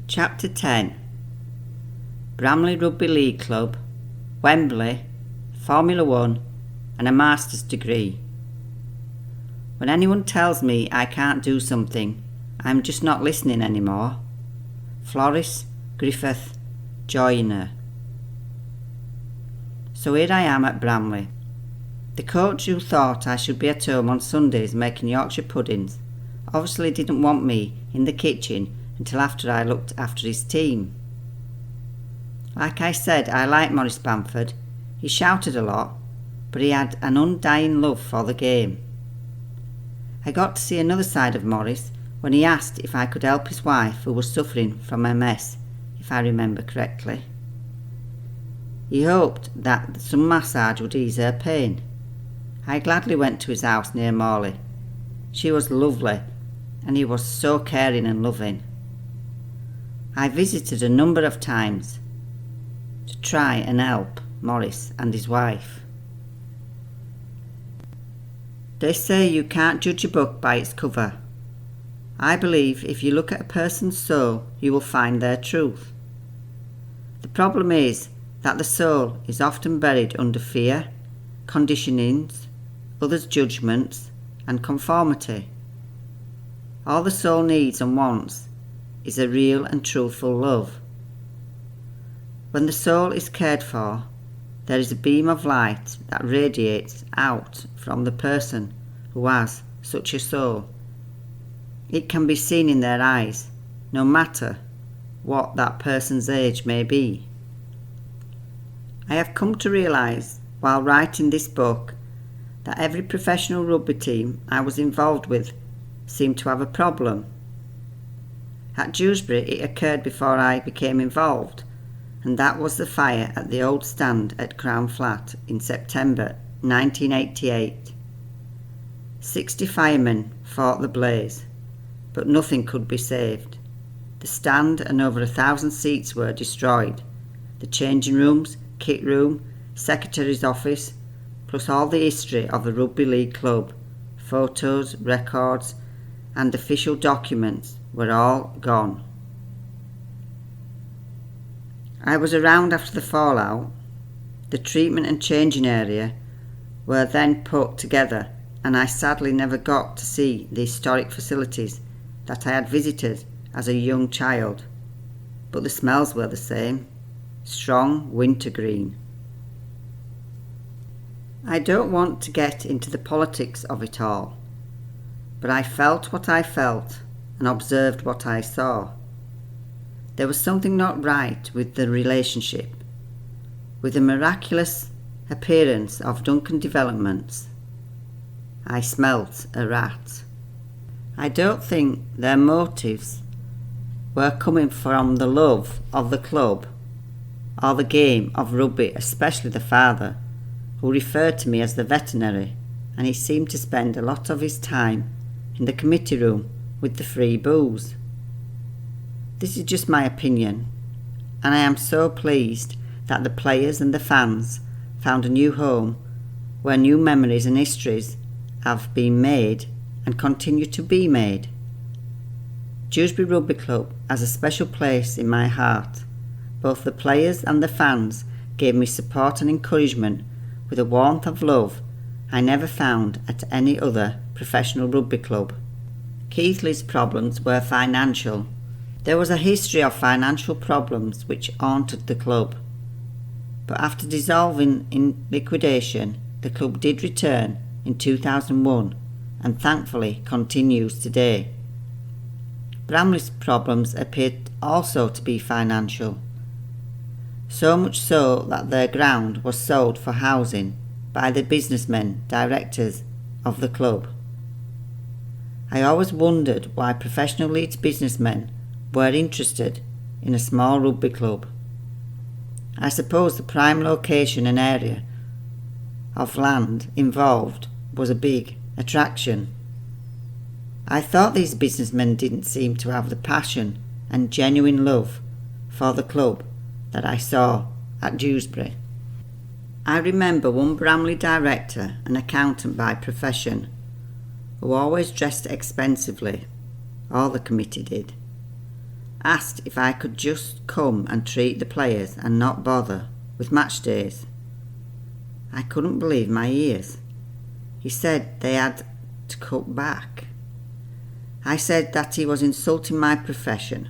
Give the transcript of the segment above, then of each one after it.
Chapter 10. Bramley Rugby League Club, Wembley, Formula 1 and a master's degree. When anyone tells me I can't do something, I'm just not listening anymore. Floris Griffith Joyner. So here I am at Bramley. The coach who thought I should be at home on Sundays making Yorkshire puddings obviously didn't want me in the kitchen until after I looked after his team. Like I said, I like Maurice Bamford. He shouted a lot, but he had an undying love for the game. I got to see another side of Maurice when he asked if I could help his wife who was suffering from MS, if I remember correctly. He hoped that some massage would ease her pain. I gladly went to his house near Morley. She was lovely, and he was so caring and loving. I visited a number of times to try and help Maurice and his wife. They say you can't judge a book by its cover. I believe if you look at a person's soul, you will find their truth. The problem is that the soul is often buried under fear, conditionings, others' judgments, and conformity. All the soul needs and wants is a real and truthful love. When the soul is cared for, there is a beam of light that radiates out from the person who has such a soul. It can be seen in their eyes, no matter what that person's age may be. I have come to realise, while writing this book, that every professional rugby team I was involved with seemed to have a problem. At Dewsbury it occurred before I became involved, and that was the fire at the old stand at Crown Flat in September 1988. 60 firemen fought the blaze, but nothing could be saved. The stand and over 1,000 seats were destroyed. The changing rooms, kit room, secretary's office, plus all the history of the Rugby League Club, photos, records and official documents were all gone. I was around after the fallout. The treatment and changing area were then put together, and I sadly never got to see the historic facilities that I had visited as a young child, but the smells were the same, strong wintergreen. I don't want to get into the politics of it all, but I felt what I felt and observed what I saw. There was something not right with the relationship. With the miraculous appearance of Duncan Developments, I smelt a rat. I don't think their motives were coming from the love of the club or the game of rugby, especially the father, who referred to me as the veterinary, and he seemed to spend a lot of his time in the committee room with the free booze. This is just my opinion, and I am so pleased that the players and the fans found a new home where new memories and histories have been made and continue to be made. Dewsbury Rugby Club has a special place in my heart. Both the players and the fans gave me support and encouragement with a warmth of love I never found at any other professional rugby club. Keithley's problems were financial. There was a history of financial problems which haunted the club, but after dissolving in liquidation, the club did return in 2001 and thankfully continues today. Bramley's problems appeared also to be financial, so much so that their ground was sold for housing by the businessmen directors of the club. I always wondered why professional Leeds businessmen were interested in a small rugby club. I suppose the prime location and area of land involved was a big attraction. I thought these businessmen didn't seem to have the passion and genuine love for the club that I saw at Dewsbury. I remember one Bramley director, an accountant by profession, who always dressed expensively. All the committee did. asked if I could just come and treat the players and not bother with match days. I couldn't believe my ears. He said they had to cut back. I said that he was insulting my profession.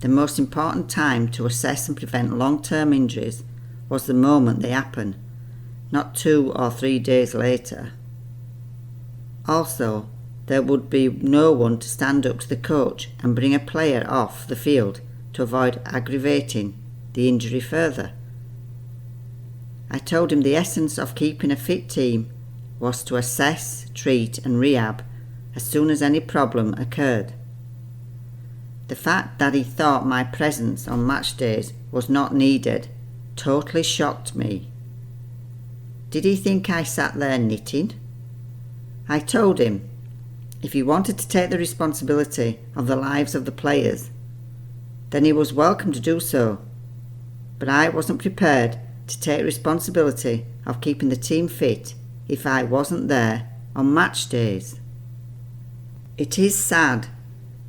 The most important time to assess and prevent long-term injuries was the moment they happen, not 2 or 3 days later. Also, there would be no one to stand up to the coach and bring a player off the field to avoid aggravating the injury further. I told him the essence of keeping a fit team was to assess, treat and rehab as soon as any problem occurred. The fact that he thought my presence on match days was not needed totally shocked me. Did he think I sat there knitting? I told him if he wanted to take the responsibility of the lives of the players, then he was welcome to do so, but I wasn't prepared to take responsibility of keeping the team fit if I wasn't there on match days. It is sad,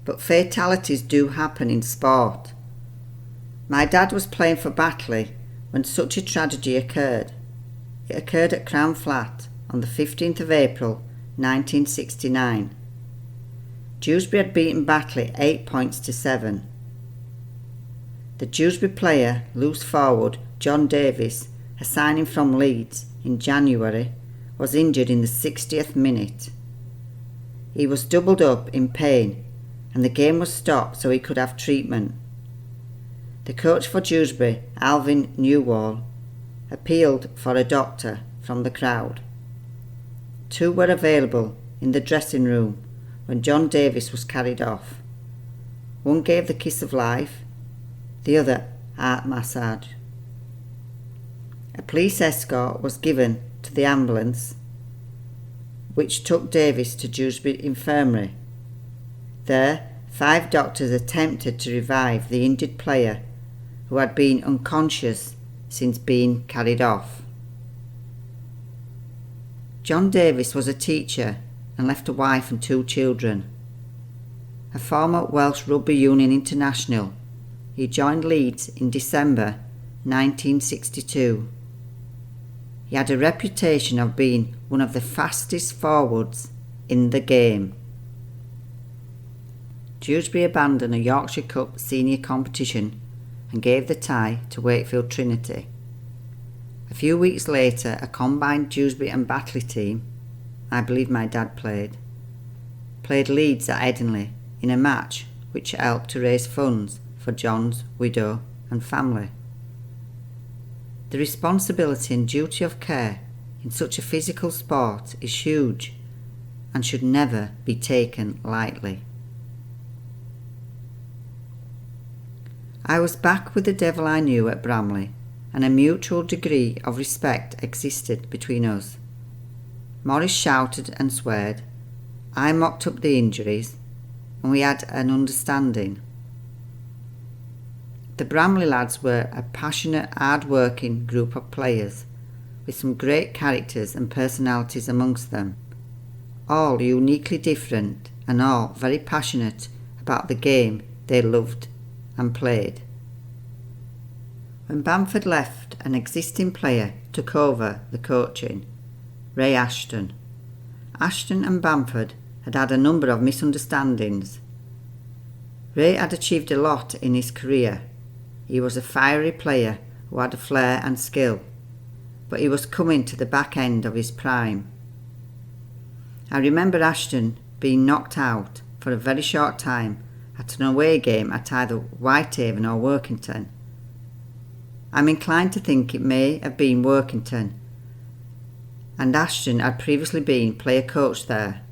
but fatalities do happen in sport. My dad was playing for Batley when such a tragedy occurred. It occurred at Crown Flat on the 15th of April 1969. Dewsbury had beaten Batley 8 points to 7. The Dewsbury player, loose forward John Davis, a signing from Leeds in January, was injured in the 60th minute. He was doubled up in pain and the game was stopped so he could have treatment. The coach for Dewsbury, Alvin Newall, appealed for a doctor from the crowd. 2 were available in the dressing room when John Davis was carried off. One gave the kiss of life, the other heart massage. A police escort was given to the ambulance, which took Davis to Dewsbury Infirmary. There, 5 doctors attempted to revive the injured player, who had been unconscious since being carried off. John Davis was a teacher and left a wife and 2 children. A former Welsh Rugby Union international, he joined Leeds in December 1962. He had a reputation of being one of the fastest forwards in the game. Dewsbury abandoned a Yorkshire Cup senior competition and gave the tie to Wakefield Trinity. A few weeks later, a combined Dewsbury and Batley team, I believe my dad played Leeds at Headingley in a match which helped to raise funds for John's widow and family. The responsibility and duty of care in such a physical sport is huge and should never be taken lightly. I was back with the devil I knew at Bramley, and a mutual degree of respect existed between us. Morris shouted and sweared, I mocked up the injuries, and we had an understanding. The Bramley lads were a passionate, hard-working group of players, with some great characters and personalities amongst them, all uniquely different and all very passionate about the game they loved and played. When Bamford left, an existing player took over the coaching, Ray Ashton. Ashton and Bamford had had a number of misunderstandings. Ray had achieved a lot in his career. He was a fiery player who had a flair and skill, but he was coming to the back end of his prime. I remember Ashton being knocked out for a very short time at an away game at either Whitehaven or Workington. I'm inclined to think it may have been Workington, and Ashton had previously been player coach there.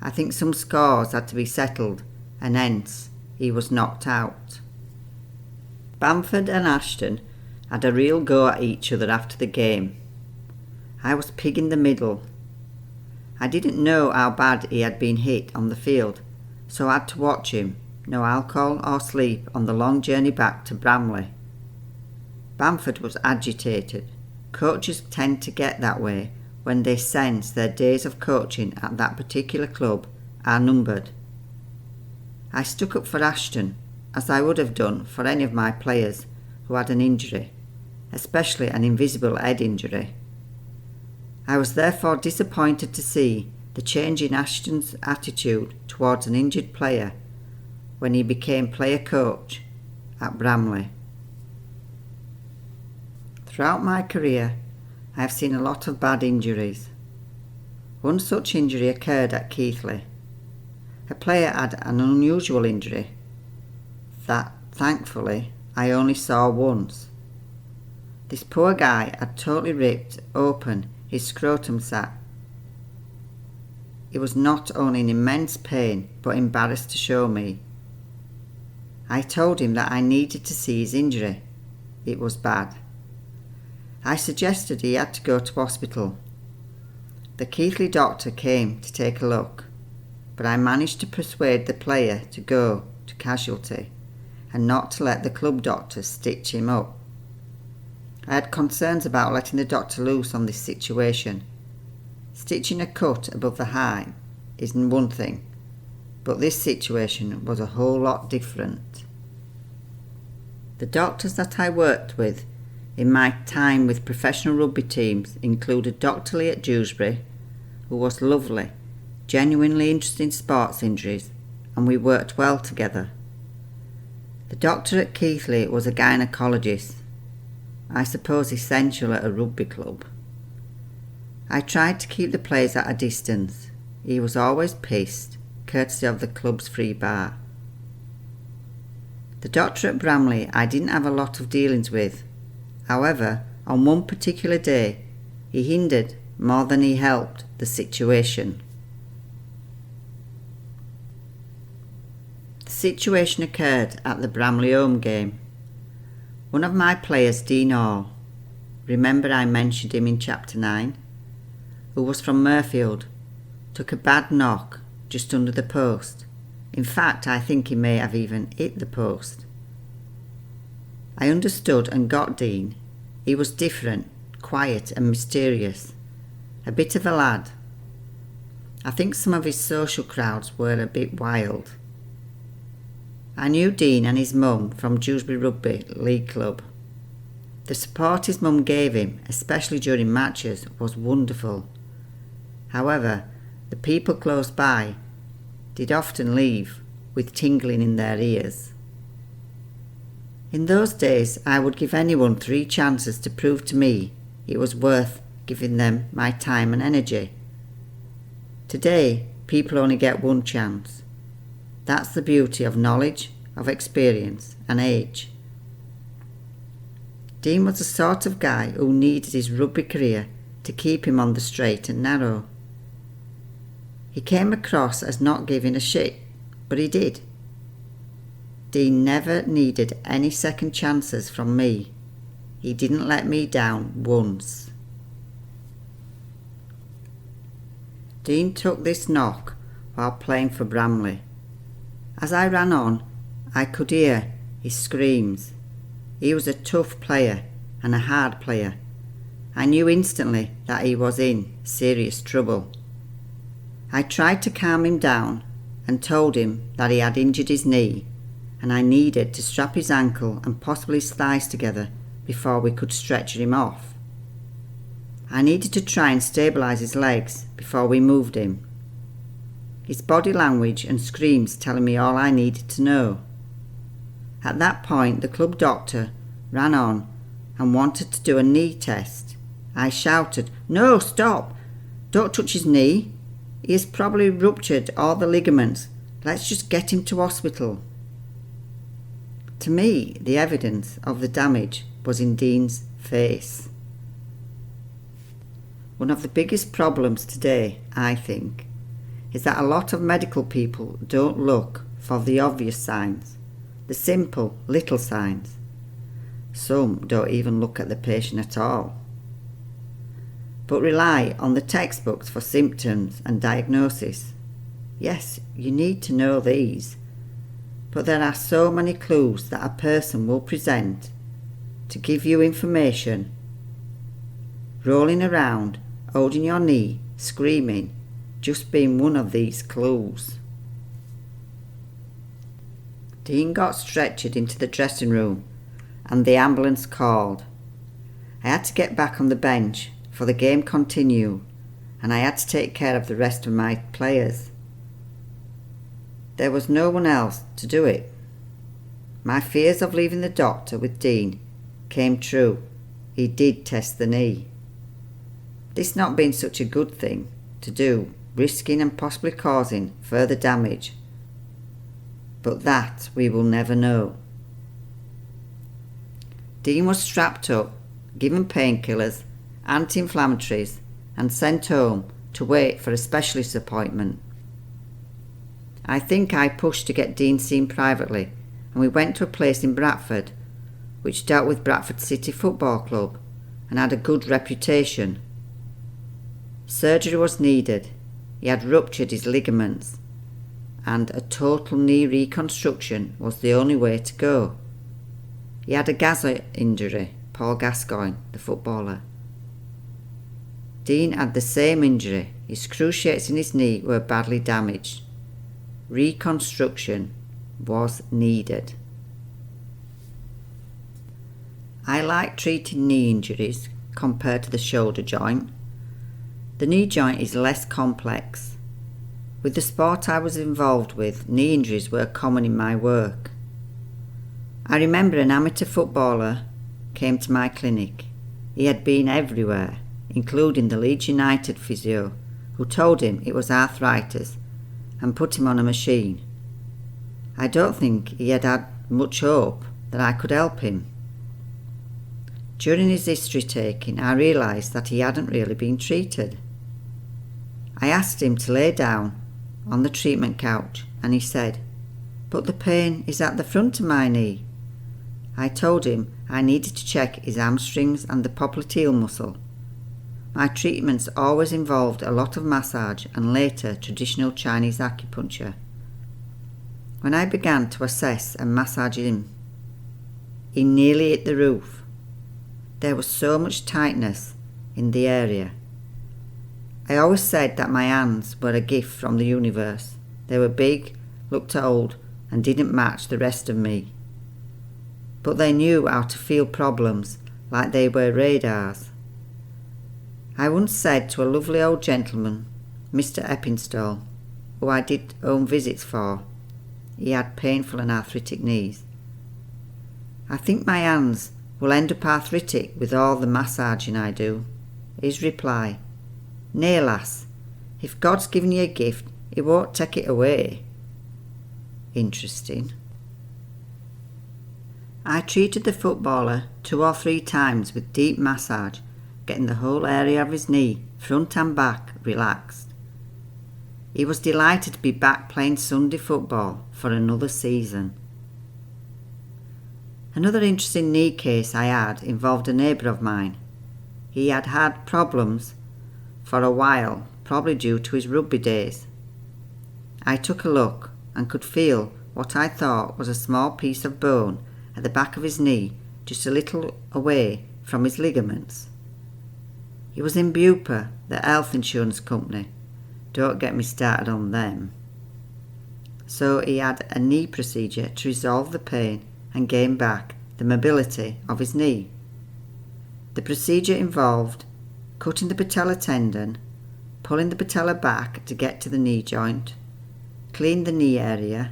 I think some scores had to be settled, and hence he was knocked out. Bamford and Ashton had a real go at each other after the game. I was pig in the middle. I didn't know how bad he had been hit on the field, so I had to watch him, no alcohol or sleep on the long journey back to Bramley. Bamford was agitated. Coaches tend to get that way when they sense their days of coaching at that particular club are numbered. I stuck up for Ashton, as I would have done for any of my players who had an injury, especially an invisible head injury. I was therefore disappointed to see the change in Ashton's attitude towards an injured player when he became player coach at Bramley. Throughout my career, I have seen a lot of bad injuries. One such injury occurred at Keighley. A player had an unusual injury that, thankfully, I only saw once. This poor guy had totally ripped open his scrotum sac. He was not only in immense pain but embarrassed to show me. I told him that I needed to see his injury. It was bad. I suggested he had to go to hospital. The Keighley doctor came to take a look, but I managed to persuade the player to go to casualty and not to let the club doctor stitch him up. I had concerns about letting the doctor loose on this situation. Stitching a cut above the height isn't one thing, but this situation was a whole lot different. The doctors that I worked with in my time with professional rugby teams included Dr. Lee at Dewsbury, who was lovely, genuinely interested in sports injuries, and we worked well together. The doctor at Keighley was a gynaecologist, I suppose essential at a rugby club. I tried to keep the players at a distance. He was always pissed, courtesy of the club's free bar. The doctor at Bramley I didn't have a lot of dealings with. However, on one particular day, he hindered more than he helped the situation. The situation occurred at the Bramley home game. One of my players, Dean Hall, remember I mentioned him in chapter 9, who was from Murfield, took a bad knock just under the post. In fact, I think he may have even hit the post. I understood and got Dean. He was different, quiet and mysterious, a bit of a lad. I think some of his social crowds were a bit wild. I knew Dean and his mum from Dewsbury Rugby League Club. The support his mum gave him, especially during matches, was wonderful. However, the people close by did often leave with tingling in their ears. In those days, I would give anyone 3 chances to prove to me it was worth giving them my time and energy. Today, people only get 1 chance. That's the beauty of knowledge, of experience and age. Dean was the sort of guy who needed his rugby career to keep him on the straight and narrow. He came across as not giving a shit, but he did. Dean never needed any second chances from me. He didn't let me down once. Dean took this knock while playing for Bramley. As I ran on, I could hear his screams. He was a tough player and a hard player. I knew instantly that he was in serious trouble. I tried to calm him down and told him that he had injured his knee and I needed to strap his ankle and possibly his thighs together before we could stretcher him off. I needed to try and stabilise his legs before we moved him. His body language and screams telling me all I needed to know. At that point, the club doctor ran on and wanted to do a knee test. I shouted, "No, stop! Don't touch his knee. He has probably ruptured all the ligaments. Let's just get him to hospital." To me, the evidence of the damage was in Dean's face. One of the biggest problems today, I think, is that a lot of medical people don't look for the obvious signs, the simple little signs. Some don't even look at the patient at all, but rely on the textbooks for symptoms and diagnosis. Yes, you need to know these, but there are so many clues that a person will present to give you information. Rolling around, holding your knee, screaming, just being one of these clues. Dean got stretchered into the dressing room and the ambulance called. I had to get back on the bench for the game continued, and I had to take care of the rest of my players. There was no one else to do it. My fears of leaving the doctor with Dean came true. He did test the knee. This not being such a good thing to do, risking and possibly causing further damage. But that we will never know. Dean was strapped up, given painkillers, anti-inflammatories, and sent home to wait for a specialist appointment. I think I pushed to get Dean seen privately, and we went to a place in Bradford which dealt with Bradford City Football Club and had a good reputation. Surgery was needed. He had ruptured his ligaments, and a total knee reconstruction was the only way to go. He had a Gaza injury, Paul Gascoigne, the footballer. Dean had the same injury. His cruciates in his knee were badly damaged. Reconstruction was needed. I like treating knee injuries compared to the shoulder joint. The knee joint is less complex. With the sport I was involved with, knee injuries were common in my work. I remember an amateur footballer came to my clinic. He had been everywhere, including the Leeds United physio, who told him it was arthritis and put him on a machine. I don't think he had much hope that I could help him. During his history taking, I realised that he hadn't really been treated. I asked him to lay down on the treatment couch, and he said, "But the pain is at the front of my knee." I told him I needed to check his hamstrings and the popliteal muscle. My treatments always involved a lot of massage and later traditional Chinese acupuncture. When I began to assess and massage him, he nearly hit the roof. There was so much tightness in the area. I always said that my hands were a gift from the universe. They were big, looked old, and didn't match the rest of me. But they knew how to feel problems like they were radars. I once said to a lovely old gentleman, Mr. Eppinstall, who I did home visits for, he had painful and arthritic knees, "I think my hands will end up arthritic with all the massaging I do." His reply, "Nay, lass, if God's given you a gift, he won't take it away." Interesting. I treated the footballer 2 or 3 times with deep massage, getting the whole area of his knee, front and back, relaxed. He was delighted to be back playing Sunday football for another season. Another interesting knee case I had involved a neighbour of mine. He had had problems for a while, probably due to his rugby days. I took a look and could feel what I thought was a small piece of bone at the back of his knee, just a little away from his ligaments. He was in Bupa, the health insurance company. Don't get me started on them. So he had a knee procedure to resolve the pain and gain back the mobility of his knee. The procedure involved cutting the patella tendon, pulling the patella back to get to the knee joint, clean the knee area,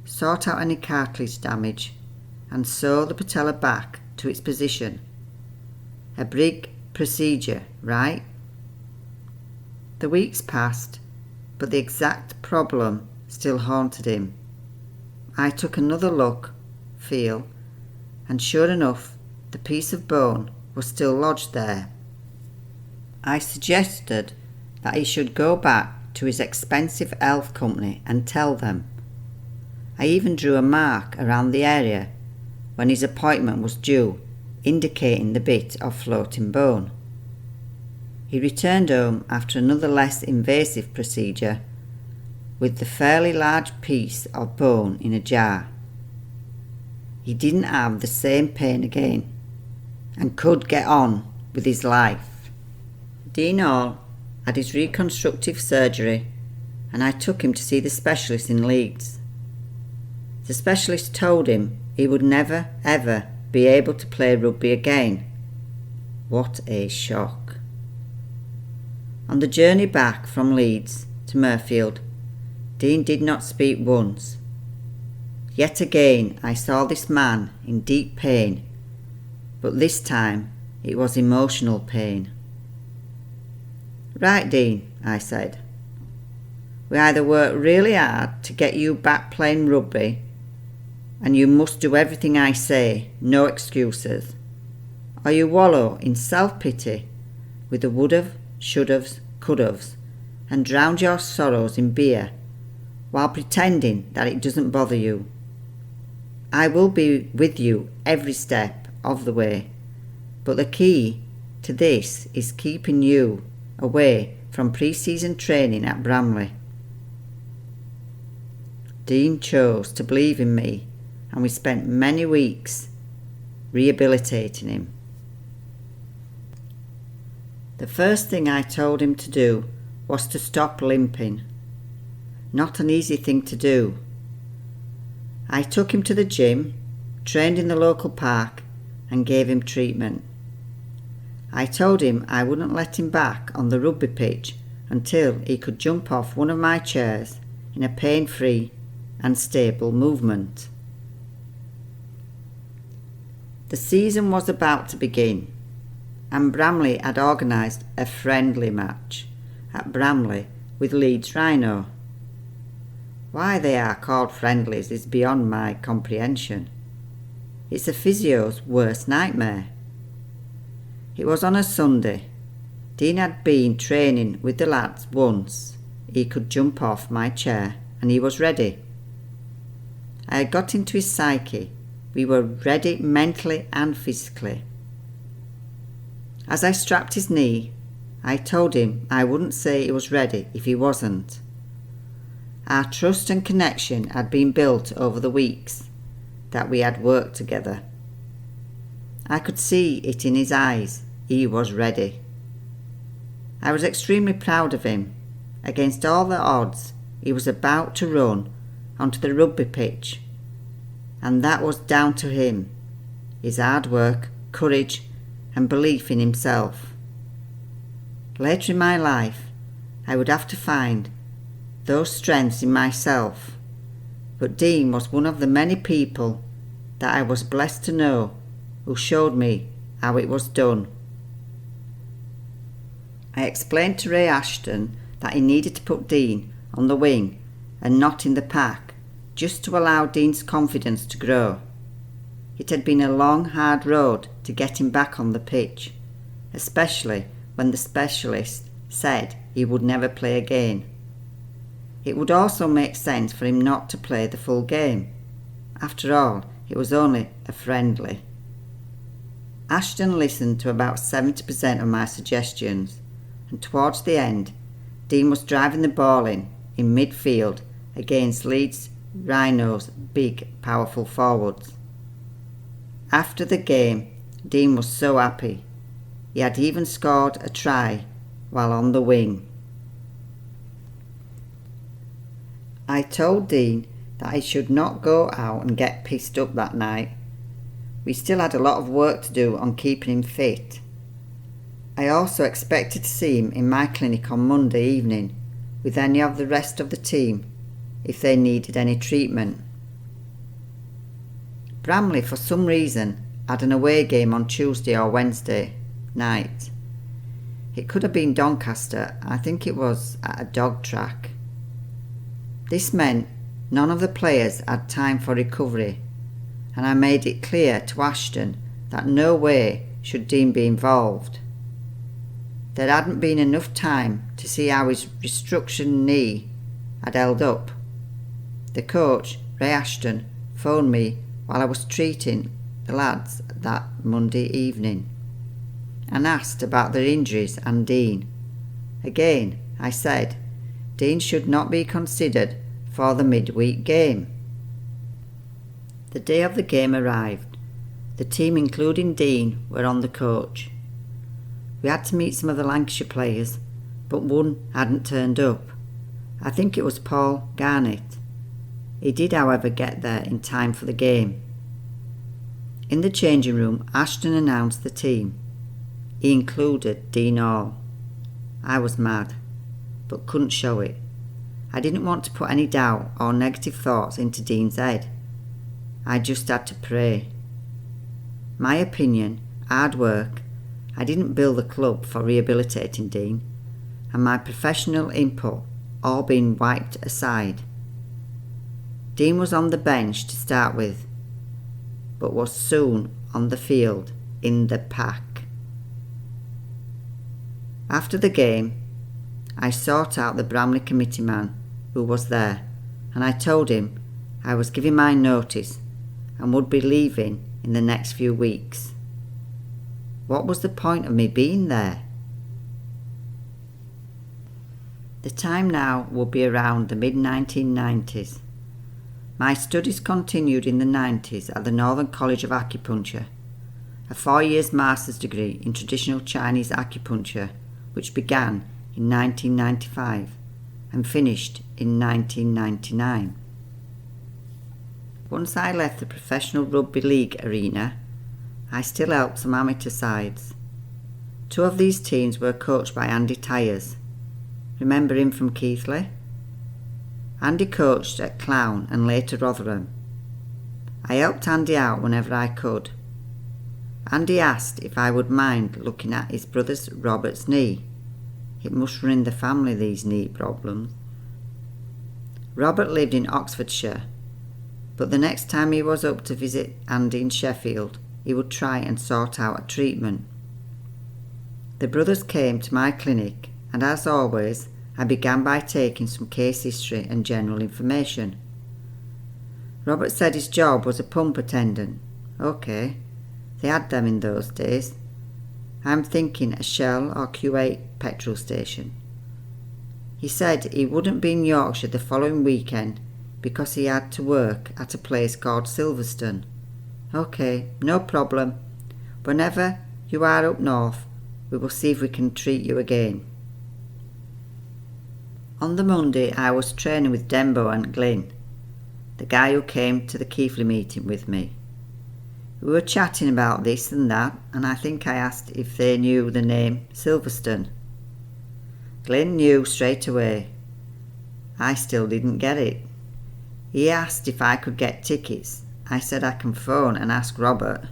sort out any cartilage damage, and sew the patella back to its position. A big procedure, right? The weeks passed, but the exact problem still haunted him. I took another look, feel, and sure enough, the piece of bone was still lodged there. I suggested that he should go back to his expensive health company and tell them. I even drew a mark around the area when his appointment was due, indicating the bit of floating bone. He returned home after another less invasive procedure with the fairly large piece of bone in a jar. He didn't have the same pain again and could get on with his life. Dean Hall had his reconstructive surgery and I took him to see the specialist in Leeds. The specialist told him he would never, ever be able to play rugby again. What a shock. On the journey back from Leeds to Mirfield, Dean did not speak once. Yet again I saw this man in deep pain, but this time it was emotional pain. Right, Dean, I said. We either work really hard to get you back playing rugby, and you must do everything I say, no excuses, or you wallow in self-pity with the would've, should'ves, could'ves, and drown your sorrows in beer while pretending that it doesn't bother you. I will be with you every step of the way, but the key to this is keeping you away from pre-season training at Bramley. Dean chose to believe in me, and we spent many weeks rehabilitating him. The first thing I told him to do was to stop limping. Not an easy thing to do. I took him to the gym, trained in the local park, and gave him treatment. I told him I wouldn't let him back on the rugby pitch until he could jump off one of my chairs in a pain-free and stable movement. The season was about to begin, and Bramley had organised a friendly match at Bramley with Leeds Rhino. Why they are called friendlies is beyond my comprehension. It's a physio's worst nightmare. It was on a Sunday. Dean had been training with the lads once. He could jump off my chair and he was ready. I had got into his psyche. We were ready mentally and physically. As I strapped his knee, I told him I wouldn't say he was ready if he wasn't. Our trust and connection had been built over the weeks that we had worked together. I could see it in his eyes. He was ready. I was extremely proud of him. Against all the odds, he was about to run onto the rugby pitch, and that was down to him, his hard work, courage, and belief in himself. Later in my life, I would have to find those strengths in myself, but Dean was one of the many people that I was blessed to know who showed me how it was done. I explained to Ray Ashton that he needed to put Dean on the wing and not in the pack, just to allow Dean's confidence to grow. It had been a long, hard road to get him back on the pitch, especially when the specialist said he would never play again. It would also make sense for him not to play the full game. After all, it was only a friendly. Ashton listened to about 70% of my suggestions, and towards the end, Dean was driving the ball in midfield against Leeds Rhino's big, powerful forwards. After the game, Dean was so happy. He had even scored a try while on the wing. I told Dean that he should not go out and get pissed up that night. We still had a lot of work to do on keeping him fit. I also expected to see him in my clinic on Monday evening with any of the rest of the team if they needed any treatment. Bramley, for some reason, had an away game on Tuesday or Wednesday night. It could have been Doncaster. I think it was at a dog track. This meant none of the players had time for recovery, and I made it clear to Ashton that no way should Dean be involved. There hadn't been enough time to see how his restructured knee had held up. The coach, Ray Ashton, phoned me while I was treating the lads that Monday evening and asked about their injuries and Dean. Again, I said Dean should not be considered for the midweek game. The day of the game arrived. The team, including Dean, were on the coach. We had to meet some of the Lancashire players, but one hadn't turned up. I think it was Paul Garnett. He did, however, get there in time for the game. In the changing room, Ashton announced the team. He included Dean Hall. I was mad, but couldn't show it. I didn't want to put any doubt or negative thoughts into Dean's head. I just had to pray. My opinion, hard work, I didn't bill the club for rehabilitating Dean, and my professional input all being wiped aside. Dean was on the bench to start with, but was soon on the field in the pack. After the game, I sought out the Bramley committee man who was there, and I told him I was giving my notice and would be leaving in the next few weeks. What was the point of me being there? The time now would be around the mid-1990s. My studies continued in the 90s at the Northern College of Acupuncture, a 4-year master's degree in traditional Chinese acupuncture, which began in 1995 and finished in 1999. Once I left the professional rugby league arena, I still helped some amateur sides. 2 of these teams were coached by Andy Tyers. Remember him from Keighley? Andy coached at Clown and later Rotherham. I helped Andy out whenever I could. Andy asked if I would mind looking at his brother Robert's knee. It must run in the family, these knee problems. Robert lived in Oxfordshire, but the next time he was up to visit Andy in Sheffield, he would try and sort out a treatment. The brothers came to my clinic, and as always, I began by taking some case history and general information. Robert said his job was a pump attendant. OK, they had them in those days. I'm thinking a Shell or Q8 petrol station. He said he wouldn't be in Yorkshire the following weekend because he had to work at a place called Silverstone. OK, no problem. Whenever you are up north, we will see if we can treat you again. On the Monday, I was training with Dembo and Glyn, the guy who came to the Keighley meeting with me. We were chatting about this and that, and I think I asked if they knew the name Silverstone. Glyn knew straight away. I still didn't get it. He asked if I could get tickets. I said I can phone and ask Robert.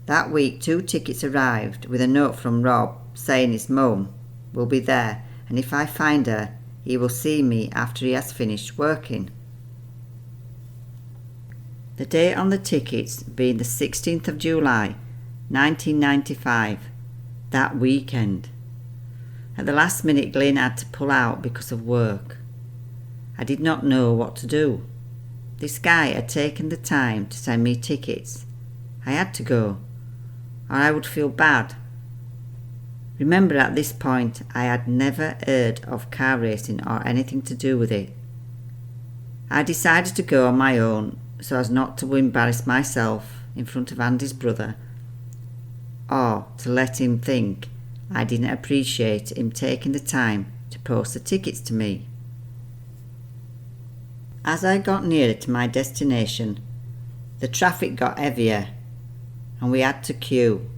That week 2 tickets arrived with a note from Rob saying his mum will be there, and if I find her, he will see me after he has finished working. The date on the tickets being the 16th of July, 1995, that weekend. At the last minute, Glyn had to pull out because of work. I did not know what to do. This guy had taken the time to send me tickets. I had to go, or I would feel bad. Remember, at this point, I had never heard of car racing or anything to do with it. I decided to go on my own so as not to embarrass myself in front of Andy's brother, or to let him think I didn't appreciate him taking the time to post the tickets to me. As I got nearer to my destination, the traffic got heavier and we had to queue.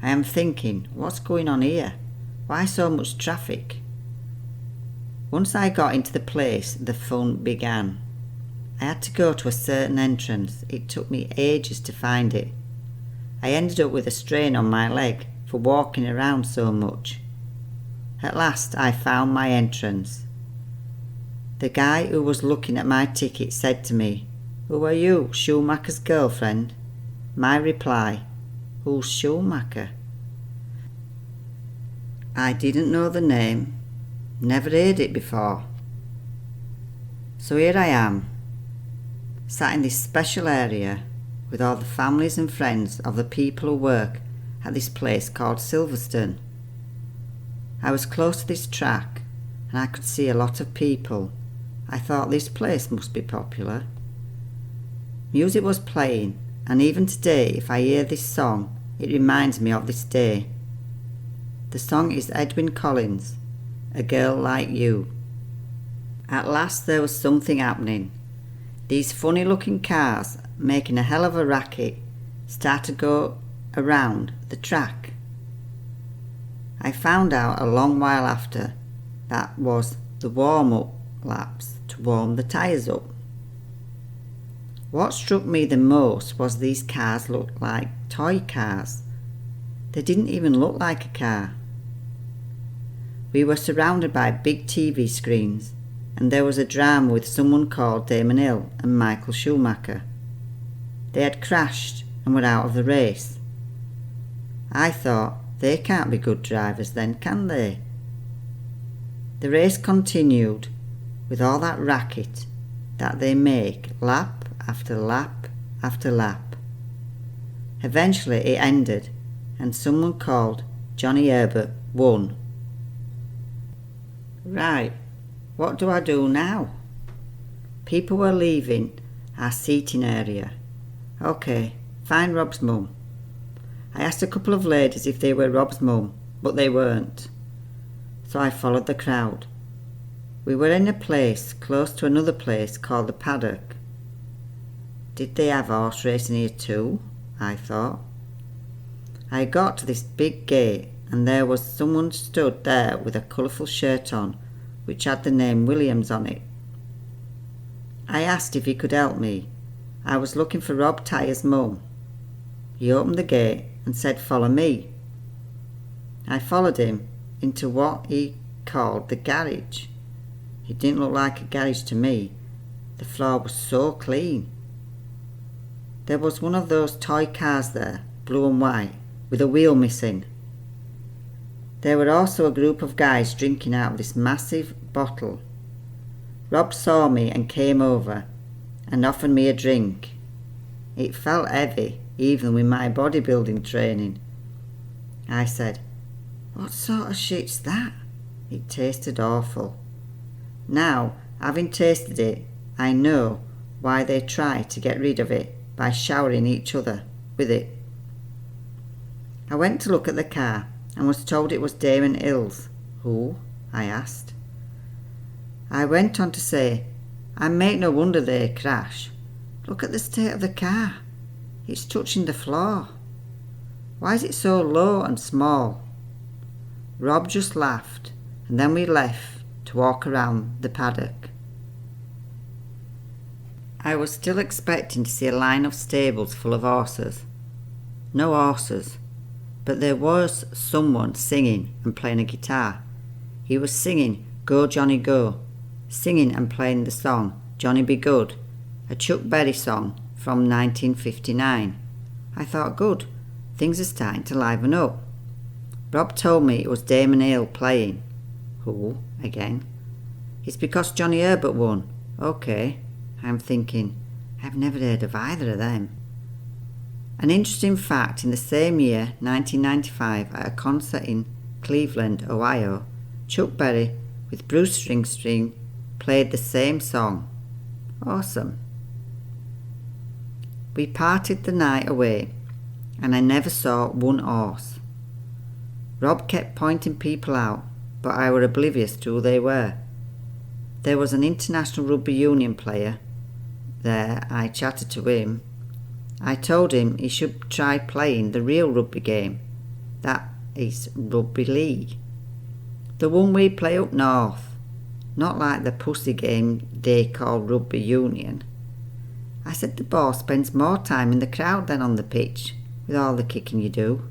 I am thinking, what's going on here? Why so much traffic? Once I got into the place, the fun began. I had to go to a certain entrance. It took me ages to find it. I ended up with a strain on my leg for walking around so much. At last I found my entrance. The guy who was looking at my ticket said to me, "Who are you, Schumacher's girlfriend?" My reply, "Who's Schumacher?" I didn't know the name, never heard it before. So here I am, sat in this special area with all the families and friends of the people who work at this place called Silverstone. I was close to this track and I could see a lot of people. I thought this place must be popular. Music was playing, and even today if I hear this song it reminds me of this day. The song is Edwyn Collins, A Girl Like You. At last there was something happening. These funny-looking cars, making a hell of a racket, start to go around the track. I found out a long while after that was the warm-up laps to warm the tyres up. What struck me the most was these cars looked like toy cars. They didn't even look like a car. We were surrounded by big TV screens, and there was a drama with someone called Damon Hill and Michael Schumacher. They had crashed and were out of the race. I thought, they can't be good drivers then, can they? The race continued with all that racket that they make lap after lap after lap. Eventually it ended and someone called Johnny Herbert won. Right, what do I do now? People were leaving our seating area. Okay, find Rob's mum. I asked a couple of ladies if they were Rob's mum, but they weren't. So I followed the crowd. We were in a place close to another place called the Paddock. Did they have horse racing here too? I thought. I got to this big gate and there was someone stood there with a colourful shirt on which had the name Williams on it. I asked if he could help me. I was looking for Rob Tyer's mum. He opened the gate and said, "Follow me." I followed him into what he called the garage. It didn't look like a garage to me. The floor was so clean. There was one of those toy cars there, blue and white, with a wheel missing. There were also a group of guys drinking out of this massive bottle. Rob saw me and came over and offered me a drink. It felt heavy, even with my bodybuilding training. I said, "What sort of shit's that?" It tasted awful. Now, having tasted it, I know why they try to get rid of it by showering each other with it. I went to look at the car and was told it was Damon Hill's. Who? I asked. I went on to say, "I make no wonder they crash. Look at the state of the car. It's touching the floor. Why is it so low and small?" Rob just laughed, and then we left to walk around the paddock. I was still expecting to see a line of stables full of horses. No horses, but there was someone singing and playing a guitar. He was singing "Go Johnny Go," singing and playing the song "Johnny Be Good," a Chuck Berry song from 1959. I thought, good, things are starting to liven up. Rob told me it was Damon Hill playing. Who? Again. It's because Johnny Herbert won. Okay. I'm thinking, I've never heard of either of them. An interesting fact, in the same year, 1995, at a concert in Cleveland, Ohio, Chuck Berry with Bruce Springsteen played the same song. Awesome. We parted the night away, and I never saw one horse. Rob kept pointing people out, but I were oblivious to who they were. There was an international rugby union player there. I chatted to him. I told him he should try playing the real rugby game. That is rugby league. The one we play up north. Not like the pussy game they call rugby union. I said the ball spends more time in the crowd than on the pitch, with all the kicking you do.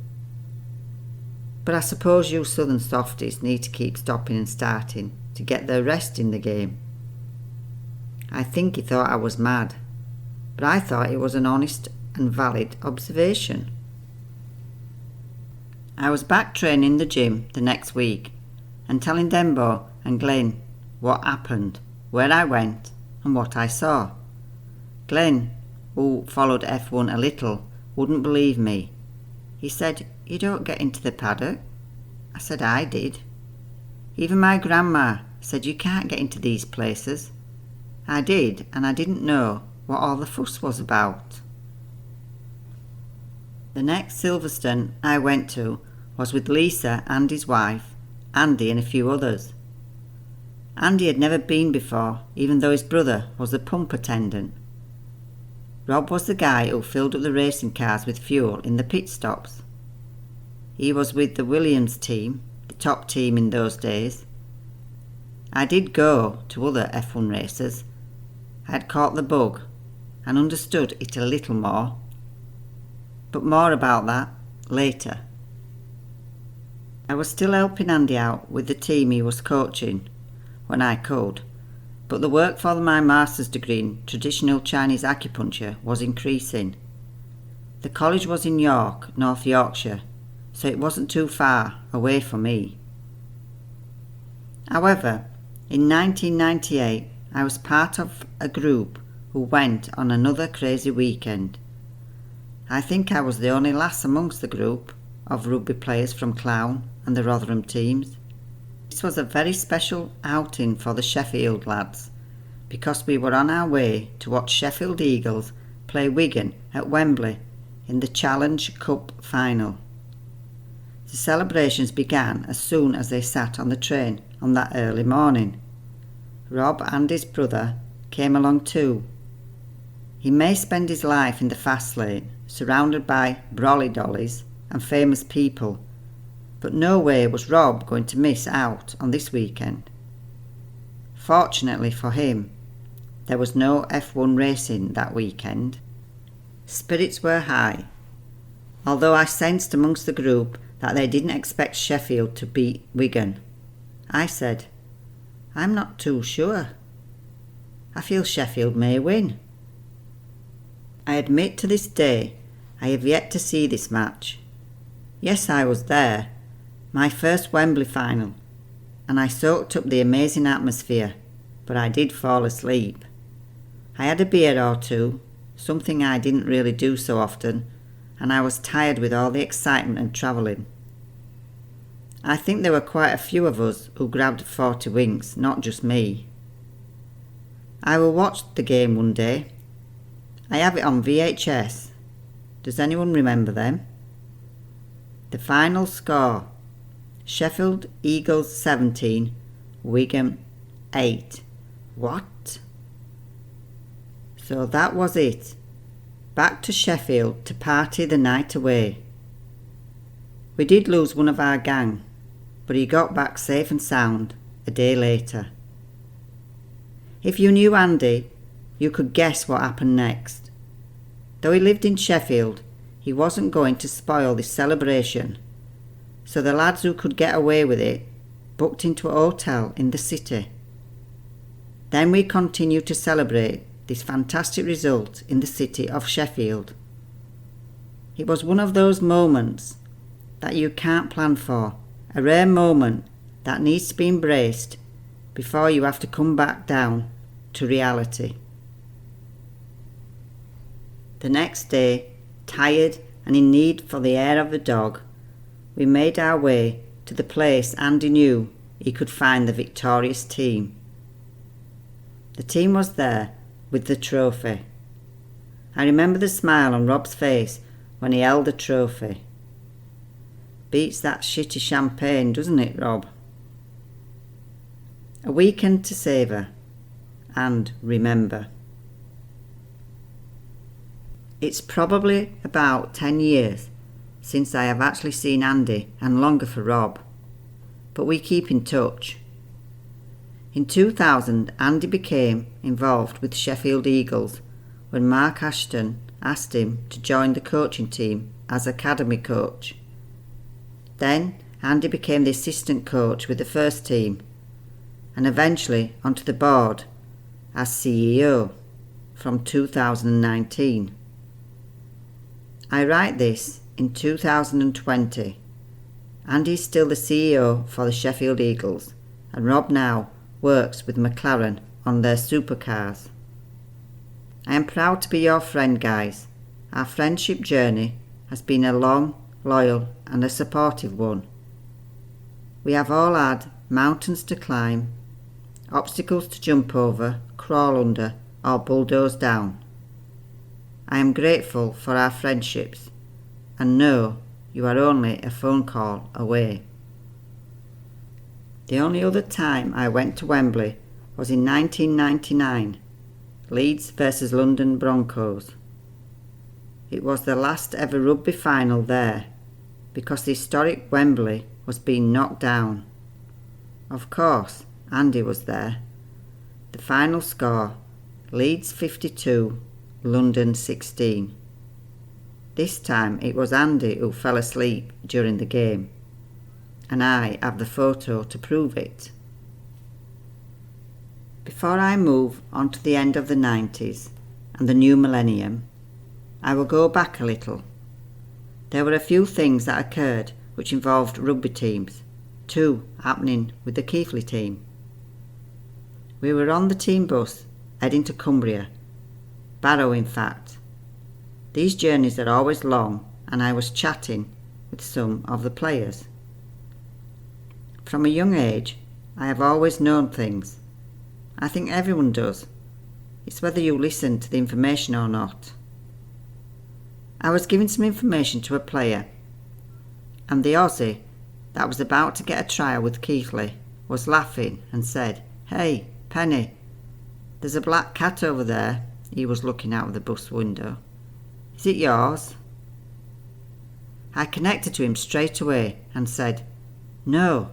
But I suppose you southern softies need to keep stopping and starting to get their rest in the game. I think he thought I was mad, but I thought it was an honest and valid observation. I was back training in the gym the next week and telling Dembo and Glenn what happened, where I went and what I saw. Glenn, who followed F1 a little, wouldn't believe me. He said, "You don't get into the paddock." I said I did. Even my grandma said you can't get into these places. I did, and I didn't know what all the fuss was about. The next Silverstone I went to was with Lisa and his wife, Andy and a few others. Andy had never been before, even though his brother was a pump attendant. Rob was the guy who filled up the racing cars with fuel in the pit stops. He was with the Williams team, the top team in those days. I did go to other F1 races. I had caught the bug and understood it a little more. But more about that later. I was still helping Andy out with the team he was coaching when I could, but the work for my master's degree in traditional Chinese acupuncture was increasing. The college was in York, North Yorkshire, so it wasn't too far away from me. However, in 1998 I was part of a group who went on another crazy weekend. I think I was the only lass amongst the group of rugby players from Clown and the Rotherham teams. This was a very special outing for the Sheffield lads because we were on our way to watch Sheffield Eagles play Wigan at Wembley in the Challenge Cup final. The celebrations began as soon as they sat on the train on that early morning. Rob and his brother came along too. He may spend his life in the fast lane, surrounded by brolly dollies and famous people, but no way was Rob going to miss out on this weekend. Fortunately for him, there was no F1 racing that weekend. Spirits were high, although I sensed amongst the group that they didn't expect Sheffield to beat Wigan. I said, "I'm not too sure. I feel Sheffield may win." I admit to this day I have yet to see this match. Yes, I was there, my first Wembley final, and I soaked up the amazing atmosphere, but I did fall asleep. I had a beer or two, something I didn't really do so often, and I was tired with all the excitement and travelling. I think there were quite a few of us who grabbed 40 winks, not just me. I will watch the game one day. I have it on VHS. Does anyone remember them? The final score: Sheffield Eagles 17, Wigan 8. What? So that was it. Back to Sheffield to party the night away. We did lose one of our gang, but he got back safe and sound a day later. If you knew Andy, you could guess what happened next. Though he lived in Sheffield, he wasn't going to spoil this celebration, so the lads who could get away with it booked into a hotel in the city. Then we continued to celebrate this fantastic result in the city of Sheffield. It was one of those moments that you can't plan for, a rare moment that needs to be embraced before you have to come back down to reality. The next day, tired and in need for the air of the dog, we made our way to the place Andy knew he could find the victorious team. The team was there with the trophy. I remember the smile on Rob's face when he held the trophy. Beats that shitty champagne, doesn't it, Rob? A weekend to savour and remember. It's probably about 10 years since I have actually seen Andy, and longer for Rob, but we keep in touch. In 2000, Andy became involved with Sheffield Eagles when Mark Ashton asked him to join the coaching team as academy coach. Then Andy became the assistant coach with the first team and eventually onto the board as CEO from 2019. I write this in 2020. Andy's still the CEO for the Sheffield Eagles, and Rob now works with McLaren on their supercars. I am proud to be your friend, guys. Our friendship journey has been a long, loyal and a supportive one. We have all had mountains to climb, obstacles to jump over, crawl under or bulldoze down. I am grateful for our friendships and know you are only a phone call away. The only other time I went to Wembley was in 1999, Leeds versus London Broncos. it was the last ever rugby final there, because the historic Wembley was being knocked down. Of course, Andy was there. The final score, Leeds 52, London 16. This time it was Andy who fell asleep during the game, and I have the photo to prove it. Before I move on to the end of the 90s and the new millennium, I will go back a little. There were a few things that occurred which involved rugby teams, two happening with the Keighley team. We were on the team bus heading to Cumbria, Barrow in fact. These journeys are always long, and I was chatting with some of the players. From a young age, I have always known things. I think everyone does. It's whether you listen to the information or not. I was giving some information to a player, and the Aussie that was about to get a trial with Keighley was laughing and said, "Hey, Penny, there's a black cat over there." He was looking out of the bus window. "Is it yours?" I connected to him straight away and said, "No,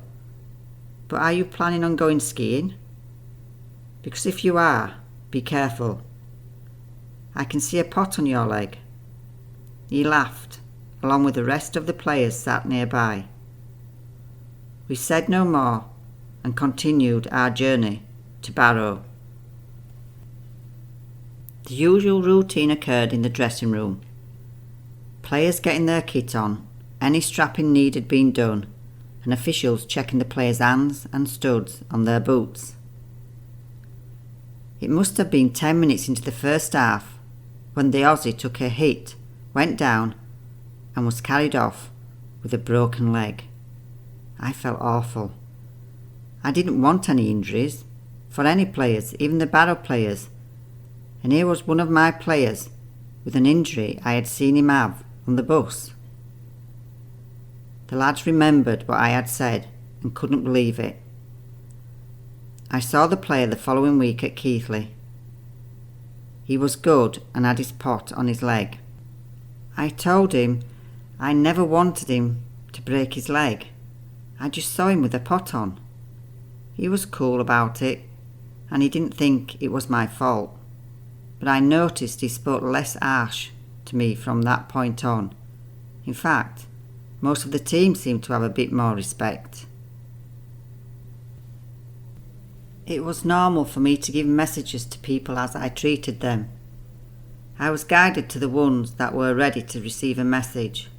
but are you planning on going skiing? Because if you are, be careful. I can see a pot on your leg." He laughed, along with the rest of the players sat nearby. We said no more and continued our journey to Barrow. The usual routine occurred in the dressing room. Players getting their kit on, any strapping needed being done, and officials checking the players' hands and studs on their boots. It must have been 10 minutes into the first half when the Aussie took a hit, went down, and was carried off with a broken leg. I felt awful. I didn't want any injuries for any players, even the Barrow players, and here was one of my players with an injury I had seen him have on the bus. The lads remembered what I had said and couldn't believe it. I saw the player the following week at Keighley. He was good and had his pot on his leg. I told him I never wanted him to break his leg. I just saw him with a pot on. He was cool about it, and he didn't think it was my fault. But I noticed he spoke less harsh to me from that point on. In fact, most of the team seemed to have a bit more respect. It was normal for me to give messages to people as I treated them. I was guided to the ones that were ready to receive a message.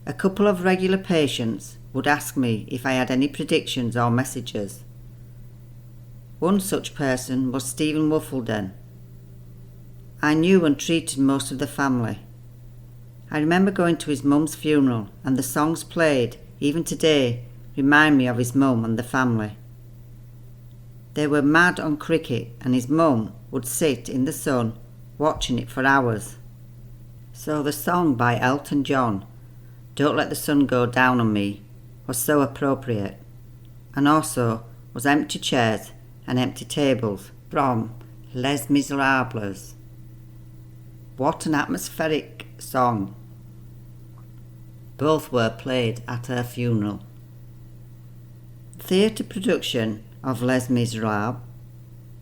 A couple of regular patients would ask me if I had any predictions or messages. One such person was Stephen Wuffledon. I knew and treated most of the family. I remember going to his mum's funeral, and the songs played, even today, remind me of his mum and the family. They were mad on cricket, and his mum would sit in the sun watching it for hours. So the song by Elton John, "Don't Let the Sun Go Down on Me," was so appropriate, and also was Empty Chairs and Empty Tables from Les Miserables. What an atmospheric song. Both were played at her funeral. Theatre production of Les Miserables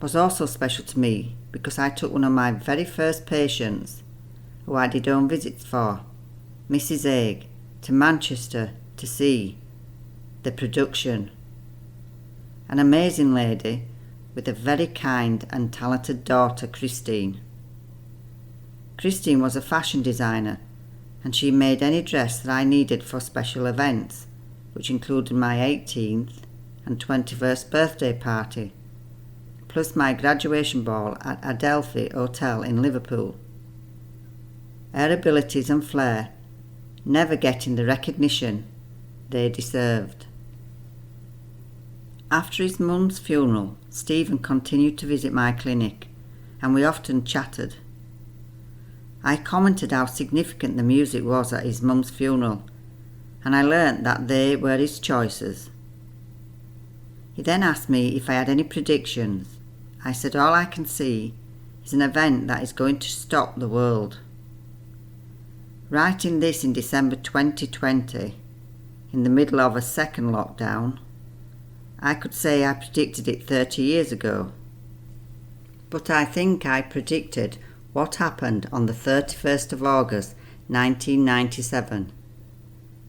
was also special to me because I took one of my very first patients, who I did home visits for, Mrs. Egg, to Manchester to see the production. An amazing lady with a very kind and talented daughter, Christine. Christine was a fashion designer, and she made any dress that I needed for special events, which included my 18th and 21st birthday party, plus my graduation ball at Adelphi Hotel in Liverpool. Her abilities and flair never getting the recognition they deserved. After his mum's funeral, Stephen continued to visit my clinic, and we often chatted. I commented how significant the music was at his mum's funeral, and I learnt that they were his choices. He then asked me if I had any predictions. I said all I can see is an event that is going to stop the world. Writing this in December 2020, in the middle of a second lockdown, I could say I predicted it 30 years ago. But I think I predicted what happened on the 31st of August 1997,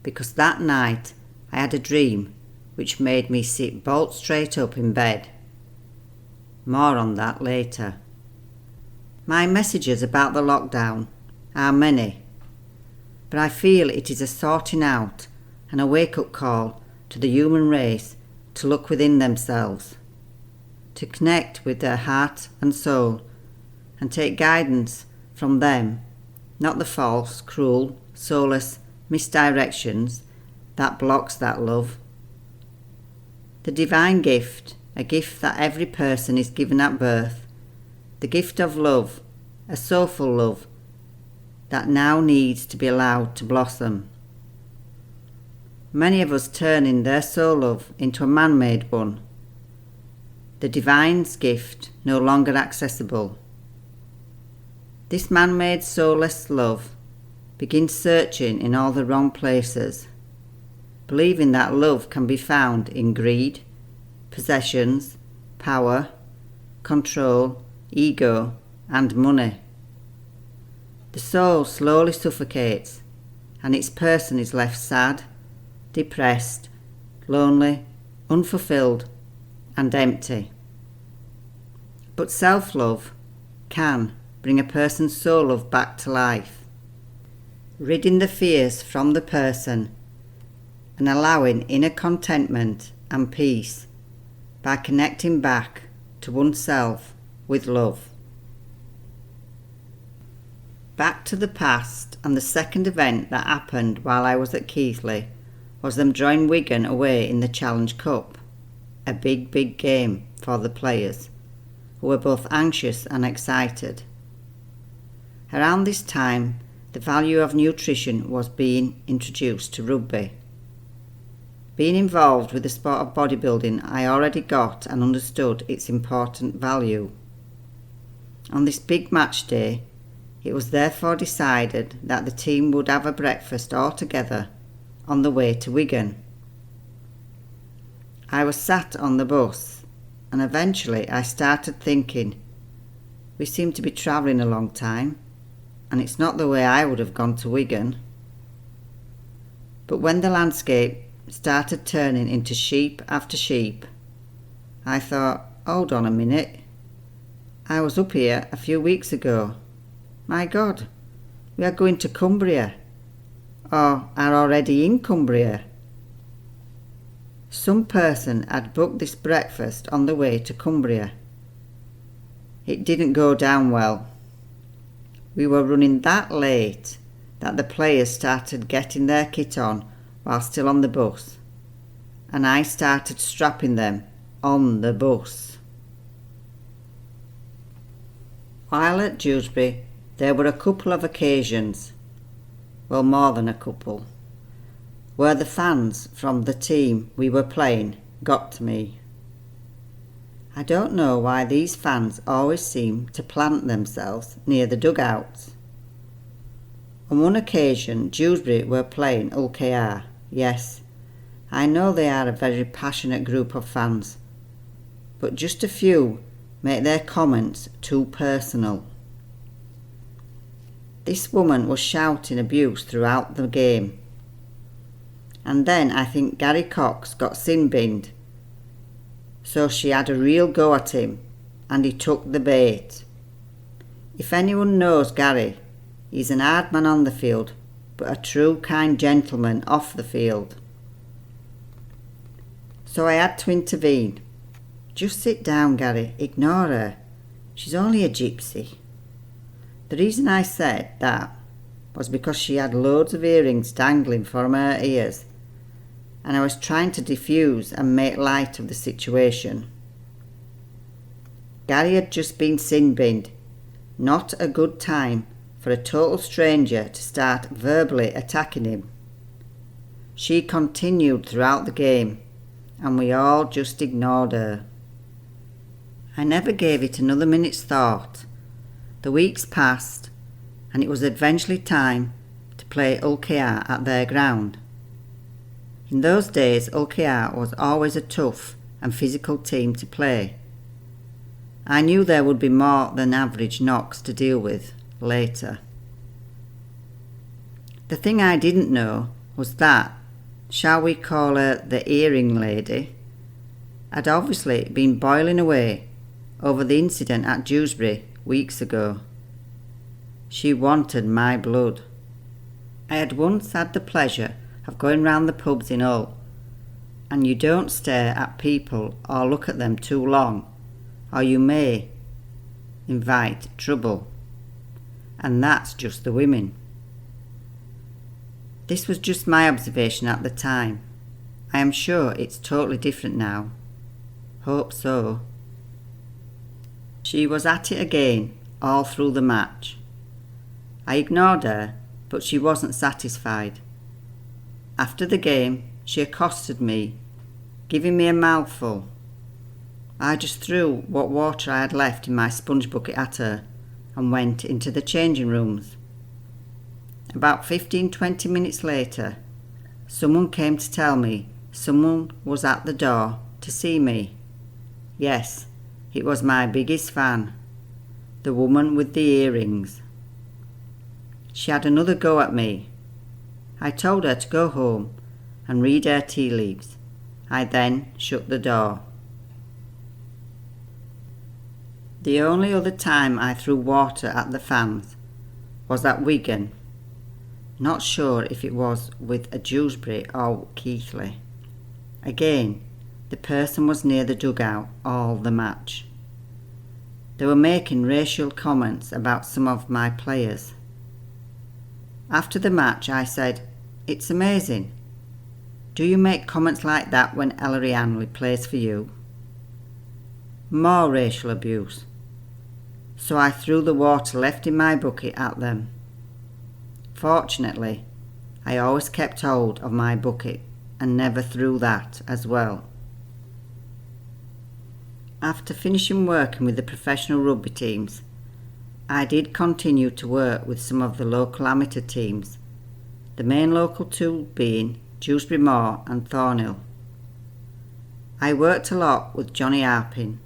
because that night I had a dream which made me sit bolt straight up in bed. More on that later. My messages about the lockdown are many, but I feel it is a sorting out and a wake-up call to the human race to look within themselves, to connect with their heart and soul, and take guidance from them, not the false, cruel, soulless misdirections that blocks that love. The divine gift, a gift that every person is given at birth, the gift of love, a soulful love that now needs to be allowed to blossom. Many of us turning their soul love into a man-made one, the divine's gift no longer accessible. This man-made soulless love begins searching in all the wrong places, believing that love can be found in greed, possessions, power, control, ego, and money. The soul slowly suffocates, and its person is left sad, depressed, lonely, unfulfilled, and empty. But self-love can bring a person's soul love back to life, ridding the fears from the person and allowing inner contentment and peace by connecting back to oneself with love. Back to the past, and the second event that happened while I was at Keighley was them drawing Wigan away in the Challenge Cup, a big game for the players, who were both anxious and excited. Around this time, the value of nutrition was being introduced to rugby. Being involved with the sport of bodybuilding, I already got and understood its important value. On this big match day, it was therefore decided that the team would have a breakfast all together on the way to Wigan. I was sat on the bus, and eventually I started thinking, we seem to be travelling a long time, and it's not the way I would have gone to Wigan. But when the landscape started turning into sheep after sheep, I thought, hold on a minute, I was up here a few weeks ago. My God, we are going to Cumbria, or are already in Cumbria. Some person had booked this breakfast on the way to Cumbria. It didn't go down well. We were running that late that the players started getting their kit on while still on the bus, and I started strapping them on the bus. While at Dewsbury, there were a couple of occasions, well, more than a couple, where the fans from the team we were playing got to me. I don't know why these fans always seem to plant themselves near the dugouts. On one occasion, Dewsbury were playing Hull KR. Yes, I know they are a very passionate group of fans, but just a few make their comments too personal. This woman was shouting abuse throughout the game. And then I think Gary Cox got sin-binned. So she had a real go at him, and he took the bait. If anyone knows Gary, he's an hard man on the field, but a true kind gentleman off the field. So I had to intervene. Just sit down, Gary, ignore her. She's only a gypsy. The reason I said that was because she had loads of earrings dangling from her ears, and I was trying to diffuse and make light of the situation. Gary had just been sin-binned. Not a good time for a total stranger to start verbally attacking him. She continued throughout the game, and we all just ignored her. I never gave it another minute's thought. The weeks passed, and it was eventually time to play Ulkea at their ground. In those days, Ulkea was always a tough and physical team to play. I knew there would be more than average knocks to deal with later. The thing I didn't know was that, shall we call her the earring lady, had obviously been boiling away over the incident at Dewsbury weeks ago. She wanted my blood. I had once had the pleasure of going round the pubs in Hull, and you don't stare at people or look at them too long, or you may invite trouble. And that's just the women. This was just my observation at the time. I am sure it's totally different now. Hope so. She was at it again all through the match. I ignored her, but she wasn't satisfied. After the game, she accosted me, giving me a mouthful. I just threw what water I had left in my sponge bucket at her and went into the changing rooms. About 15-20 minutes later, someone came to tell me someone was at the door to see me. Yes, it was my biggest fan, the woman with the earrings. She had another go at me. I told her to go home and read her tea leaves. I then shut the door. The only other time I threw water at the fans was at Wigan. Not sure if it was with a Dewsbury or Keighley. Again, the person was near the dugout all the match. They were making racial comments about some of my players. After the match I said, "It's amazing. Do you make comments like that when Ellery Hanley plays for you?" More racial abuse. So I threw the water left in my bucket at them. Fortunately, I always kept hold of my bucket and never threw that as well. After finishing working with the professional rugby teams, I did continue to work with some of the local amateur teams, the main local two being Dewsbury Moor and Thornhill. I worked a lot with Johnny Arpin,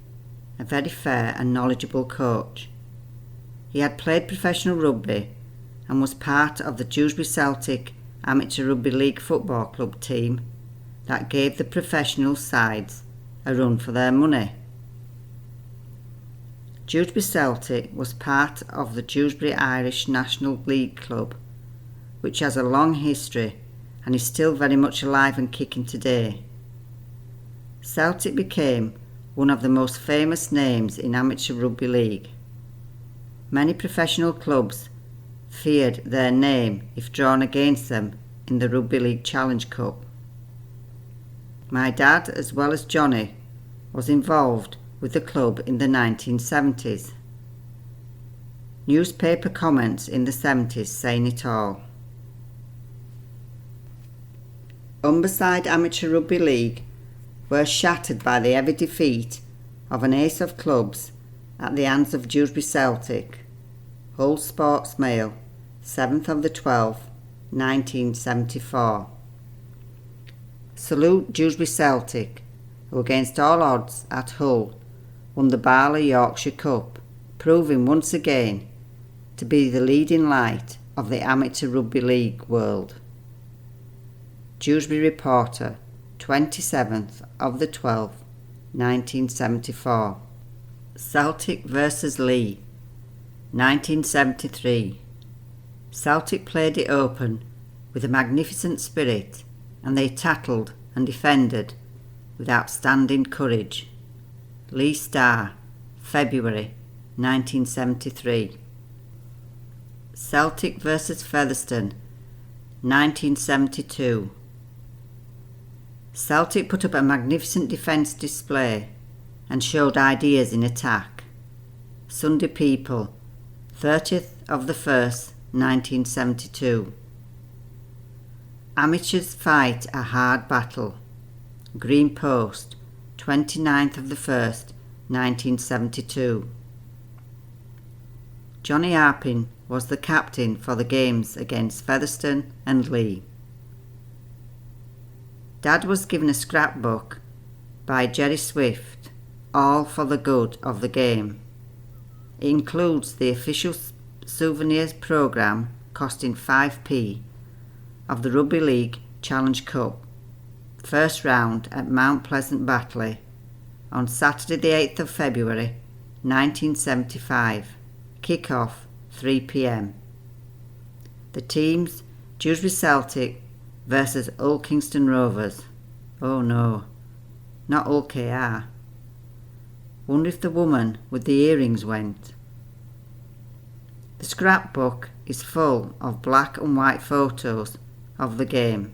a very fair and knowledgeable coach. He had played professional rugby and was part of the Dewsbury Celtic Amateur Rugby League Football Club team that gave the professional sides a run for their money. Dewsbury Celtic was part of the Dewsbury Irish National League Club, which has a long history and is still very much alive and kicking today. Celtic became one of the most famous names in amateur rugby league. Many professional clubs feared their name if drawn against them in the Rugby League Challenge Cup. My dad, as well as Johnny, was involved with the club in the 1970s. Newspaper comments in the 70s saying it all. Humberside Amateur Rugby League were shattered by the heavy defeat of an ace of clubs at the hands of Dewsbury Celtic. Hull Sports Mail, 7th of the 12th, 1974. Salute Dewsbury Celtic, who against all odds at Hull won the Barley Yorkshire Cup, proving once again to be the leading light of the amateur rugby league world. Dewsbury Reporter, 27th of the 12th, 1974. Celtic vs Leigh, 1973. Celtic played it open with a magnificent spirit, and they tackled and defended with outstanding courage. Leigh Star, February 1973. Celtic vs Featherstone, 1972. Celtic put up a magnificent defence display and showed ideas in attack. Sunday People, 30th of the 1st, 1972. Amateurs fight a hard battle. Green Post, 29th of the 1st, 1972. Johnny Arpin was the captain for the games against Featherstone and Lee. Dad was given a scrapbook by Jerry Swift, all for the good of the game. It includes the official souvenirs programme costing 5p of the Rugby League Challenge Cup, first round at Mount Pleasant Batley on Saturday the 8th of February 1975, kick-off 3 p.m. The teams Dewsbury Celtic versus Hull Kingston Rovers. Oh no, not Hull KR. Wonder if the woman with the earrings went. The scrapbook is full of black and white photos of the game.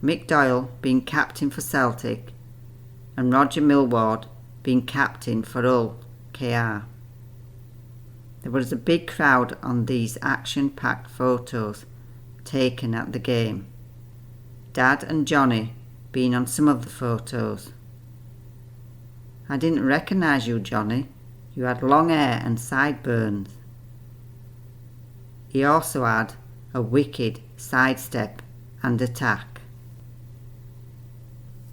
Mick Doyle being captain for Celtic and Roger Millward being captain for Hull KR. There was a big crowd on these action-packed photos taken at the game. Dad and Johnny being on some of the photos. I didn't recognise you, Johnny. You had long hair and sideburns. He also had a wicked sidestep and attack.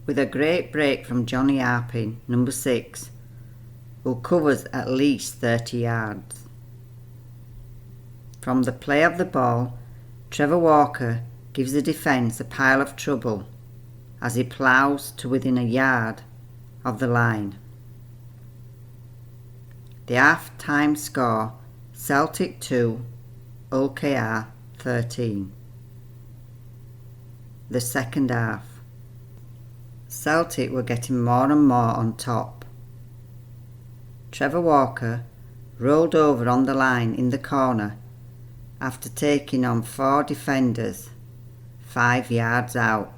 With a great break from Johnny Arpin, number 6, who covers at least 30 yards. From the play of the ball, Trevor Walker gives the defence a pile of trouble as he ploughs to within a yard of the line. The half-time score, Celtic 2, Hull KR 13. The second half. Celtic were getting more and more on top. Trevor Walker rolled over on the line in the corner after taking on 4 defenders 5 yards out.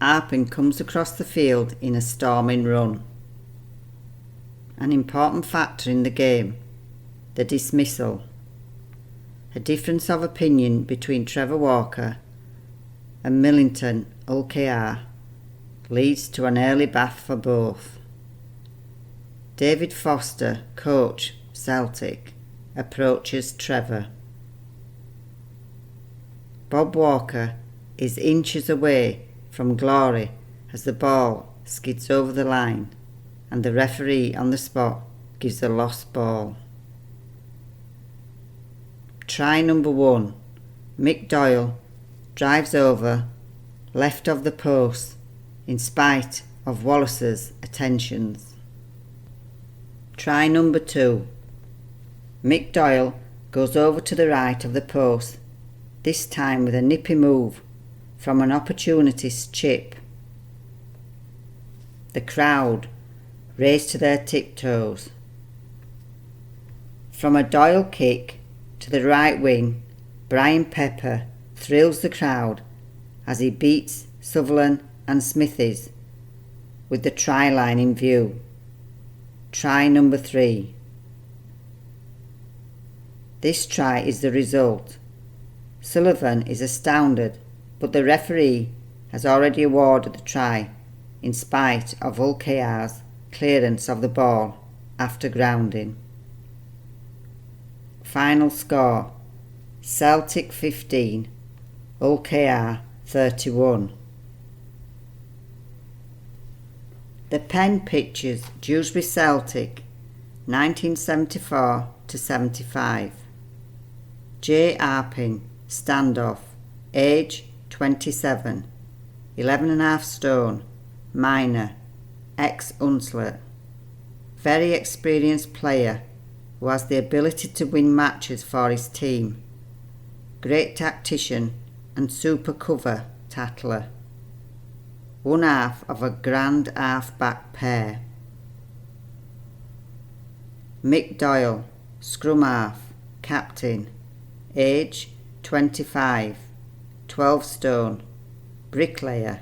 Arpin comes across the field in a storming run. An important factor in the game, the dismissal. A difference of opinion between Trevor Walker and Millington Hull KR leads to an early bath for both. David Foster, coach Celtic, approaches Trevor. Bob Walker is inches away from glory as the ball skids over the line and the referee on the spot gives the lost ball. Try number 1. Mick Doyle drives over left of the post in spite of Wallace's attentions. Try number 2. Mick Doyle goes over to the right of the post, this time with a nippy move from an opportunist chip. The crowd raise to their tiptoes. From a Doyle kick to the right wing, Brian Pepper thrills the crowd as he beats Sutherland and Smithies with the try line in view. Try number 3. This try is the result. Sullivan is astounded, but the referee has already awarded the try in spite of Hull KR's clearance of the ball after grounding. Final score, Celtic 15, Hull KR 31. The pen pictures Dewsbury Celtic 1974 to 75. J. Arpin, standoff, age 27, 11.5 stone, minor, ex-Hunslet. Very experienced player who has the ability to win matches for his team. Great tactician and super cover tattler. One half of a grand half-back pair. Mick Doyle, scrum half, captain, age 25, 12 stone, bricklayer,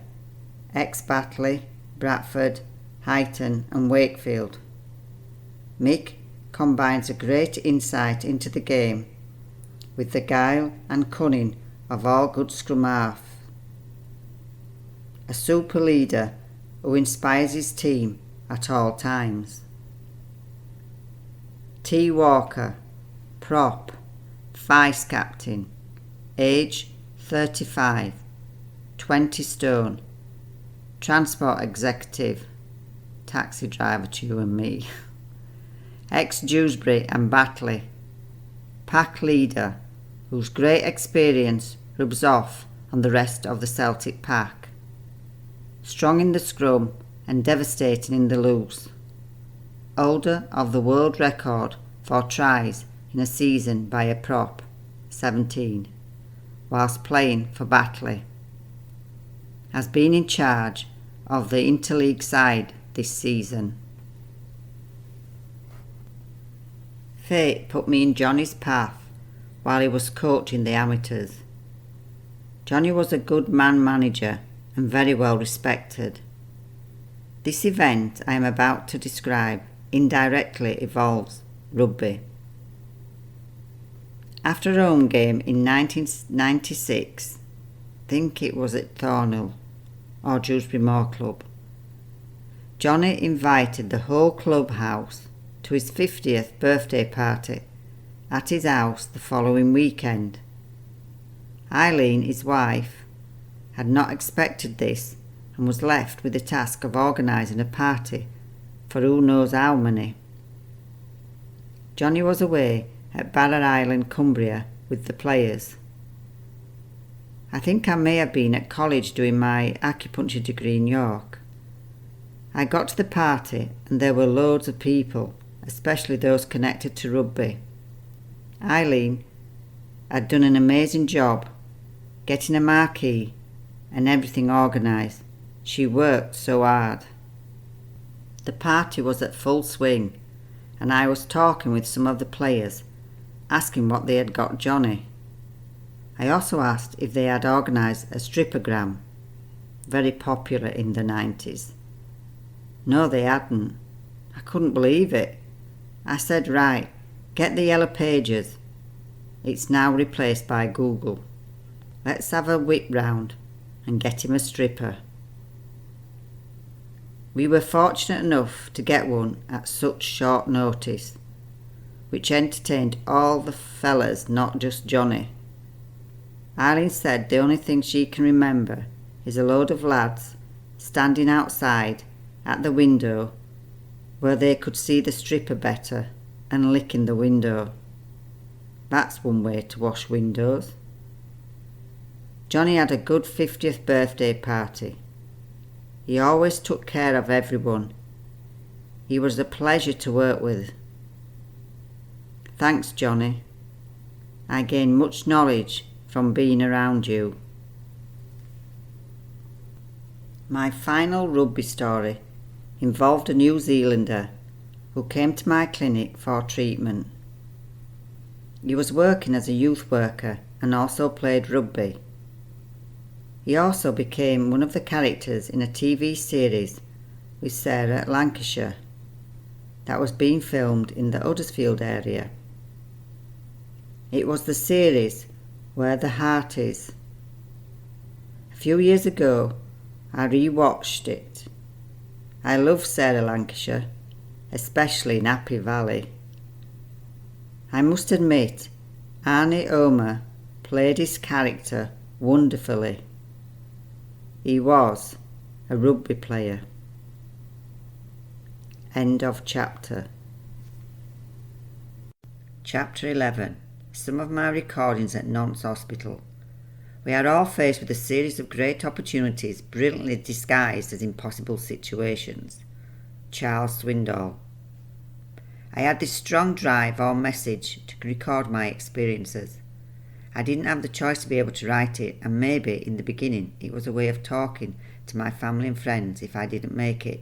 ex-Batley, Bradford, Huyton and Wakefield. Mick combines a great insight into the game with the guile and cunning of all good scrum half. A super leader who inspires his team at all times. T. Walker, prop, vice captain, age 35, 20 stone, transport executive, taxi driver to you and me, ex-Dewsbury and Batley, pack leader whose great experience rubs off on the rest of the Celtic pack, strong in the scrum and devastating in the loose, holder of the world record for tries in a season by a prop, 17, whilst playing for Batley, has been in charge of the interleague side this season. Fate put me in Johnny's path while he was coaching the amateurs. Johnny was a good man manager and very well respected. This event I am about to describe indirectly involves rugby. After a home game in 1996, I think it was at Thornhill or Dewsbury Moor Club, Johnny invited the whole clubhouse to his 50th birthday party at his house the following weekend. Eileen, his wife, had not expected this and was left with the task of organising a party for who knows how many. Johnny was away at Barrow Island, Cumbria, with the players. I think I may have been at college doing my acupuncture degree in York. I got to the party and there were loads of people, especially those connected to rugby. Eileen had done an amazing job getting a marquee and everything organised. She worked so hard. The party was at full swing and I was talking with some of the players, asking what they had got Johnny. I also asked if they had organised a strippogram, very popular in the 90s. No, they hadn't. I couldn't believe it. I said, right, get the yellow pages. It's now replaced by Google. Let's have a whip round and get him a stripper. We were fortunate enough to get one at such short notice, which entertained all the fellas, not just Johnny. Eileen said the only thing she can remember is a load of lads standing outside at the window where they could see the stripper better and licking the window. That's one way to wash windows. Johnny had a good 50th birthday party. He always took care of everyone. He was a pleasure to work with. Thanks, Johnny. I gained much knowledge from being around you. My final rugby story involved a New Zealander who came to my clinic for treatment. He was working as a youth worker and also played rugby. He also became one of the characters in a TV series with Sarah at Lancashire that was being filmed in the Huddersfield area. It was the series Where the Heart Is. A few years ago, I rewatched it. I love Sarah Lancashire, especially in Happy Valley. I must admit, Arnie Omer played his character wonderfully. He was a rugby player. End of chapter. Chapter 11. Some of my recordings at Nantes Hospital. We are all faced with a series of great opportunities brilliantly disguised as impossible situations. Charles Swindoll. I had this strong drive or message to record my experiences. I didn't have the choice to be able to write it, and maybe in the beginning it was a way of talking to my family and friends if I didn't make it.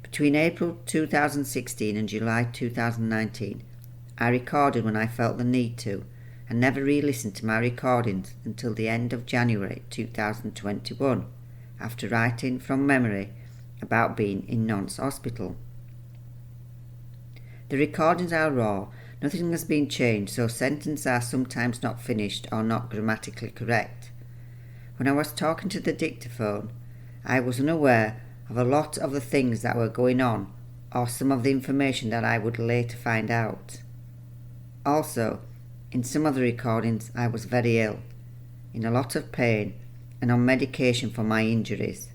Between April 2016 and July 2019, I recorded when I felt the need to, and never re-listened to my recordings until the end of January 2021, after writing from memory about being in Nantes Hospital. The recordings are raw, nothing has been changed, so sentences are sometimes not finished or not grammatically correct. When I was talking to the dictaphone, I was unaware of a lot of the things that were going on or some of the information that I would later find out. Also, in some of the recordings I was very ill, in a lot of pain and on medication for my injuries.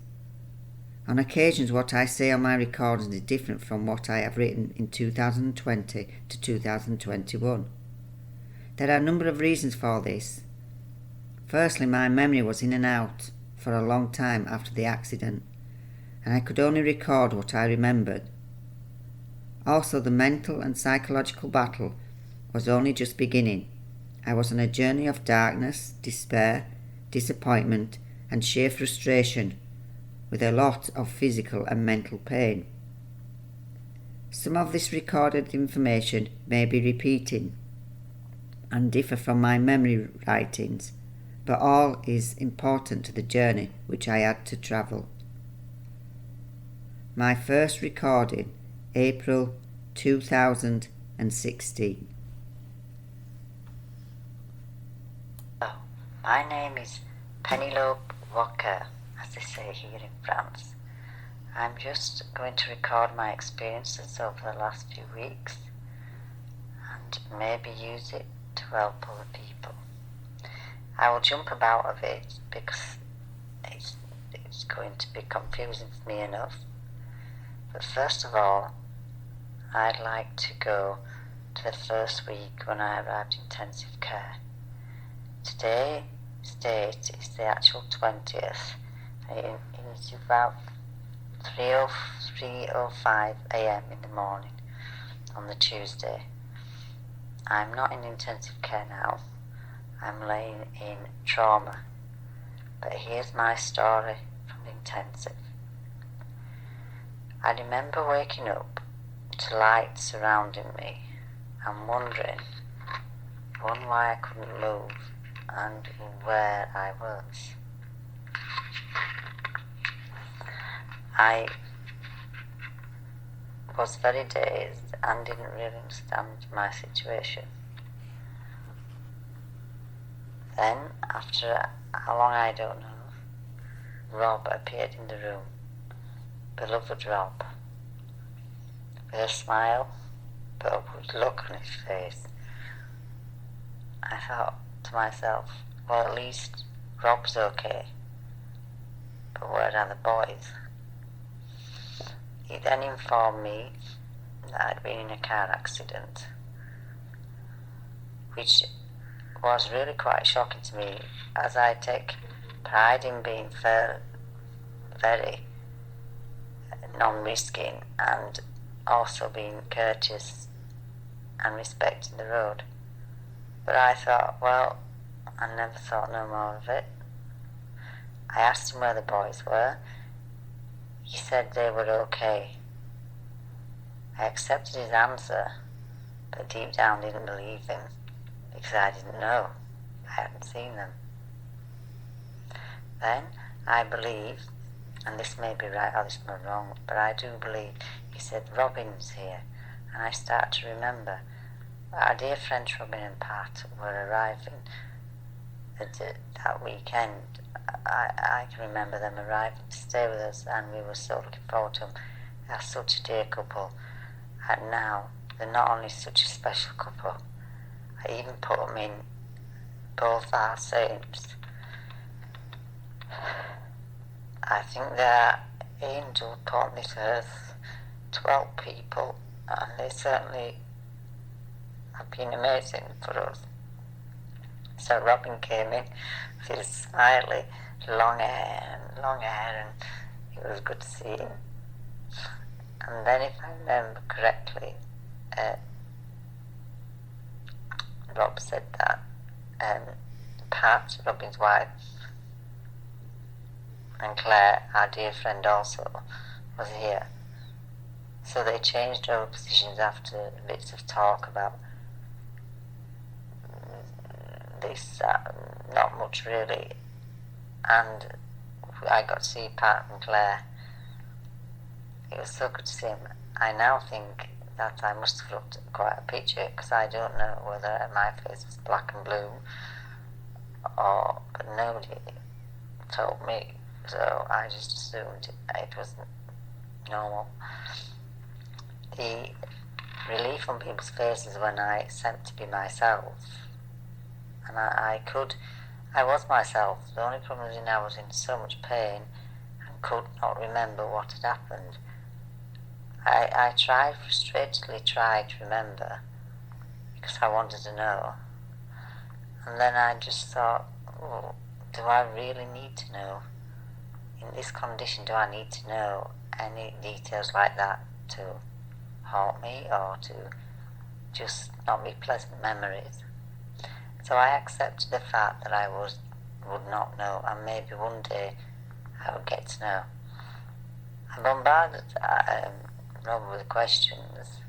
On occasions what I say on my recordings is different from what I have written in 2020 to 2021. There are a number of reasons for this. Firstly, my memory was in and out for a long time after the accident, and I could only record what I remembered. Also, the mental and psychological battle was only just beginning. I was on a journey of darkness, despair, disappointment, and sheer frustration, with a lot of physical and mental pain. Some of this recorded information may be repeating and differ from my memory writings, but all is important to the journey which I had to travel. My first recording, April 2016. My name is Penelope Walker, as they say here in France. I'm just going to record my experiences over the last few weeks and maybe use it to help other people. I will jump about a bit because it's going to be confusing for me enough. But first of all, I'd like to go to the first week when I arrived in intensive care. Today's date is the actual 20th. It is about 3:05 a.m. in the morning on the Tuesday. I'm not in intensive care now. I'm laying in trauma. But here's my story from the intensive. I remember waking up to light surrounding me and wondering, one, why I couldn't move and where I was. I was very dazed and didn't really understand my situation. Then, after how long I don't know, Rob appeared in the room. Beloved Rob, with a smile but a wood look on his face. I thought to myself, well, at least Rob's okay, but where are the boys? He then informed me that I'd been in a car accident, which was really quite shocking to me, as I take pride in being very non-risking and also being courteous and respecting the road. But I thought, well, I never thought no more of it. I asked him where the boys were. He said they were okay. I accepted his answer, but deep down didn't believe him, because I didn't know. I hadn't seen them. Then I believe, and this may be right or this may be wrong, but I do believe he said Robin's here, and I start to remember our dear friends Robin and Pat were arriving that weekend. I can remember them arriving to stay with us, and we were so looking forward to them. They're such a dear couple, and now they're not only such a special couple, I even put them in both our saints. I think they're angels upon this earth, 12 people, and they certainly have been amazing for us. So Robin came in with his smiley, long hair, and it was good to see him. And then, if I remember correctly, Rob said that Pat, Robin's wife, and Claire, our dear friend, also was here. So they changed over positions after bits of talk about this, not much really, and I got to see Pat and Claire. It was so good to see him. I now think that I must have looked at quite a picture, because I don't know whether my face was black and blue, but nobody told me, so I just assumed it wasn't normal. the relief on people's faces when I accept to be myself, and I was myself. The only problem is I was in so much pain and could not remember what had happened. I frustratedly tried to remember because I wanted to know, and then I just thought, oh, do I really need to know? In this condition, do I need to know any details like that to haunt me or to just not be pleasant memories? So I accepted the fact that I would not know, and maybe one day I would get to know. I bombarded Rob with questions,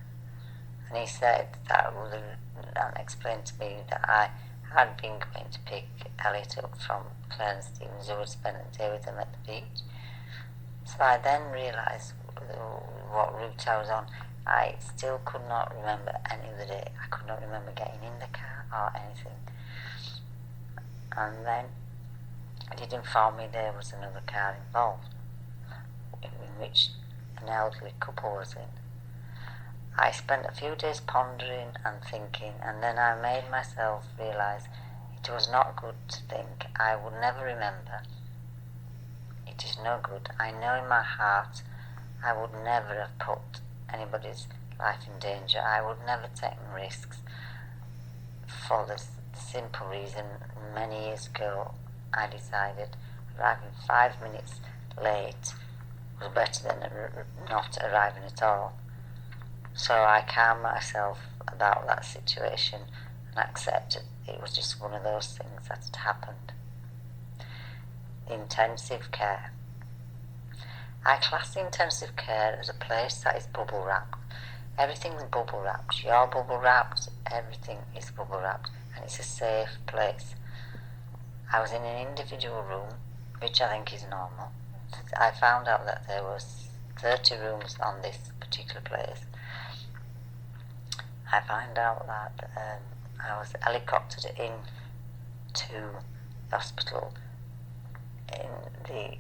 and he said and explained to me that I had been going to pick Elliot up from Claire and Stevens, who had spent the day with them at the beach. So I then realised what route I was on. I still could not remember any of the day. I could not remember getting in the car or anything. And then it did inform me there was another car involved, in which an elderly couple was in. I spent a few days pondering and thinking, and then I made myself realise it was not good to think I would never remember. It is no good. I know in my heart I would never have put anybody's life in danger. I would never take risks, for the simple reason many years ago I decided arriving 5 minutes late was better than not arriving at all. So I calmed myself about that situation and accepted it was just one of those things that had happened. Intensive care. I class intensive care as a place that is bubble wrapped. Everything's bubble wrapped. You're bubble wrapped, everything is bubble wrapped, and it's a safe place. I was in an individual room, which I think is normal. I found out that there was 30 rooms on this particular place. I found out that I was helicoptered in to the hospital in the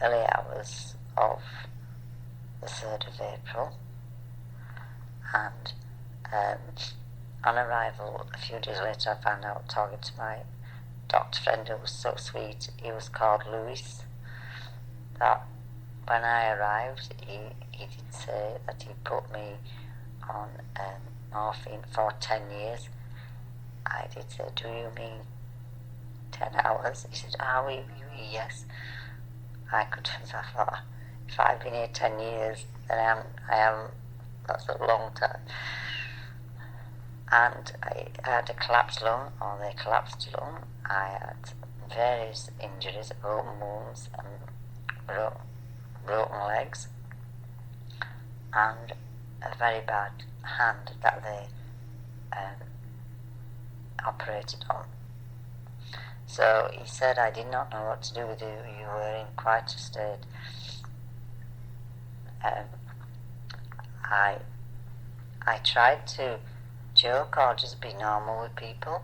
early hours of the 3rd of April, and on arrival a few days later I found out, talking to my doctor friend who was so sweet, he was called Lewis, that when I arrived he did say that he put me on morphine for 10 years. I did say, do you mean 10 hours? He said, oui, yes. I thought, if I've been here 10 years, then I am, that's a long time. And I had a collapsed lung, or they collapsed lung. I had various injuries, open wounds and broken legs, and a very bad hand that they operated on. So he said, I did not know what to do with you. You were in quite a state. I tried to joke or just be normal with people.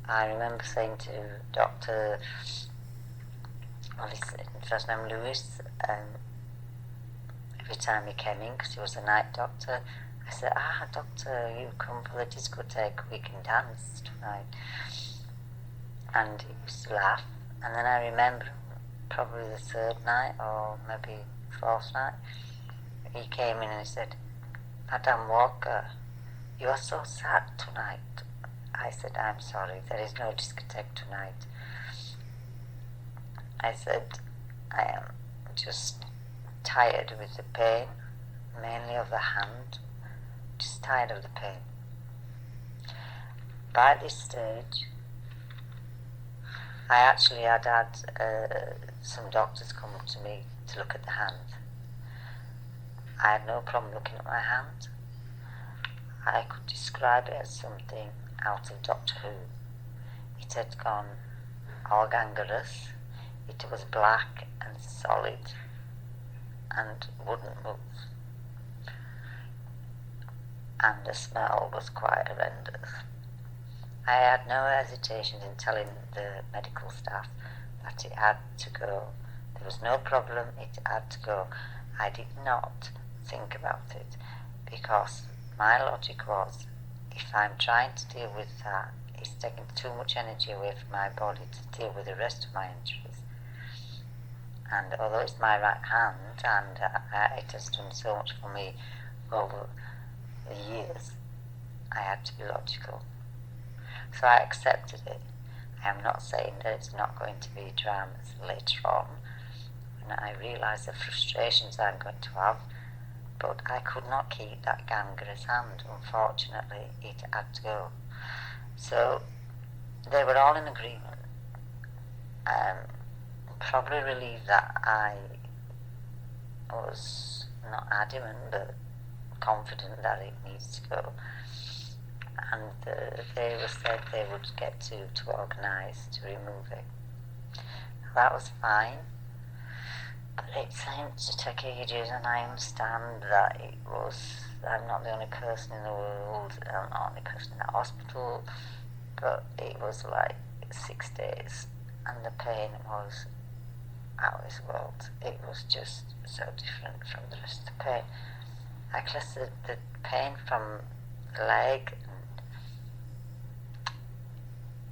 I remember saying to Dr. Well, his first name Lewis, every time he came in, because he was a night doctor, I said, doctor, you come for the discotheque, we can dance tonight. And he used to laugh. And then I remember probably the 3rd night, or maybe 4th night, he came in and he said, Madam Walker, you are so sad tonight. I said, I'm sorry, there is no discotheque tonight. I said, I am just tired with the pain, mainly of the hand, just tired of the pain. By this stage, I actually had some doctors come up to me to look at the hand. I had no problem looking at my hand. I could describe it as something out of Doctor Who. It had gone all gangrenous. It was black and solid and wouldn't move. And the smell was quite horrendous. I had no hesitation in telling the medical staff that it had to go. There was no problem, it had to go. I did not think about it, because my logic was, if I'm trying to deal with that, it's taking too much energy away from my body to deal with the rest of my injuries. And although it's my right hand, and it has done so much for me over the years, I had to be logical. So I accepted it. I am not saying that it's not going to be dramas later on, when I realise the frustrations I'm going to have, but I could not keep that gangrenous hand. Unfortunately, it had to go. So they were all in agreement. Probably relieved that I was not adamant, but confident that it needs to go. And they were said they would get to organise to remove it. That was fine, but it seemed to take ages, and I understand that I'm not the only person in the world, I'm not the only person in the hospital, but it was like 6 days, and the pain was out of this world. It was just so different from the rest of the pain. I class the pain from the leg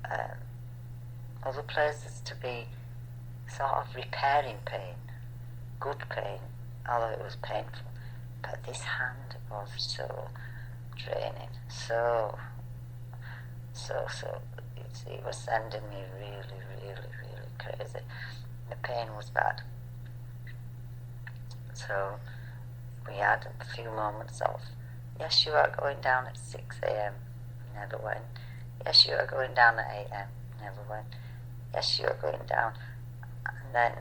and other places to be sort of repairing pain, good pain, although it was painful. But this hand was so draining, so it was sending me really crazy. The pain was bad. So we had a few moments of, yes, you are going down at 6 a.m, never went. Yes, you are going down at 8 a.m, never went. Yes, you are going down. And then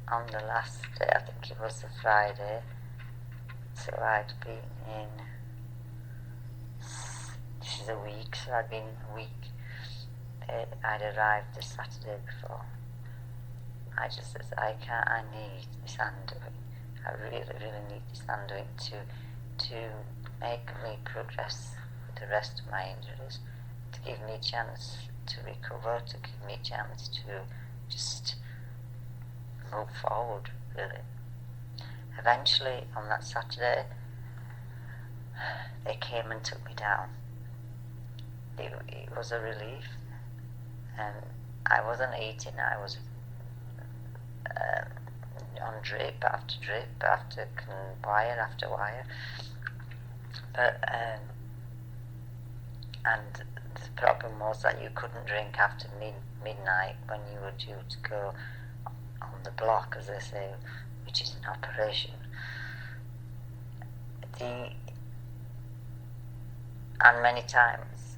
on the last day, I think it was the Friday, so I'd been in, this is a week, so I'd been in a week. I'd arrived the Saturday before. I just said, I need this handling. I really need this handling to make me progress with the rest of my injuries, to give me a chance to recover, to give me a chance to just move forward, really. Eventually, on that Saturday, they came and took me down. It was a relief, and I wasn't eating, I was on drip after wire after wire, but and the problem was that you couldn't drink after midnight when you were due to go on the block, as they say, which is an operation. And many times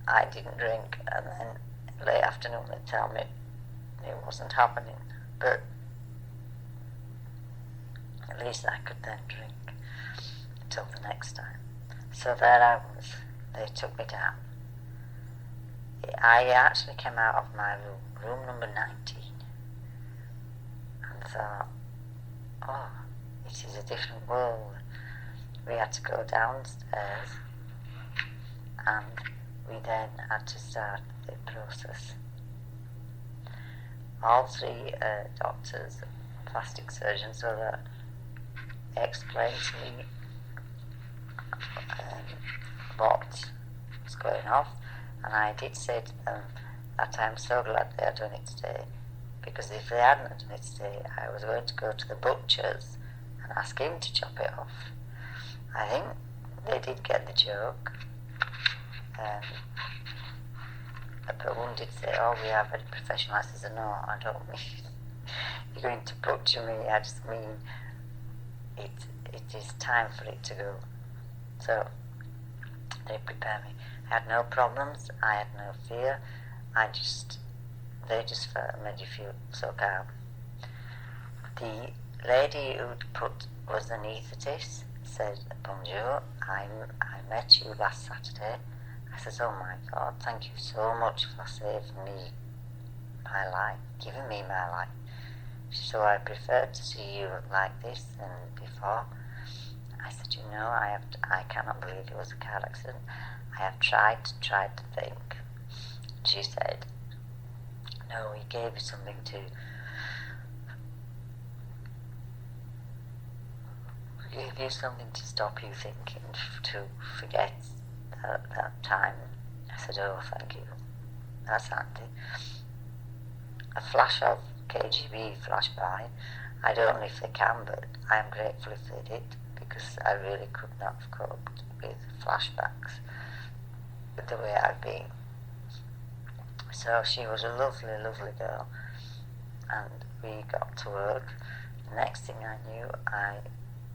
I didn't drink, and then late afternoon they tell me it wasn't happening, but at least I could then drink until the next time. So there I was. They took me down. I actually came out of my room number 19, and thought, oh, it is a different world. We had to go downstairs, and we then had to start the process. All three doctors, plastic surgeons, so that they explained to me what was going on, and I did say to them that I'm so glad they had done it today, because if they hadn't done it today, I was going to go to the butcher's and ask him to chop it off. I think they did get the joke, but one did say, oh, we are very professional. I said, no, I don't mean you're going to butcher me, I just mean it is time for it to go. So they prepared me. I had no problems, I had no fear, they just made you feel so calm. The lady who'd was an anaesthetist, said, bonjour, I met you last Saturday. I said, oh my God, thank you so much for saving me my life, giving me my life. So I prefer to see you like this than before. I said, you know, I cannot believe it was a car accident. I have tried to think. She said, no, he gave you something to give you something to stop you thinking, to forget that time. I said, oh, thank you. That's handy. A flash of KGB flashed by. I don't know if they can, but I am grateful if they did, because I really could not have coped with flashbacks with the way I've been. So she was a lovely, lovely girl, and we got to work. The next thing I knew, I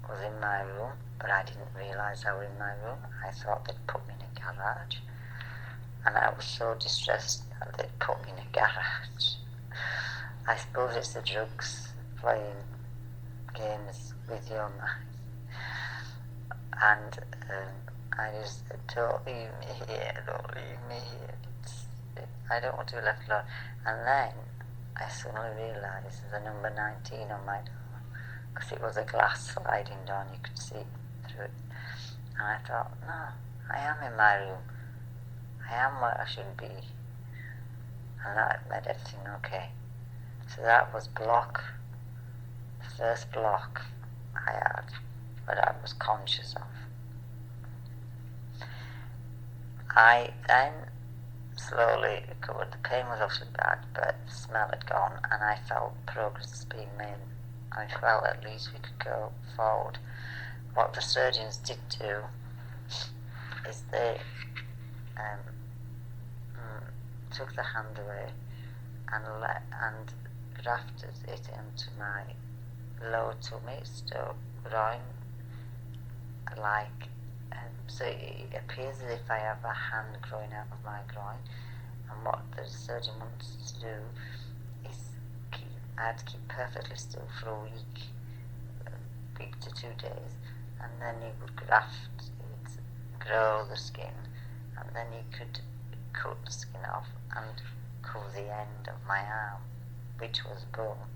was in my room, but I didn't realise I was in my room. I thought they'd put me in a garage, and I was so distressed that they'd put me in a garage. I suppose it's the drugs, playing games with your mind. And I just said, don't leave me here, don't leave me here. I don't want to be left alone. And then I suddenly realised the number 19 on my door, because it was a glass sliding door and you could see through it. And I thought, no, I am in my room. I am where I should be. And that made everything okay. So that was the first block I had, but I was conscious of. I then slowly recovered. The pain was obviously bad, but the smell had gone, and I felt progress being made. I felt at least we could go forward. What the surgeons did do is they took the hand away and grafted it into my lower tummy, so groin, like, so it appears as if I have a hand growing out of my groin. And what the surgeon wants to do is I had to keep perfectly still for a week to 2 days, and then he would graft it, grow the skin, and then he could cut the skin off and cover the end of my arm, which was bone.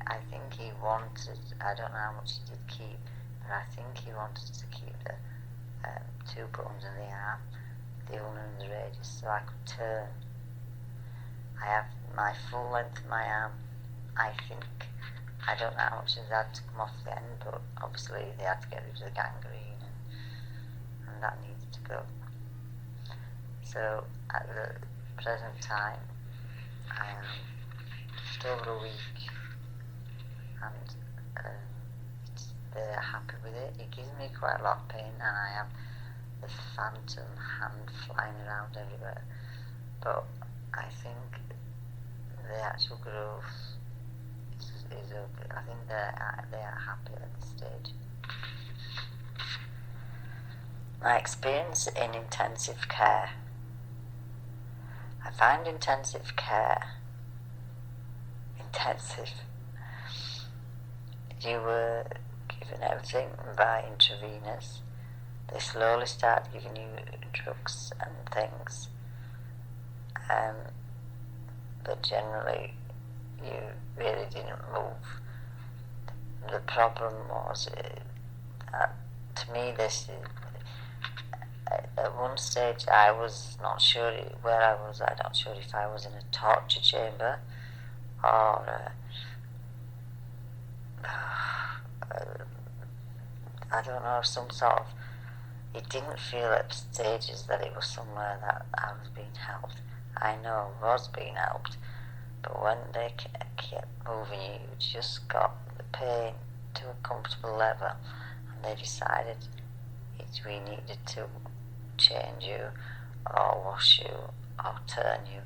I think he wanted, I don't know how much he did keep, but I think he wanted to keep the 2 bones in the arm, the ulnar and the radius, so I could turn. I have my full length of my arm, I think. I don't know how much of that to come off the end, but obviously they had to get rid of the gangrene, and that needed to go. So at the present time, I am just over a week, and they're happy with it. It gives me quite a lot of pain, and I have the phantom hand flying around everywhere, but I think the actual growth is okay. I think they are happy at this stage. My experience in intensive care. I find intensive care intensive. You were given everything by intravenous. They slowly start giving you drugs and things, but generally you really didn't move. The problem was, to me, at one stage I was not sure where I was. I'm not sure if I was in a torture chamber or I don't know, some sort of, it didn't feel at stages that it was somewhere that I was being helped. I know I was being helped, but when they kept moving you, you just got the pain to a comfortable level, and they decided we needed to change you, or wash you, or turn you.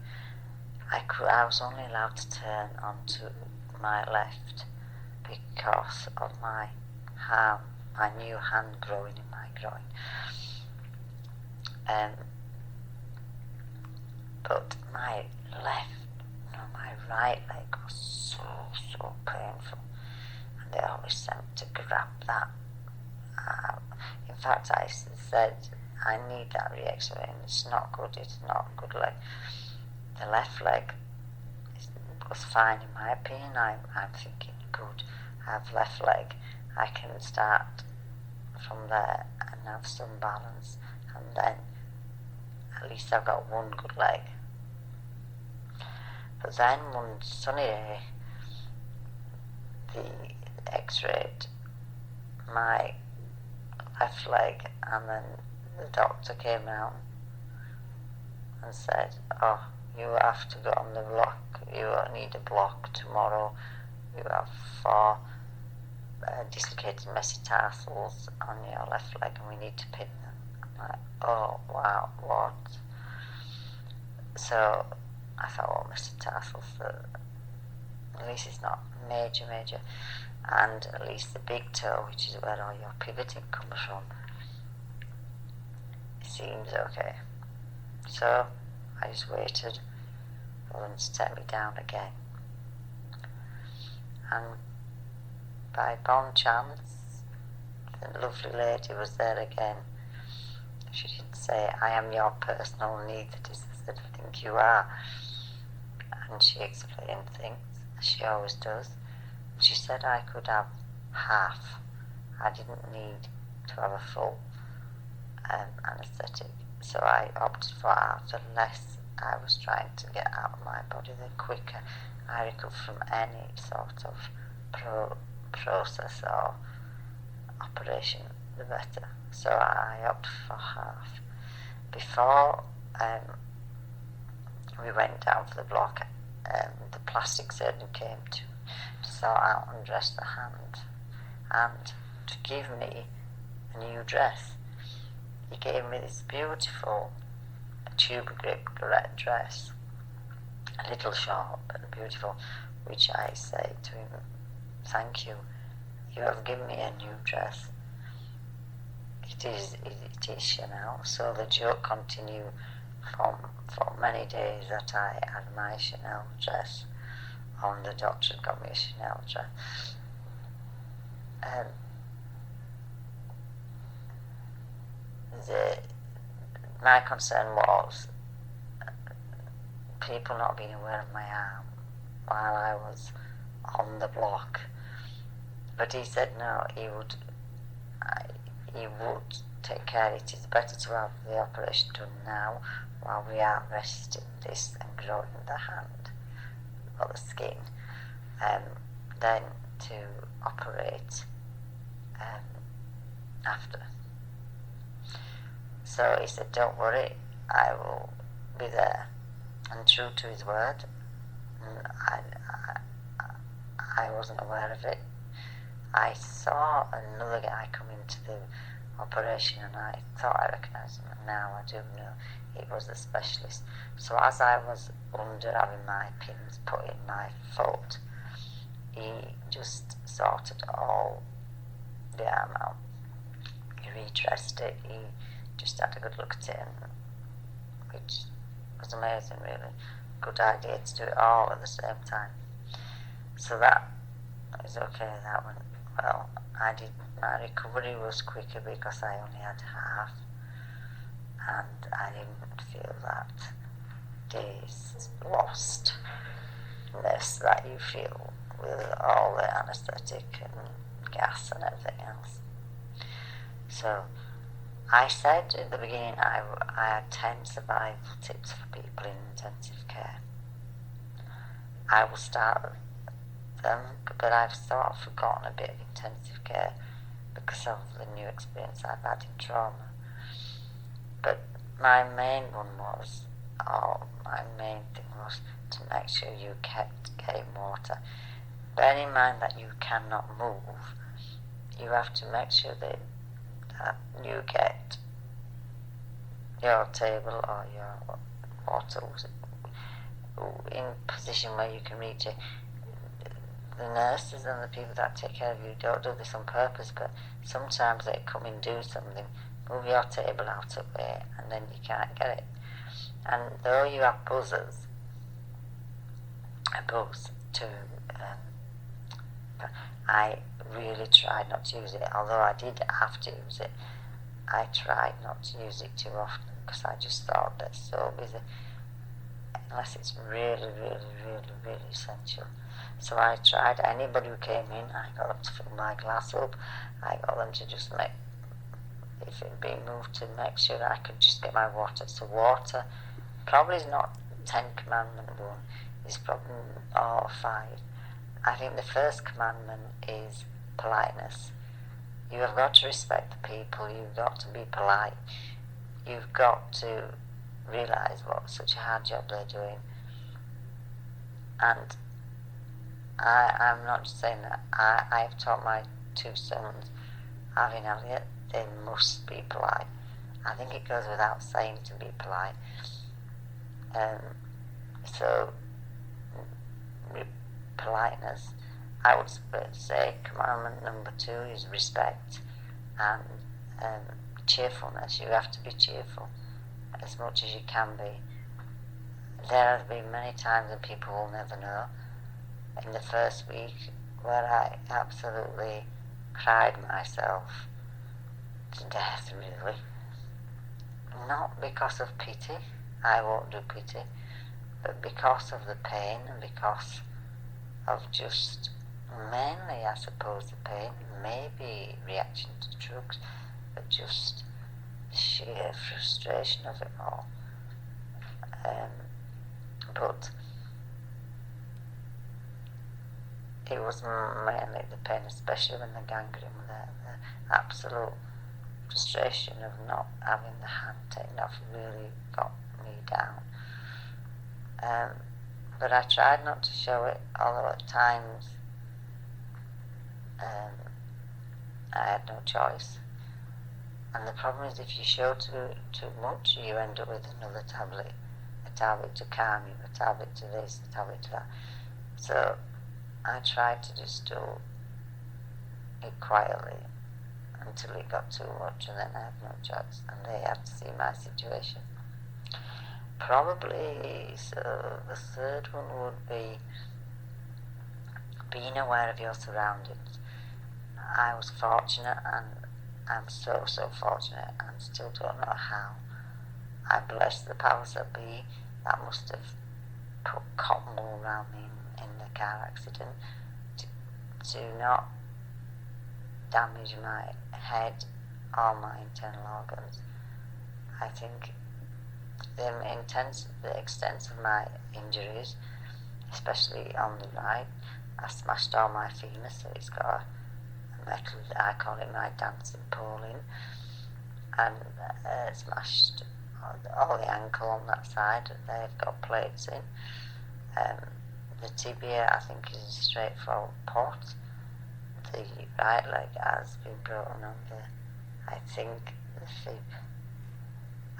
I was only allowed to turn onto my left because of my new hand growing in my groin. But my right leg was so painful, and they always sent to grab that. In fact, I said, I need that re-x-ray, and it's not good leg. The left leg was fine in my opinion. I'm thinking, good, I have left leg, I can start from there and have some balance, and then at least I've got one good leg. But then one sunny day, the x-rayed my left leg, and then the doctor came round and said, "Oh, you have to go on the block. You need a block tomorrow. You have 4 dislocated metatarsals on your left leg, and we need to pin them." I'm like, "Oh wow, what?" So I thought, well, metatarsals, at least it's not major, and at least the big toe, which is where all your pivoting comes from, it seems okay. So I just waited for them to take me down again, and by bon chance, the lovely lady was there again. She didn't say, "I am your personal needed," I think you are. And she explained things, as she always does. She said I could have half. I didn't need to have a full anaesthetic. So I opted for half. The less I was trying to get out of my body, the quicker I recovered from any sort of process or operation, the better. So I opted for half. Before we went down for the block, the plastic surgeon came to sort out and dress the hand and to give me a new dress. He gave me this beautiful tuber grip red dress, a little short but beautiful, which I say to him, "Thank you, you have given me a new dress." It is Chanel. So the joke continued for many days that I had my Chanel dress on. The doctor got me a Chanel dress. My concern was people not being aware of my arm while I was on the block. But he said no, he would take care. It is better to have the operation done now while we are resting this and growing the hand or the skin, than to operate after. So he said, "Don't worry, I will be there." And true to his word, I wasn't aware of it. I saw another guy come into the operation and I thought I recognised him, and now I do know it was a specialist. So as I was under having my pins put in my foot, he just sorted all the arm out. He redressed it, he just had a good look at it, which was amazing, really. Good idea to do it all at the same time. So that was okay, that went well. My recovery was quicker because I only had half, and I didn't feel that days lostness that you feel with all the anaesthetic and gas and everything else. So I said at the beginning I had 10 survival tips for people in intensive care. I will start them, but I've sort of forgotten a bit of intensive care because of the new experience I've had in trauma. But my main thing was to make sure you kept getting water. Bear in mind that you cannot move. You have to make sure that you get your table or your water in a position where you can reach it. The nurses and the people that take care of you don't do this on purpose, but sometimes they come and do something, move your table out of the way, and then you can't get it. And though you have buzzers, a buzz to, I really tried not to use it. Although I did have to use it, I tried not to use it too often because I just thought they're so busy, unless it's really, really, really, really essential. So I tried. Anybody who came in, I got them to fill my glass up. I got them to just make, if it being moved, to make sure I could just get my water. So water probably is not 10 commandment one, it's probably all 5. I think the first commandment is politeness. You have got to respect the people, you've got to be polite, you've got to realise what such a hard job they're doing. And I'm not just saying that, I've taught my two sons, Harvey and Elliot, they must be polite. I think it goes without saying to be polite. So, politeness, I would say commandment number 2 is respect and cheerfulness. You have to be cheerful as much as you can be. There have been many times, and people will never know, in the first week where I absolutely cried myself to death, really. Not because of pity, I won't do pity, but because of the pain and because of just, mainly I suppose the pain, maybe reaction to drugs, but just the sheer frustration of it all. But it was mainly the pain, especially when the gangrene was there, the absolute frustration of not having the hand taken off really got me down. But I tried not to show it, although at times I had no choice. And the problem is, if you show too much, you end up with another tablet, a tablet to calm you, a tablet to this, a tablet to that. So I tried to just do it quietly until it got too much, and then I had no choice, and they had to see my situation. Probably, so the third one would be being aware of your surroundings. I was fortunate, and I'm so fortunate, and still don't know how. I bless the powers that be that must have put cotton wool around me in the car accident to not damage my head or my internal organs. I think the extent of my injuries, especially on the right, I smashed all my femurs, so it's got a metal, I call it my dancing pole in, and smashed all the ankle on that side. They've got plates in. The tibia, I think, is a straightforward pot. The right leg has been broken on the, I think, the fib,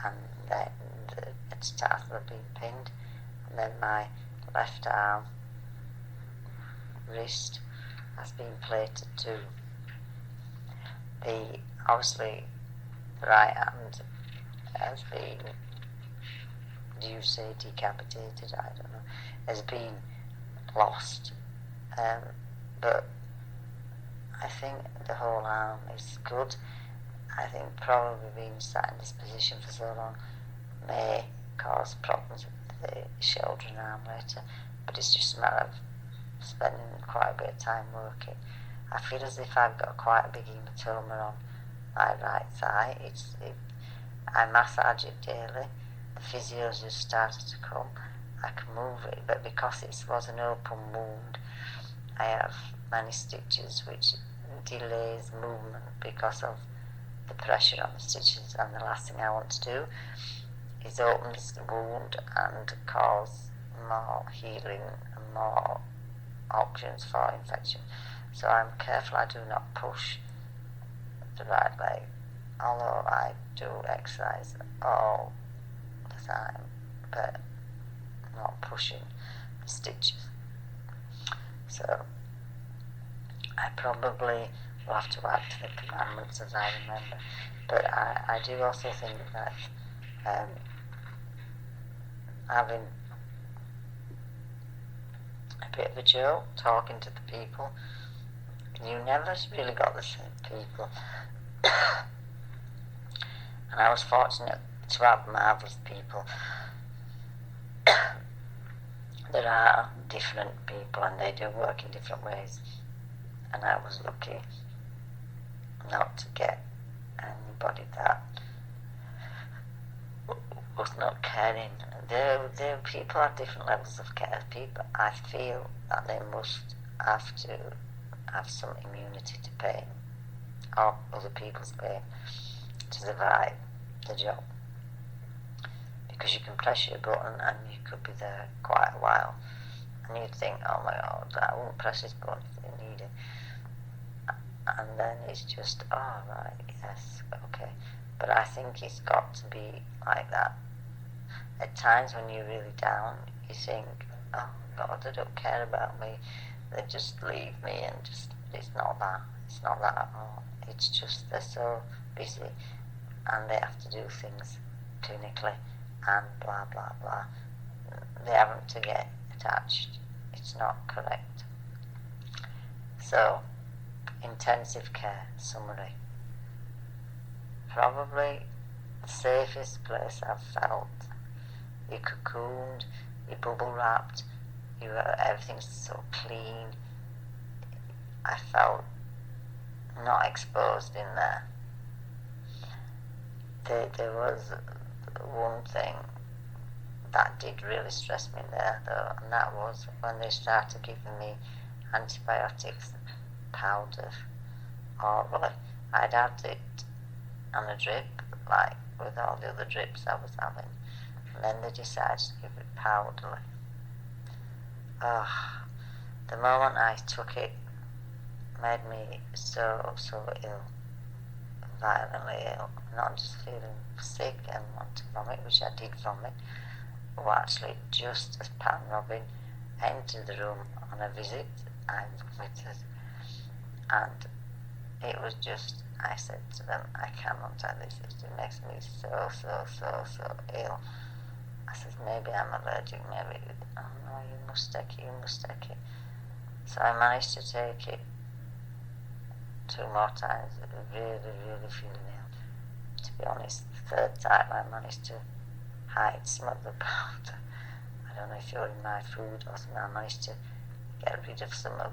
and then the metatarsals have been pinned, and then my left arm, wrist has been plated too. Obviously, the right hand has been, do you say decapitated? I don't know. Has been lost. But I think the whole arm is good. I think probably being sat in this position for so long may cause problems with the shoulder and arm later, but it's just a matter of spending quite a bit of time working. I feel as if I've got quite a big hematoma on my right thigh. I massage it daily. The physio's just started to come. I can move it, but because it was an open wound, I have many stitches which delays movement because of the pressure on the stitches, and the last thing I want to do is open this wound and cause more healing and more options for infection. So I'm careful I do not push the right leg, although I do exercise all the time, but not pushing the stitches. So I probably will have to add to the commandments as I remember, but I do also think that having a bit of a joke, talking to the people, you never really got the same people. And I was fortunate to have marvellous people. There are different people and they do work in different ways, and I was lucky not to get anybody that was not caring. The people have different levels of care. People, I feel that they must have to have some immunity to pain, or other people's pain to survive the job. Because you can press your button and you could be there quite a while, and you'd think, oh my god, I won't press this button if they need it. And then it's just, oh right, yes, okay. But I think it's got to be like that. At times when you're really down, you think, oh God, they don't care about me. They just leave me, and just, it's not that. It's not that at all. It's just they're so busy and they have to do things clinically and blah blah blah. They haven't to get attached. It's not correct. So, intensive care summary. Probably the safest place I've felt. You're cocooned, you're bubble wrapped, everything's so clean. I felt not exposed in there. There was one thing that did really stress me there though, and that was when they started giving me antibiotics powder orally. I'd had it on a drip, like with all the other drips I was having, and then they decided to give it powderly. The moment I took it made me so ill, violently ill, not just feeling sick and want to vomit, which I did vomit, but actually just as Pat and Robin entered the room on a visit, I vomited. And it was just, I said to them, I cannot take this, it makes me so ill. I said, maybe I'm allergic, maybe, oh no, you must take it. So I managed to take it 2 more times, really feeling ill. To be honest, the 3rd time I managed to hide some of the powder. I don't know if you're in my food or something, I managed to get rid of some of,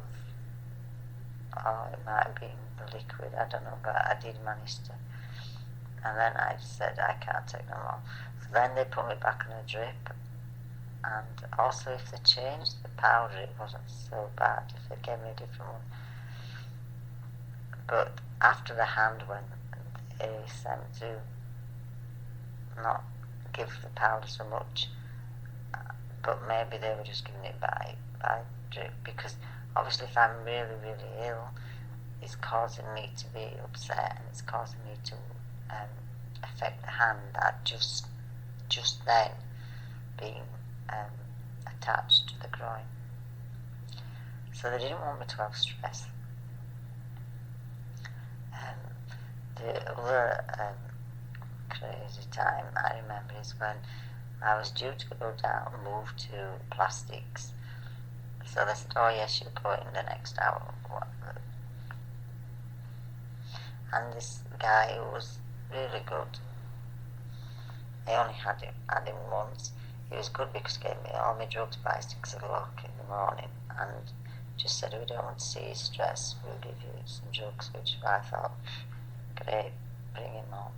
or it might have been the liquid, I don't know, but I did manage to. And then I said, I can't take no more. So then they put me back on a drip, and also if they changed the powder, it wasn't so bad if they gave me a different one. But after the hand went, they seemed to not give the powder so much, but maybe they were just giving it by drip, because obviously if I'm really ill, it's causing me to be upset, and it's causing me to affect the hand that just then being attached to the groin. So they didn't want me to have stress. The other crazy time I remember is when I was due to go down, move to plastics. So they said, oh yes, you'll go in the next hour. And this guy who was really good, I only had him once. He was good because he gave me all my drugs by 6 o'clock in the morning, and just said, we don't want to see you stressed, we'll give you some drugs, which I thought, great, bring him on.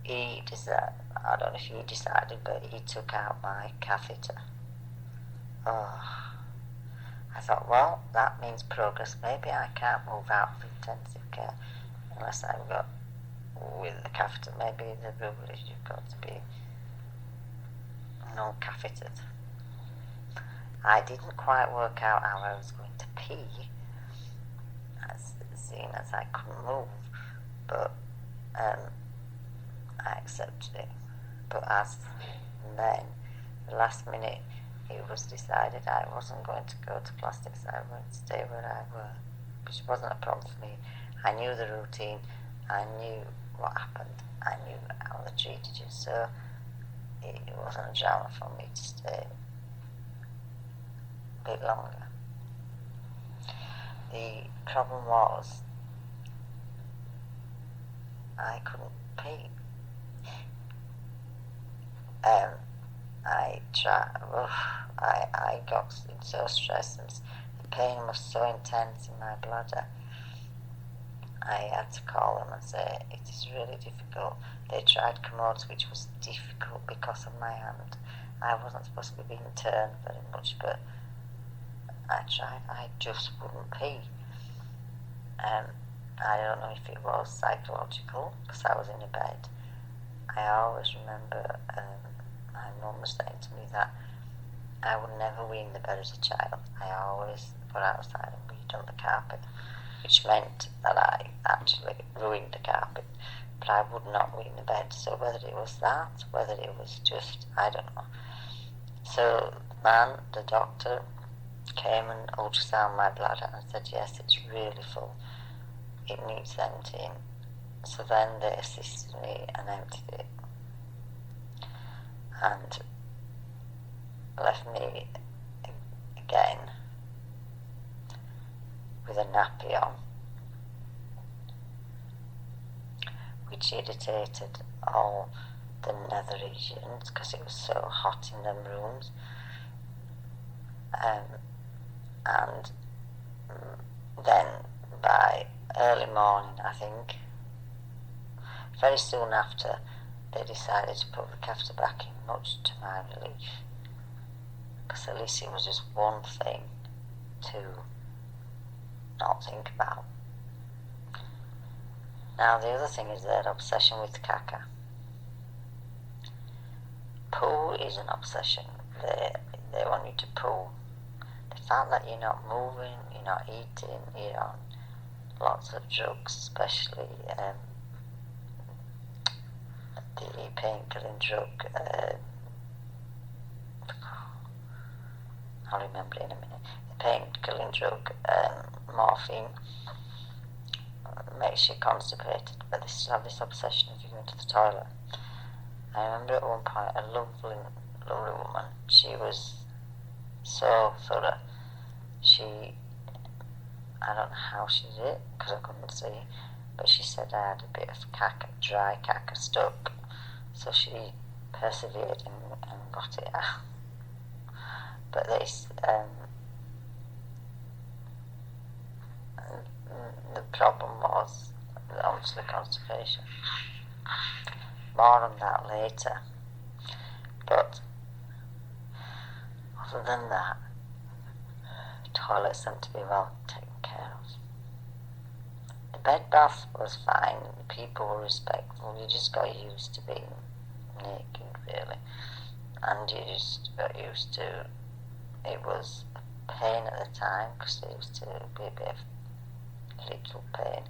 He decided, I don't know if he decided, but he took out my catheter. I thought, well, that means progress. Maybe I can't move out of intensive care unless I've got with the catheter. Maybe the rule is you've got to be non-cathetered. I didn't quite work out how I was going to pee, seeing as I couldn't move, but I accepted it. But then, the last minute, it was decided I wasn't going to go to plastics, I was going to stay where I were, which wasn't a problem for me. I knew the routine, I knew what happened, I knew how they treated you, so it wasn't a drama for me to stay a bit longer. The problem was I couldn't pee. I got so stressed, and the pain was so intense in my bladder. I had to call them and say, it is really difficult. They tried commodes, which was difficult because of my hand. I wasn't supposed to be being turned very much, but I tried, I just wouldn't pee. I don't know if it was psychological, because I was in a bed. I always remember my mum was saying to me that I would never wee in the bed as a child. I always got outside and weed on the carpet, which meant that I actually ruined the carpet, but I would not wee in the bed. So whether it was that, whether it was just, I don't know. So the doctor, came and ultrasounded my bladder and said, yes, it's really full. It needs emptying. So then they assisted me and emptied it. And left me again with a nappy on, which irritated all the nether regions because it was so hot in them rooms. And then by early morning, I think, very soon after, they decided to put the catheter back in, much to my relief, because at least it was just one thing to not think about. Now the other thing is their obsession with caca. Poo is an obsession. They want you to poo. The fact that you're not moving, you're not eating, you're on lots of drugs, especially the painkilling drug, I'll remember it in a minute, the painkilling drug, morphine, makes you constipated, but they still have this obsession if you go into the toilet. I remember at one point a lovely woman, she was so thorough, I don't know how she did it, because I couldn't see, but she said I had a bit of caca, dry caca stuck, so she persevered and got it out. But this, the problem was obviously constipation. More on that later. But other than that, toilets seem to be well taken care of. The bed bath was fine, people were respectful, you just got used to being naked really, and you just got used to, it was a pain at the time because there used to be a bit of little pain,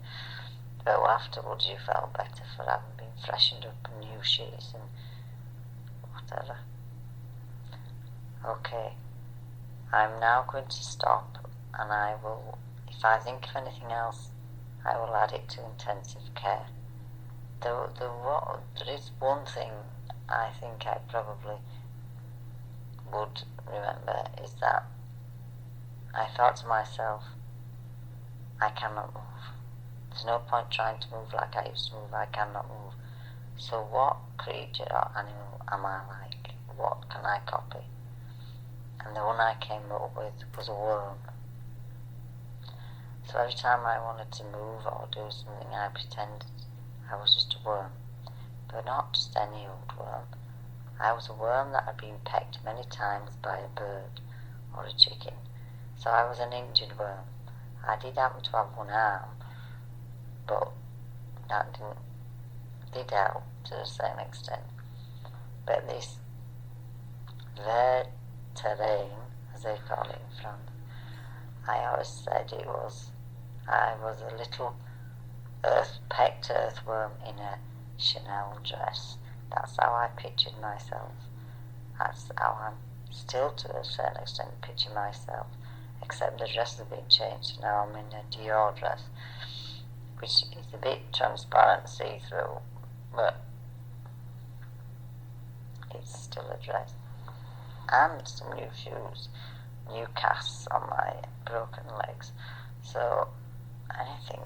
but afterwards you felt better for having been freshened up and new sheets and whatever. Okay, I'm now going to stop, and I will, if I think of anything else, I will add it to intensive care. There is one thing I think I probably would remember, is that I thought to myself, I cannot move. There's no point trying to move like I used to move, I cannot move. So what creature or animal am I like? What can I copy? And the one I came up with was a worm. So every time I wanted to move or do something, I pretended I was just a worm. But not just any old worm. I was a worm that had been pecked many times by a bird or a chicken. So I was an injured worm. I did happen to have one arm, but that did help to a certain extent. But this terrain, as they call it in France, I always said I was a little pecked earthworm in a Chanel dress. That's how I pictured myself. That's how I'm still to a certain extent picture myself, except the dress has been changed. Now I'm in a Dior dress, which is a bit transparent, see-through, but it's still a dress. And some new shoes, new casts on my broken legs. So anything,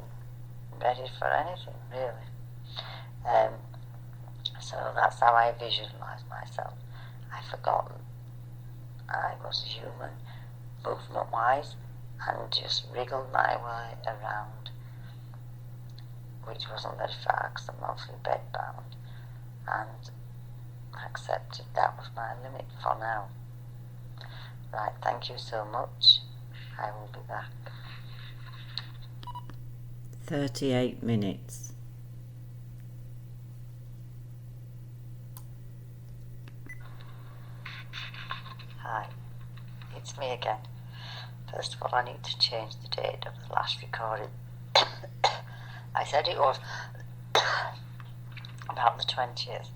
ready for anything really. So that's how I visualised myself. I forgot I was human, movement-wise, and just wriggled my way around, which wasn't very far because I'm obviously bedbound, and accepted that was my limit for now. Right, thank you so much. I will be back. 38 minutes. Hi, it's me again. First of all, I need to change the date of the last recording. I said it was about the 20th,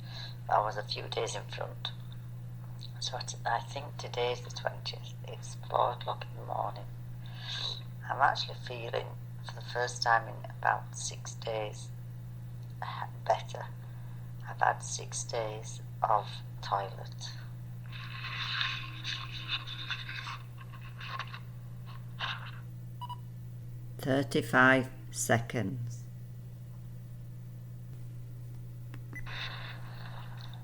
but I was a few days in front. So I think today's the 20th. It's 4 o'clock in the morning. I'm actually feeling, for the first time in about 6 days, better. I've had 6 days of toilet. "35 seconds.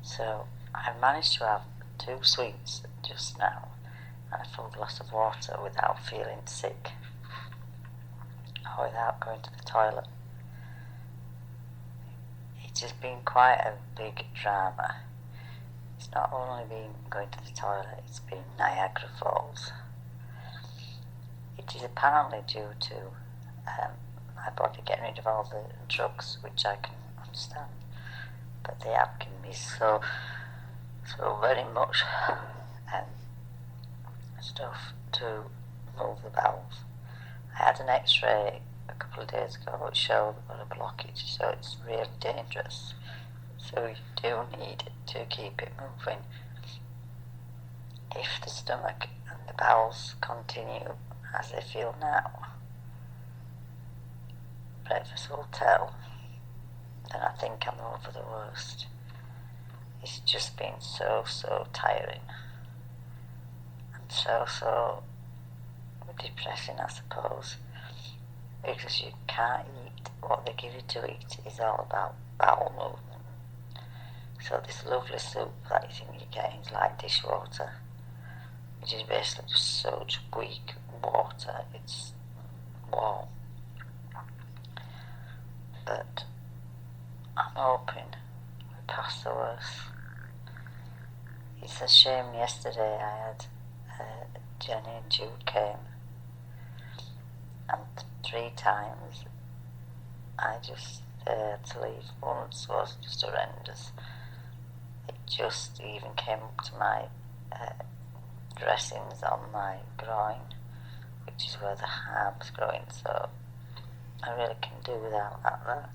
So I've managed to have 2 sweets just now and a full glass of water without feeling sick or without going to the toilet. It has been quite a big drama. It's not only been going to the toilet, it's been Niagara Falls. It is apparently due to my body getting rid of all the drugs, which I can understand, but they have given me so very much stuff to move the bowels. I had an x-ray a couple of days ago which showed I've got a blockage, so it's really dangerous. So you do need to keep it moving. If the stomach and the bowels continue as they feel now, breakfast will tell, then I think I'm over the worst. It's just been so tiring and so depressing, I suppose, because you can't eat what they give you to eat. Is all about bowel movement. So this lovely soup that you think you're getting is like dishwater, which is basically just such weak water. It's warm. But I'm hoping we're past the worst. It's a shame yesterday I had Jenny and Jude came, and 3 times I just had to leave. Once was just horrendous. It just even came up to my dressings on my groin, which is where the harm's growing, so I really can do without that.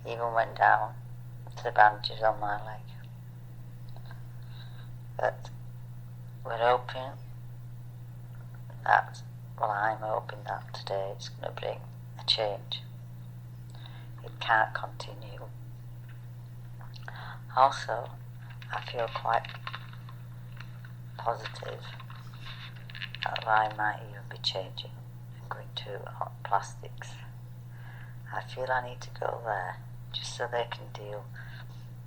Even went down to the bandages on my leg. But we're hoping that, I'm hoping that today it's going to bring a change. It can't continue. Also, I feel quite positive that I might even be changing and going to plastics. I feel I need to go there just so they can deal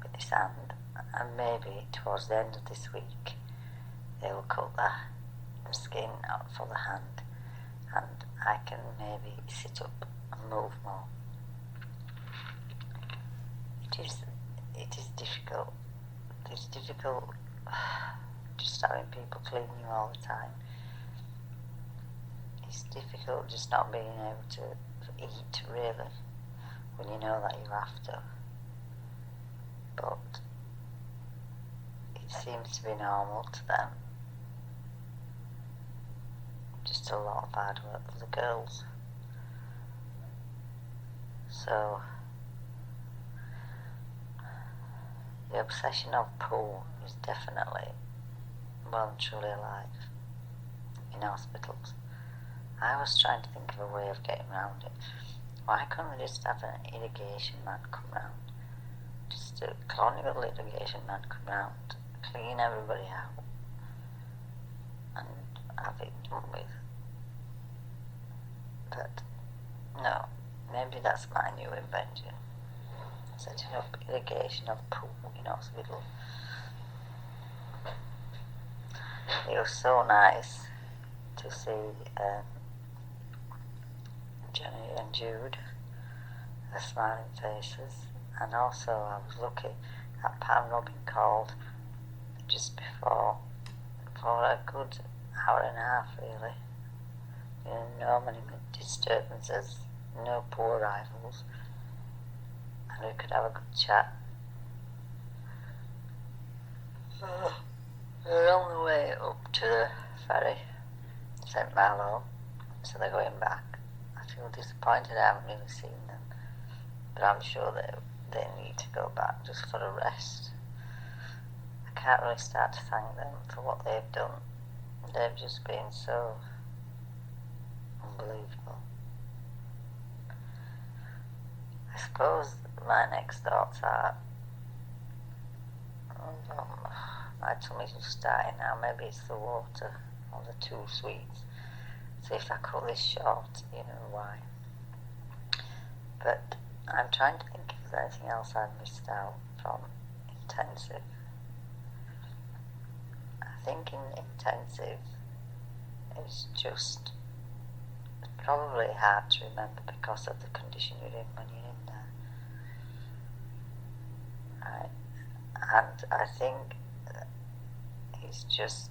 with this hand, and maybe towards the end of this week they will cut the skin out for the hand, and I can maybe sit up and move more. It is difficult. It's difficult just having people clean you all the time. It's difficult just not being able to eat, really, when you know that you have to. But it seems to be normal to them. Just a lot of hard work for the girls. So the obsession of pool is definitely well and truly alive in hospitals. I was trying to think of a way of getting around it. Why couldn't we just have an irrigation man come round? Just a colonial irrigation man come round, clean everybody out, and have it done with. But no, maybe that's my new invention. Setting up irrigation of pool in hospital. It was so nice to see Jenny and Jude, their smiling faces, and also I was lucky that Pam Robin called just before, for a good hour and a half really, no many disturbances, no poor rivals, and we could have a good chat. We're on the way up to the ferry, St Malo, so they're going back. I feel disappointed I haven't really seen them, but I'm sure they need to go back just for a rest. I can't really start to thank them for what they've done. They've just been so unbelievable. I suppose my next thoughts are, my tummy's just starting now, maybe it's the water or the two sweets. So if I cut this short, you know why. But I'm trying to think if there's anything else I've missed out from intensive. I think in intensive it's just probably hard to remember because of the condition you're in when you're in there. And I think it's just,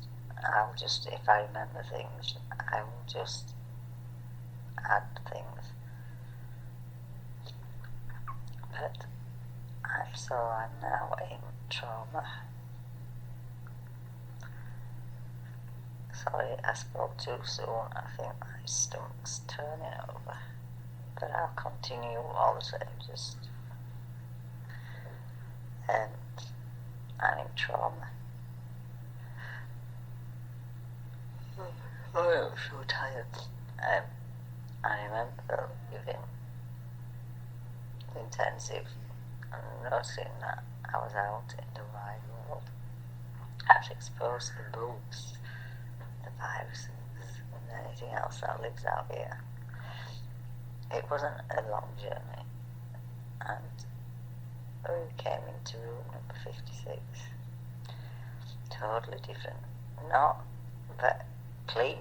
if I remember things, I will just add things. But I'm now in trauma. Sorry, I spoke too soon. I think my stomach's turning over. But I'll continue all the same, just I'm in trauma. Oh, I'm so tired. I remember living intensive and noticing that I was out in the wide world. I was exposed to the bugs, the viruses, and anything else that lives out here. It wasn't a long journey, and we came into room number 56. Totally different. Not but clean,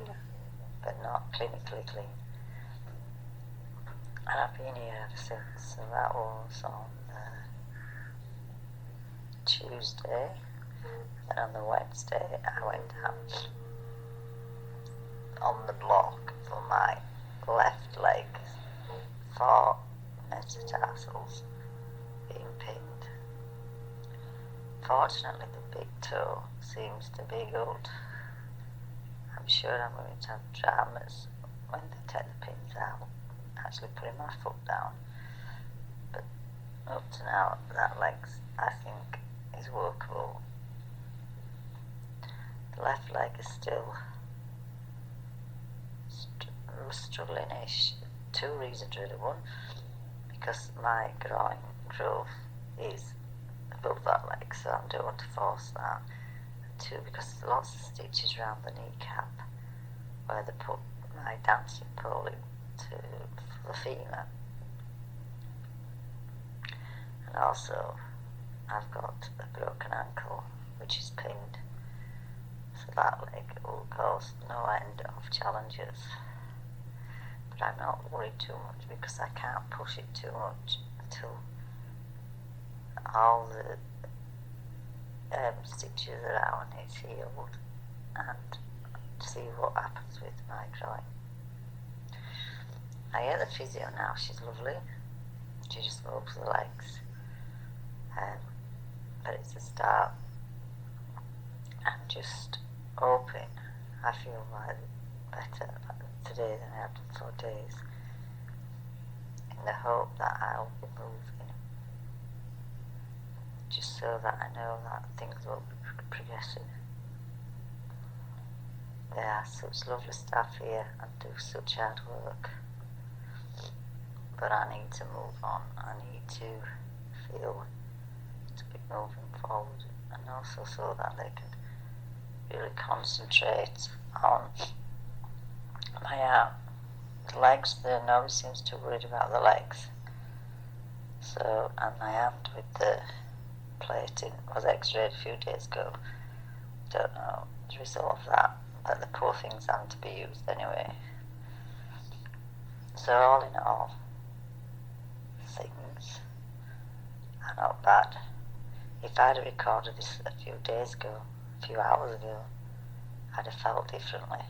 but not clinically clean. And I've been here ever since, so that was on Tuesday, and on the Wednesday I went out on the block for my left leg, 4 metatarsals being pinned. Fortunately the big toe seems to be good. I'm sure I'm going to have dramas when they take the pins out, actually putting my foot down. But up to now, that leg, I think, is workable. The left leg is still struggling-ish. 2 reasons really. 1, because my groin growth is above that leg, so I don't want to force that. 2, because there's lots of stitches around the kneecap where they put my dancing pole into the femur. And also I've got a broken ankle which is pinned, so that leg will cause no end of challenges. But I'm not worried too much because I can't push it too much until all the stitches are out and it's healed, and see what happens with my groin. I get the physio now, she's lovely. She just moves the legs. But it's a start. I'm just hoping I feel like better today than I have done for days, in the hope that I'll be moving, just so that I know that things will be progressing. There are such lovely staff here and do such hard work, but I need to move on. I need to feel to be moving forward, and also so that they can really concentrate on my arm. The legs, nobody seems too worried about the legs. So, and my hand with the plating was x-rayed a few days ago. Don't know the result of that, but the poor things having to be used anyway. So all in all, things are not bad. If I'd have recorded this a few days ago, a few hours ago, I'd have felt differently.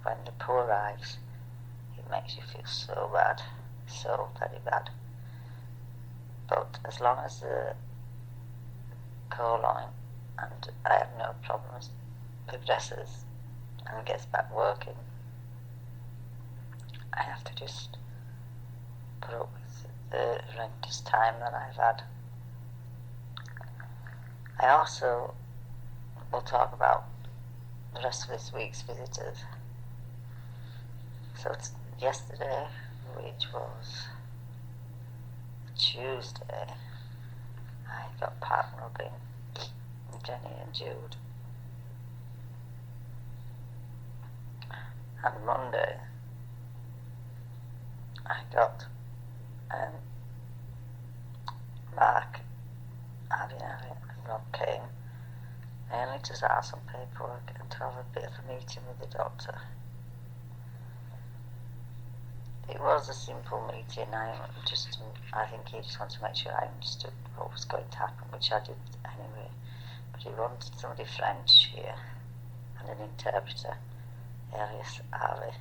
when the poo arrives, it makes you feel so bad, so very bad. But as long as the colon and I have no problems, progresses and gets back working, I have to just put up with the horrendous time that I've had. I also will talk about the rest of this week's visitors. So it's yesterday, which was Tuesday, I got Pat and Robin, Jenny and Jude. And Monday, I got Mark, Abby and Rob came, mainly to start some paperwork and to have a bit of a meeting with the doctor. It was a simple meeting. I think he just wanted to make sure I understood what was going to happen, which I did anyway. But he wanted somebody French here and an interpreter, alias Ali,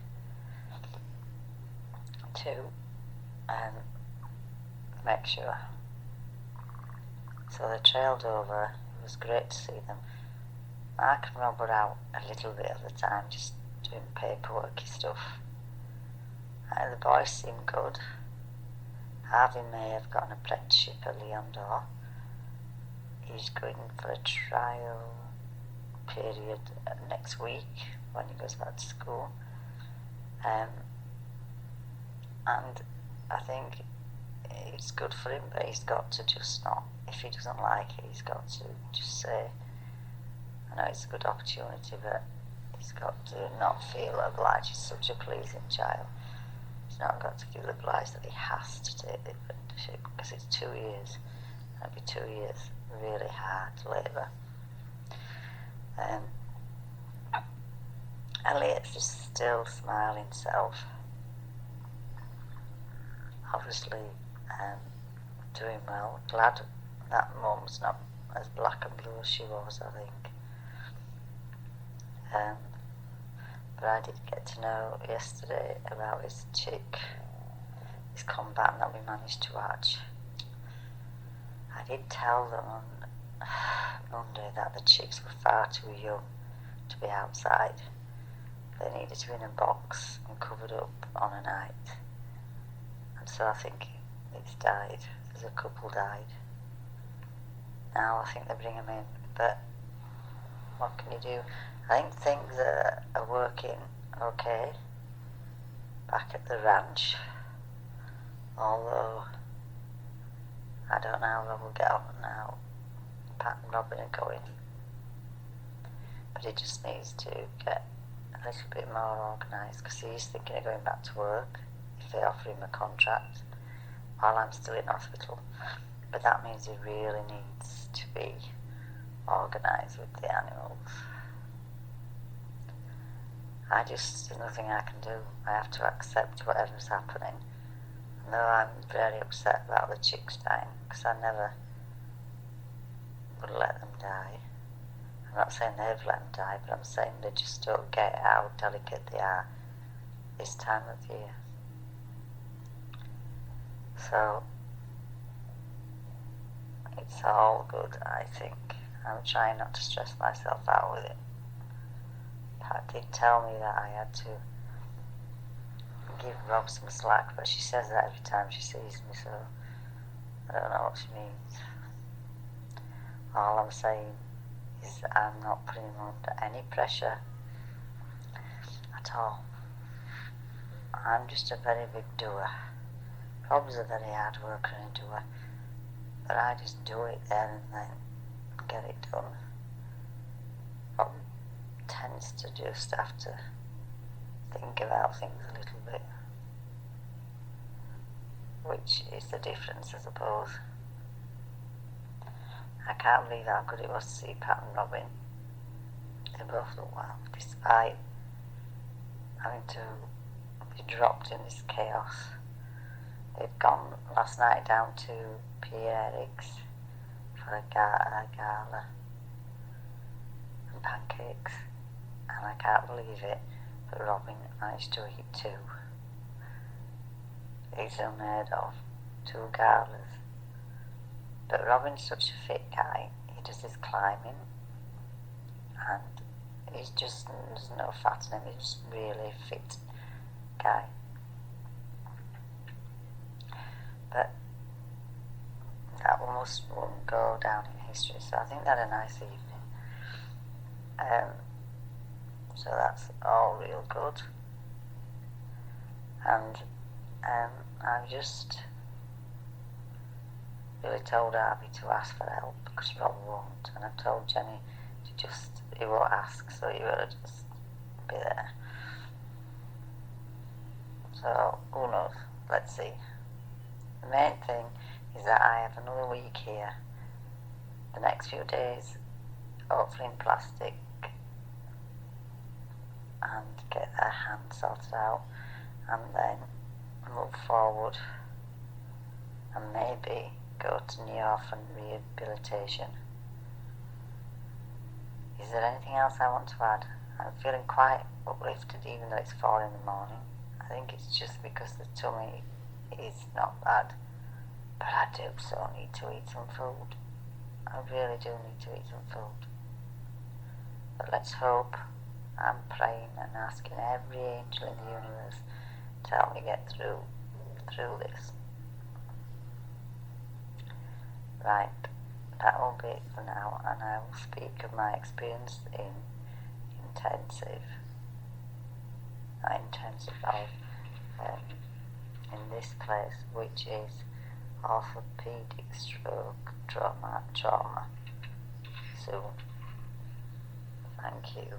to make sure. So they trailed over. It was great to see them. Mark and Rob were out a little bit of the time, just doing paperworky stuff. The boys seem good. Harvey may have got an apprenticeship at Leon d'Or. He's going for a trial period next week when he goes back to school. And I think it's good for him, but he's got to just not, if he doesn't like it, he's got to just say, I know it's a good opportunity, but he's got to not feel obliged. He's such a pleasing child. He's not got to feel obliged that he has to take the apprenticeship, because it's 2 years. It'll be 2 years really hard labour. Elliot's just still smiling self. Obviously doing well. Glad that Mum's not as black and blue as she was, I think. But I did get to know yesterday about his chick, his combat that we managed to watch. I did tell them on Monday that the chicks were far too young to be outside. They needed to be in a box and covered up on a night. And so I think it's died. There's a couple died. Now I think they bring them in, but what can you do? I think things are working okay back at the ranch, although I don't know how Rob will get on now. Pat and Robin are going, but he just needs to get a little bit more organised, because he's thinking of going back to work if they offer him a contract while I'm still in hospital. But that means he really needs to be organised with the animals. There's nothing I can do. I have to accept whatever's happening. And though I'm very upset about the chicks dying, because I never would let them die. I'm not saying they've let them die, but I'm saying they just don't get how delicate they are this time of year. So it's all good, I think. I'm trying not to stress myself out with it. Pat did tell me that I had to give Rob some slack, but she says that every time she sees me, so I don't know what she means. All I'm saying is that I'm not putting him under any pressure at all. I'm just a very big doer. Rob's a very hard worker and a doer, but I just do it there and then and get it done. Rob tends to just have to think about things a little bit, which is the difference, I suppose. I can't believe how good it was to see Pat and Robin. They both look well, despite having to be dropped in this chaos. They'd gone last night down to Pierre's for a gala and pancakes, and I can't believe it. but Robin managed to eat 2. He's unheard of, 2 galas. But Robin's such a fit guy, he does his climbing, and there's no fat in him, he's just really fit guy. But that won't go down in history, so I think they had a nice evening. So that's all real good. And I've just really told Harvey to ask for help because Rob won't, and I've told Jenny he won't ask, so you gotta just be there. So who knows? Let's see. The main thing is that I have another week here. The next few days, hopefully in plastic, and get their hand sorted out, and then move forward and maybe go to New York and rehabilitation. Is there anything else I want to add? I'm feeling quite uplifted even though it's 4 in the morning. I think it's just because the tummy is not bad, but I do so need to eat some food. I really do need to eat some food. But let's hope. I'm praying and asking every angel in the universe to help me get through this. Right, that will be it for now, and I will speak of my experience in this place, which is orthopedic stroke trauma soon. Thank you.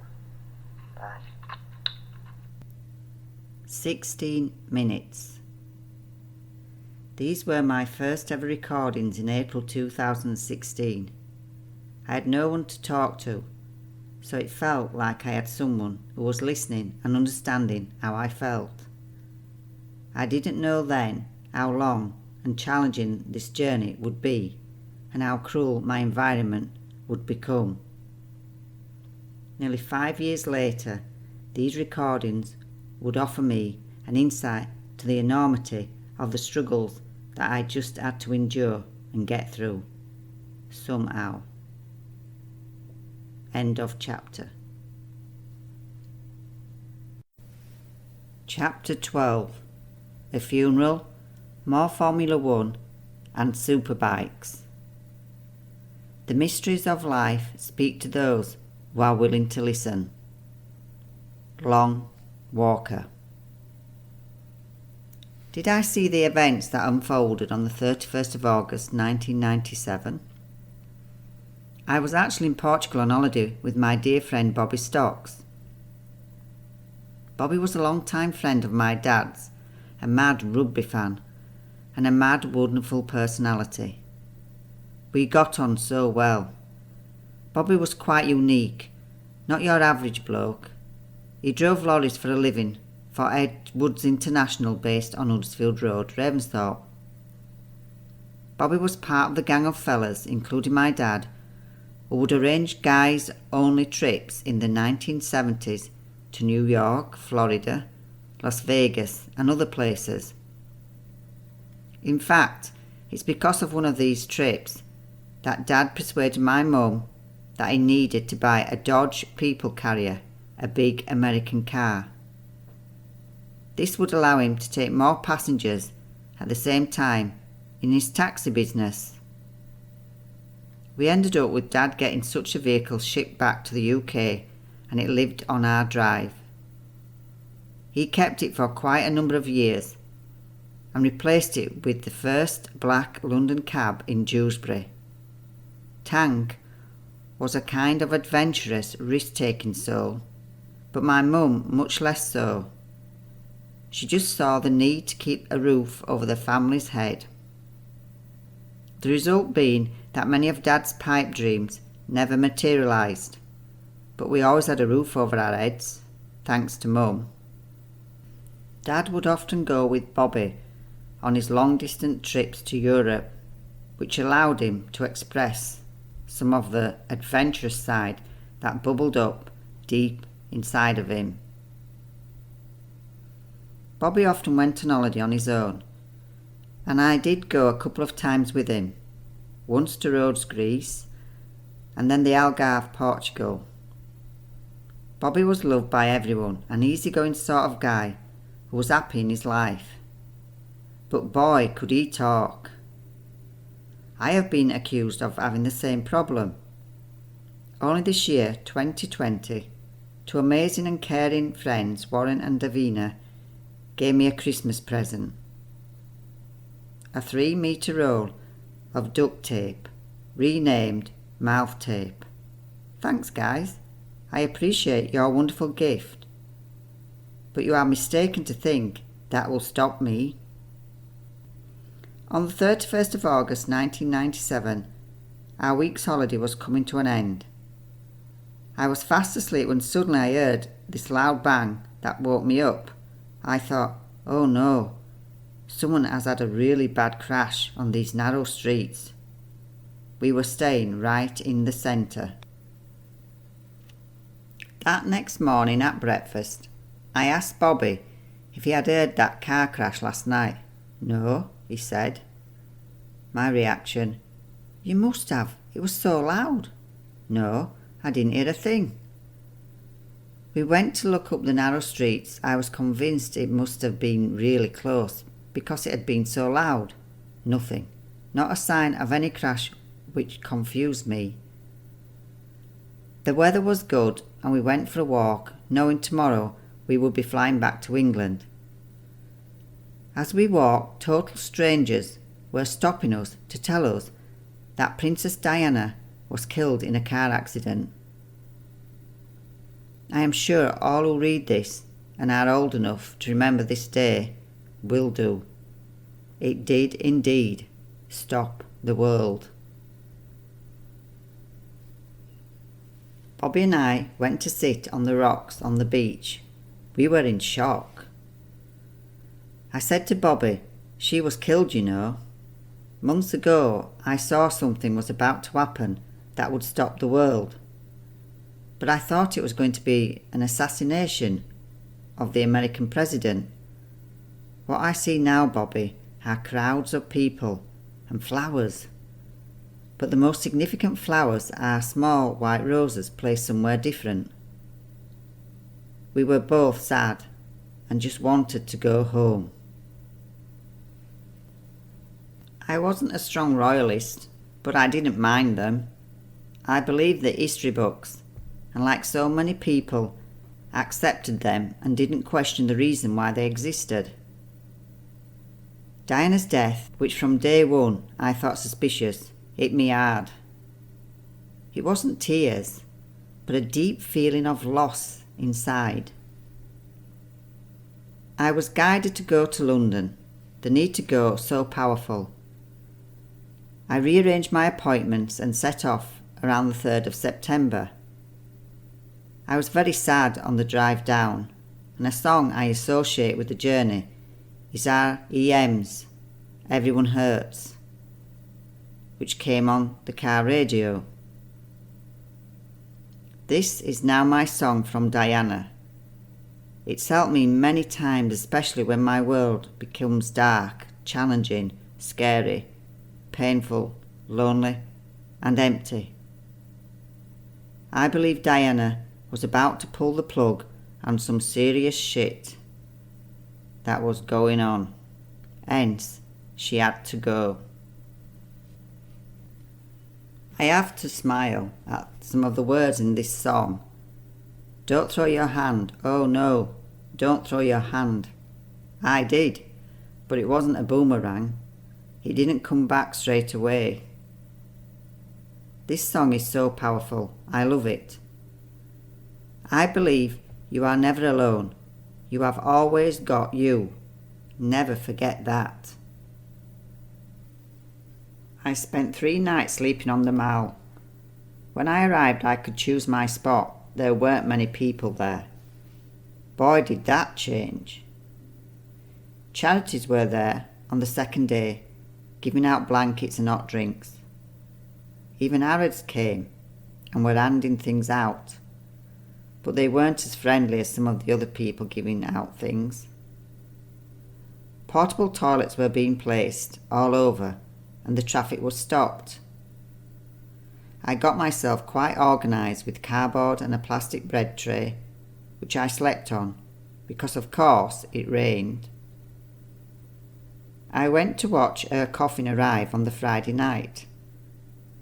Bye. 16 minutes. These were my first ever recordings in April 2016. I had no one to talk to, so it felt like I had someone who was listening and understanding how I felt. I didn't know then how long and challenging this journey would be, and how cruel my environment would become. Nearly 5 years later, these recordings would offer me an insight to the enormity of the struggles that I just had to endure and get through, somehow. End of chapter. Chapter 12. A funeral, more Formula 1 and Superbikes. The mysteries of life speak to those who are willing to listen. Long Walker. Did I see the events that unfolded on the 31st of August 1997? I was actually in Portugal on holiday with my dear friend Bobby Stocks. Bobby was a long-time friend of my dad's, a mad rugby fan, and a mad wonderful personality. We got on so well. Bobby was quite unique, not your average bloke. He drove lorries for a living for Edwards International based on Huddersfield Road, Ravensthorpe. Bobby was part of the gang of fellas, including my dad, who would arrange guys-only trips in the 1970s to New York, Florida, Las Vegas and other places. In fact, it's because of one of these trips that Dad persuaded my mum that he needed to buy a Dodge People Carrier, a big American car. This would allow him to take more passengers at the same time in his taxi business. We ended up with Dad getting such a vehicle shipped back to the UK, and it lived on our drive. He kept it for quite a number of years and replaced it with the first black London cab in Dewsbury. Tank was a kind of adventurous, risk-taking soul, but my mum much less so. She just saw the need to keep a roof over the family's head. The result being that many of Dad's pipe dreams never materialised, but we always had a roof over our heads, thanks to Mum. Dad would often go with Bobby on his long-distance trips to Europe, which allowed him to express some of the adventurous side that bubbled up deep inside of him. Bobby often went on holiday on his own, and I did go a couple of times with him, once to Rhodes, Greece, and then the Algarve, Portugal. Bobby was loved by everyone, an easygoing sort of guy who was happy in his life. But boy, could he talk. I have been accused of having the same problem. Only this year, 2020, two amazing and caring friends, Warren and Davina, gave me a Christmas present. A 3-metre roll of duct tape, renamed mouth tape. Thanks, guys. I appreciate your wonderful gift. But you are mistaken to think that will stop me. On the 31st of August 1997, our week's holiday was coming to an end. I was fast asleep when suddenly I heard this loud bang that woke me up. I thought, oh no, someone has had a really bad crash on these narrow streets. We were staying right in the centre. That next morning at breakfast, I asked Bobby if he had heard that car crash last night. No, he said. My reaction, you must have, it was so loud. No, I didn't hear a thing. We went to look up the narrow streets. I was convinced it must have been really close because it had been so loud. Nothing, not a sign of any crash, which confused me. The weather was good and we went for a walk, knowing tomorrow we would be flying back to England. As we walked, total strangers were stopping us to tell us that Princess Diana was killed in a car accident. I am sure all who read this and are old enough to remember this day will do. It did indeed stop the world. Bobby and I went to sit on the rocks on the beach. We were in shock. I said to Bobby, she was killed, you know. Months ago I saw something was about to happen that would stop the world. But I thought it was going to be an assassination of the American president. What I see now, Bobby, are crowds of people and flowers. But the most significant flowers are small white roses placed somewhere different. We were both sad and just wanted to go home. I wasn't a strong royalist, but I didn't mind them. I believed the history books, and like so many people, accepted them and didn't question the reason why they existed. Diana's death, which from day one I thought suspicious, hit me hard. It wasn't tears, but a deep feeling of loss inside. I was guided to go to London, the need to go so powerful. I rearranged my appointments and set off around the 3rd of September. I was very sad on the drive down, and a song I associate with the journey is R.E.M's Everyone Hurts, which came on the car radio. This is now my song from Diana. It's helped me many times, especially when my world becomes dark, challenging, scary, painful, lonely, and empty. I believe Diana was about to pull the plug on some serious shit that was going on. Hence, she had to go. I have to smile at some of the words in this song. Don't throw your hand. Oh no, don't throw your hand. I did, but it wasn't a boomerang. It didn't come back straight away. This song is so powerful. I love it. I believe you are never alone. You have always got you. Never forget that. I spent 3 nights sleeping on the Mall. When I arrived, I could choose my spot. There weren't many people there. Boy, did that change. Charities were there on the second day, giving out blankets and hot drinks. Even Arabs came and were handing things out, but they weren't as friendly as some of the other people giving out things. Portable toilets were being placed all over and the traffic was stopped. I got myself quite organised with cardboard and a plastic bread tray, which I slept on, because of course it rained. I went to watch her coffin arrive on the Friday night.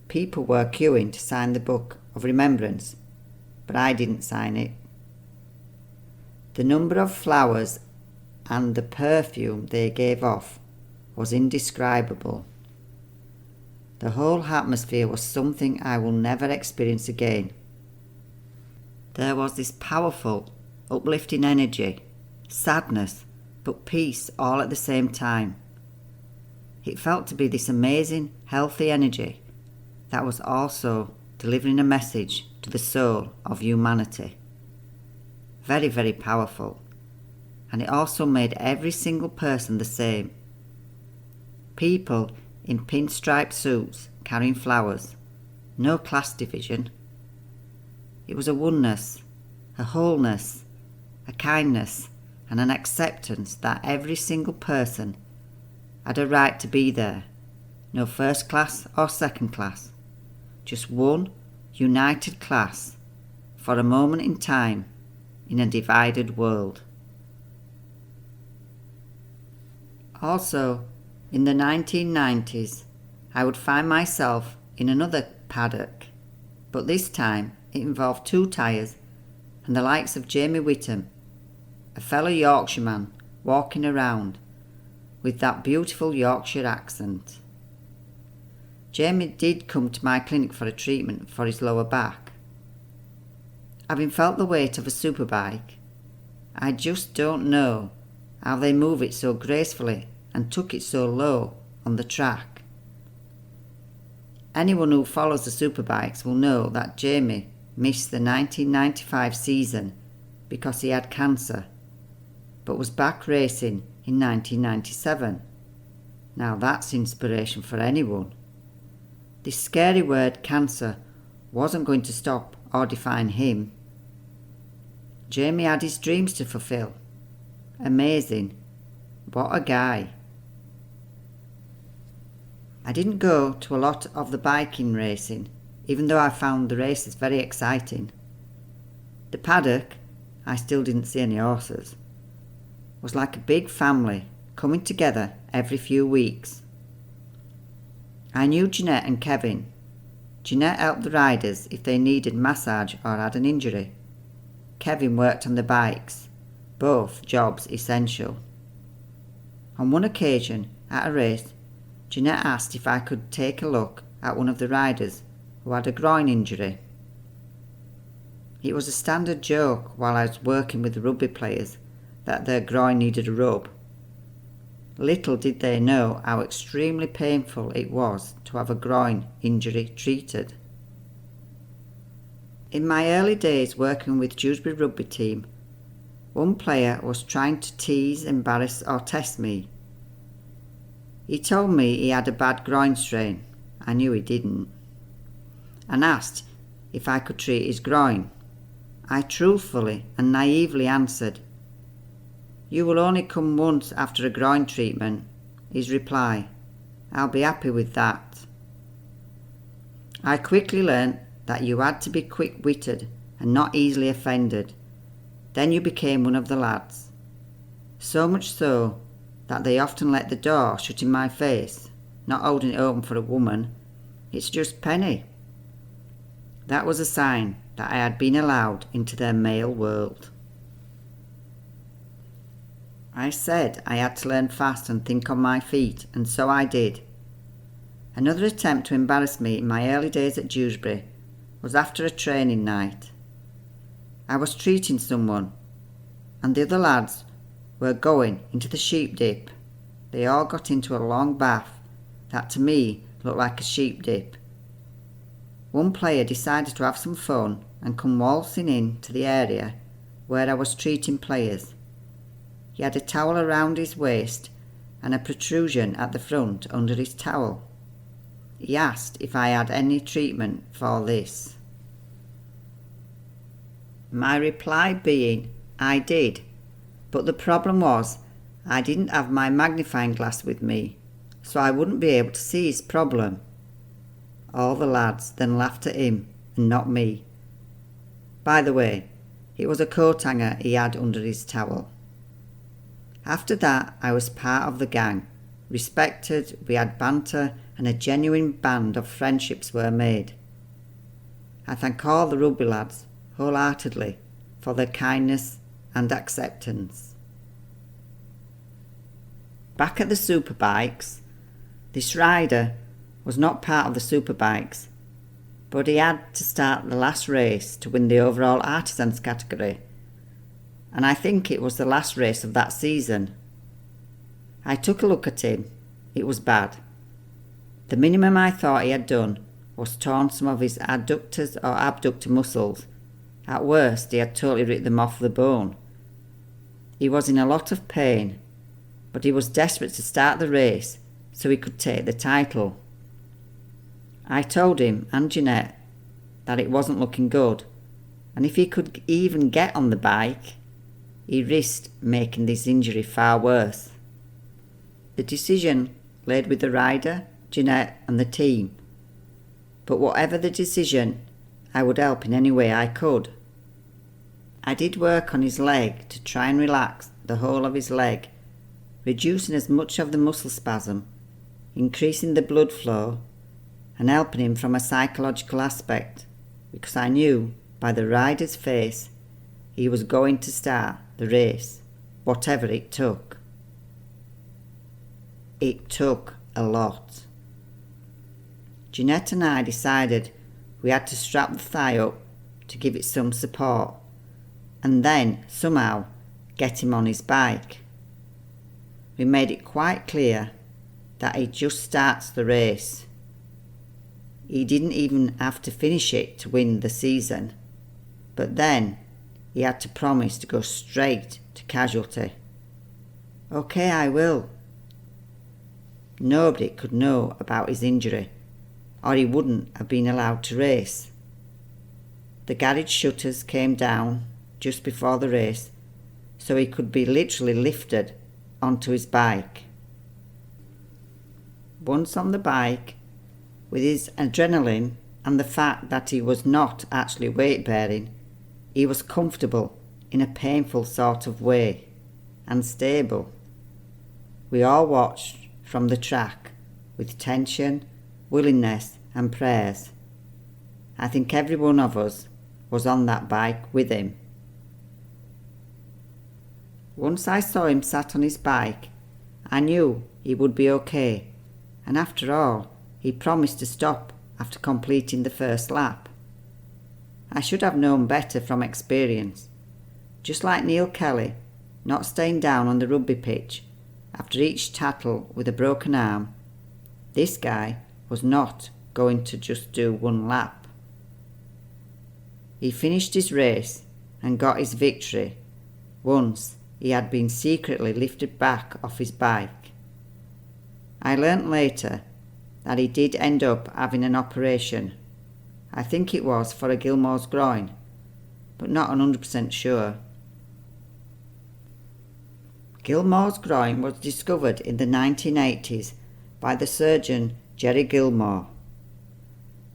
People were queuing to sign the book of remembrance, but I didn't sign it. The number of flowers and the perfume they gave off was indescribable. The whole atmosphere was something I will never experience again. There was this powerful, uplifting energy, sadness, but peace all at the same time. It felt to be this amazing, healthy energy that was also delivering a message to the soul of humanity. Very, very powerful. And it also made every single person the same. People in pinstripe suits carrying flowers. No class division. It was a oneness, a wholeness, a kindness and an acceptance that every single person had a right to be there. No first class or second class. Just one united class for a moment in time in a divided world. Also, in the 1990s, I would find myself in another paddock, but this time it involved 2 tyres and the likes of Jamie Whittam, a fellow Yorkshireman walking around with that beautiful Yorkshire accent. Jamie did come to my clinic for a treatment for his lower back. Having felt the weight of a superbike, I just don't know how they move it so gracefully and took it so low on the track. Anyone who follows the Superbikes will know that Jamie missed the 1995 season because he had cancer, but was back racing in 1997. Now that's inspiration for anyone. This scary word cancer wasn't going to stop or define him. Jamie had his dreams to fulfill. Amazing. What a guy. I didn't go to a lot of the biking racing, even though I found the races very exciting. The paddock, I still didn't see any horses, was like a big family coming together every few weeks. I knew Jeanette and Kevin. Jeanette helped the riders if they needed massage or had an injury. Kevin worked on the bikes, both jobs essential. On one occasion, at a race, Jeanette asked if I could take a look at one of the riders who had a groin injury. It was a standard joke while I was working with the rugby players that their groin needed a rub. Little did they know how extremely painful it was to have a groin injury treated. In my early days working with Dewsbury rugby team, one player was trying to tease, embarrass or test me. He told me he had a bad groin strain. I knew he didn't. And asked if I could treat his groin. I truthfully and naively answered, "You will only come once after a groin treatment." His reply, "I'll be happy with that." I quickly learnt that you had to be quick-witted and not easily offended. Then you became one of the lads. So much so that they often let the door shut in my face, not holding it open for a woman. It's just Penny. That was a sign that I had been allowed into their male world. I said I had to learn fast and think on my feet, and so I did. Another attempt to embarrass me in my early days at Dewsbury was after a training night. I was treating someone, and the other lads were going into the sheep dip. They all got into a long bath that to me looked like a sheep dip. One player decided to have some fun and come waltzing in to the area where I was treating players. He had a towel around his waist and a protrusion at the front under his towel. He asked if I had any treatment for this. My reply being, I did, but the problem was I didn't have my magnifying glass with me, so I wouldn't be able to see his problem. All the lads then laughed at him and not me. By the way, it was a coat hanger he had under his towel. After that, I was part of the gang, respected, we had banter, and a genuine band of friendships were made. I thank all the rugby lads wholeheartedly for their kindness and acceptance. Back at the Superbikes, this rider was not part of the Superbikes, but he had to start the last race to win the overall artisans category, and I think it was the last race of that season. I took a look at him. It was bad. The minimum I thought he had done was torn some of his adductors or abductor muscles. At worst, he had totally ripped them off the bone. He was in a lot of pain, but he was desperate to start the race so he could take the title. I told him and Jeanette that it wasn't looking good, and if he could even get on the bike, he risked making this injury far worse. The decision laid with the rider, Jeanette and the team, but whatever the decision, I would help in any way I could. I did work on his leg to try and relax the whole of his leg, reducing as much of the muscle spasm, increasing the blood flow, and helping him from a psychological aspect, because I knew by the rider's face he was going to start the race, whatever it took. It took a lot. Jeanette and I decided we had to strap the thigh up to give it some support, and then somehow get him on his bike. We made it quite clear that he just starts the race. He didn't even have to finish it to win the season, but then he had to promise to go straight to casualty. Okay, I will. Nobody could know about his injury, or he wouldn't have been allowed to race. The garage shutters came down just before the race, so he could be literally lifted onto his bike. Once on the bike, with his adrenaline and the fact that he was not actually weight bearing, he was comfortable in a painful sort of way, and stable. We all watched from the track with tension, willingness and prayers. I think every one of us was on that bike with him. Once I saw him sat on his bike, I knew he would be okay, and after all, he promised to stop after completing the first lap. I should have known better from experience. Just like Neil Kelly not staying down on the rugby pitch after each tackle with a broken arm, this guy was not going to just do one lap. He finished his race and got his victory once he had been secretly lifted back off his bike. I learnt later that he did end up having an operation. I think it was for a Gilmore's groin, but not 100% sure. Gilmore's groin was discovered in the 1980s by the surgeon Jerry Gilmore.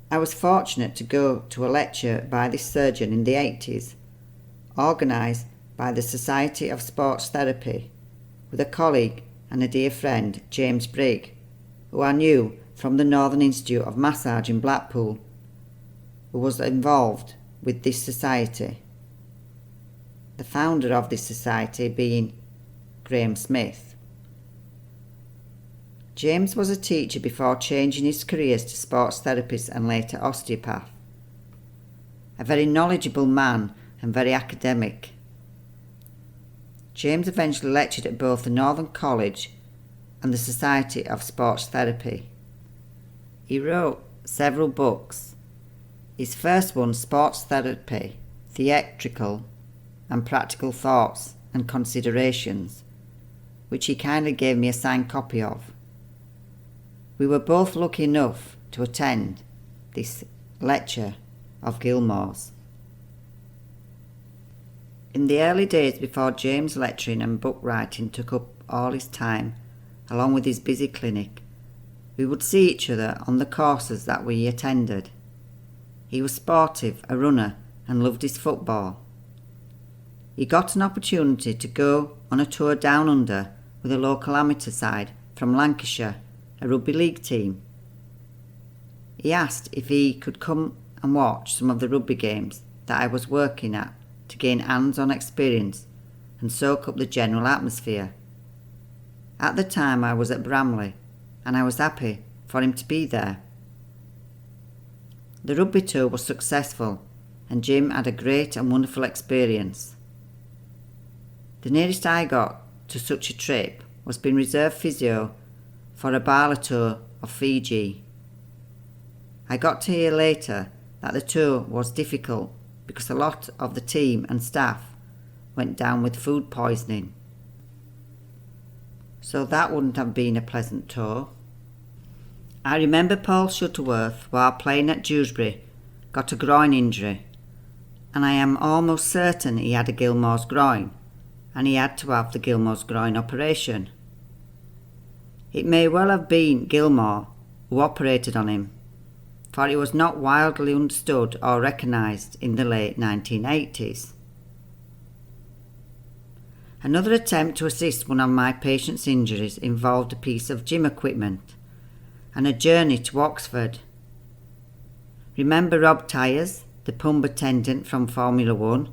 I was fortunate to go to a lecture by this surgeon in the 80s, organised by the Society of Sports Therapy, with a colleague and a dear friend, James Brigg, who I knew from the Northern Institute of Massage in Blackpool, who was involved with this society. The founder of this society being Graham Smith. James was a teacher before changing his careers to sports therapist and later osteopath. A very knowledgeable man and very academic. James eventually lectured at both the Northern College and the Society of Sports Therapy. He wrote several books. His first one, Sports Therapy, Theatrical and Practical Thoughts and Considerations, which he kindly gave me a signed copy of. We were both lucky enough to attend this lecture of Gilmore's. In the early days before James' lecturing and book writing took up all his time, along with his busy clinic, we would see each other on the courses that we attended. He was sportive, a runner, and loved his football. He got an opportunity to go on a tour down under with a local amateur side from Lancashire, a rugby league team. He asked if he could come and watch some of the rugby games that I was working at to gain hands-on experience and soak up the general atmosphere. At the time I was at Bramley, and I was happy for him to be there. The rugby tour was successful, and Jim had a great and wonderful experience. The nearest I got to such a trip was being reserve physio for a Bala tour of Fiji. I got to hear later that the tour was difficult because a lot of the team and staff went down with food poisoning. So that wouldn't have been a pleasant tour. I remember Paul Shuttleworth, while playing at Dewsbury, got a groin injury, and I am almost certain he had a Gilmore's groin, and he had to have the Gilmore's groin operation. It may well have been Gilmore who operated on him, for it was not widely understood or recognised in the late 1980s. Another attempt to assist one of my patient's injuries involved a piece of gym equipment and a journey to Oxford. Remember Rob Tyers, the pump attendant from Formula 1?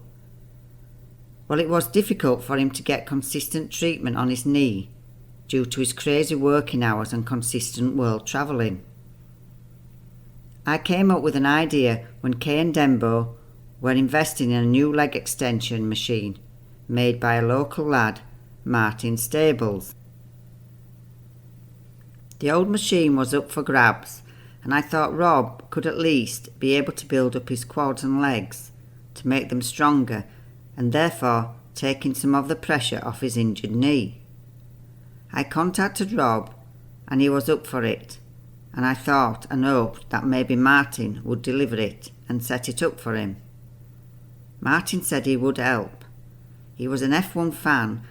Well, it was difficult for him to get consistent treatment on his knee due to his crazy working hours and consistent world travelling. I came up with an idea when Kay and Dembo were investing in a new leg extension machine made by a local lad, Martin Stables. The old machine was up for grabs, and I thought Rob could at least be able to build up his quads and legs to make them stronger, and therefore taking some of the pressure off his injured knee. I contacted Rob, and he was up for it, and I thought and hoped that maybe Martin would deliver it and set it up for him. Martin said he would help. He was an F1 fan,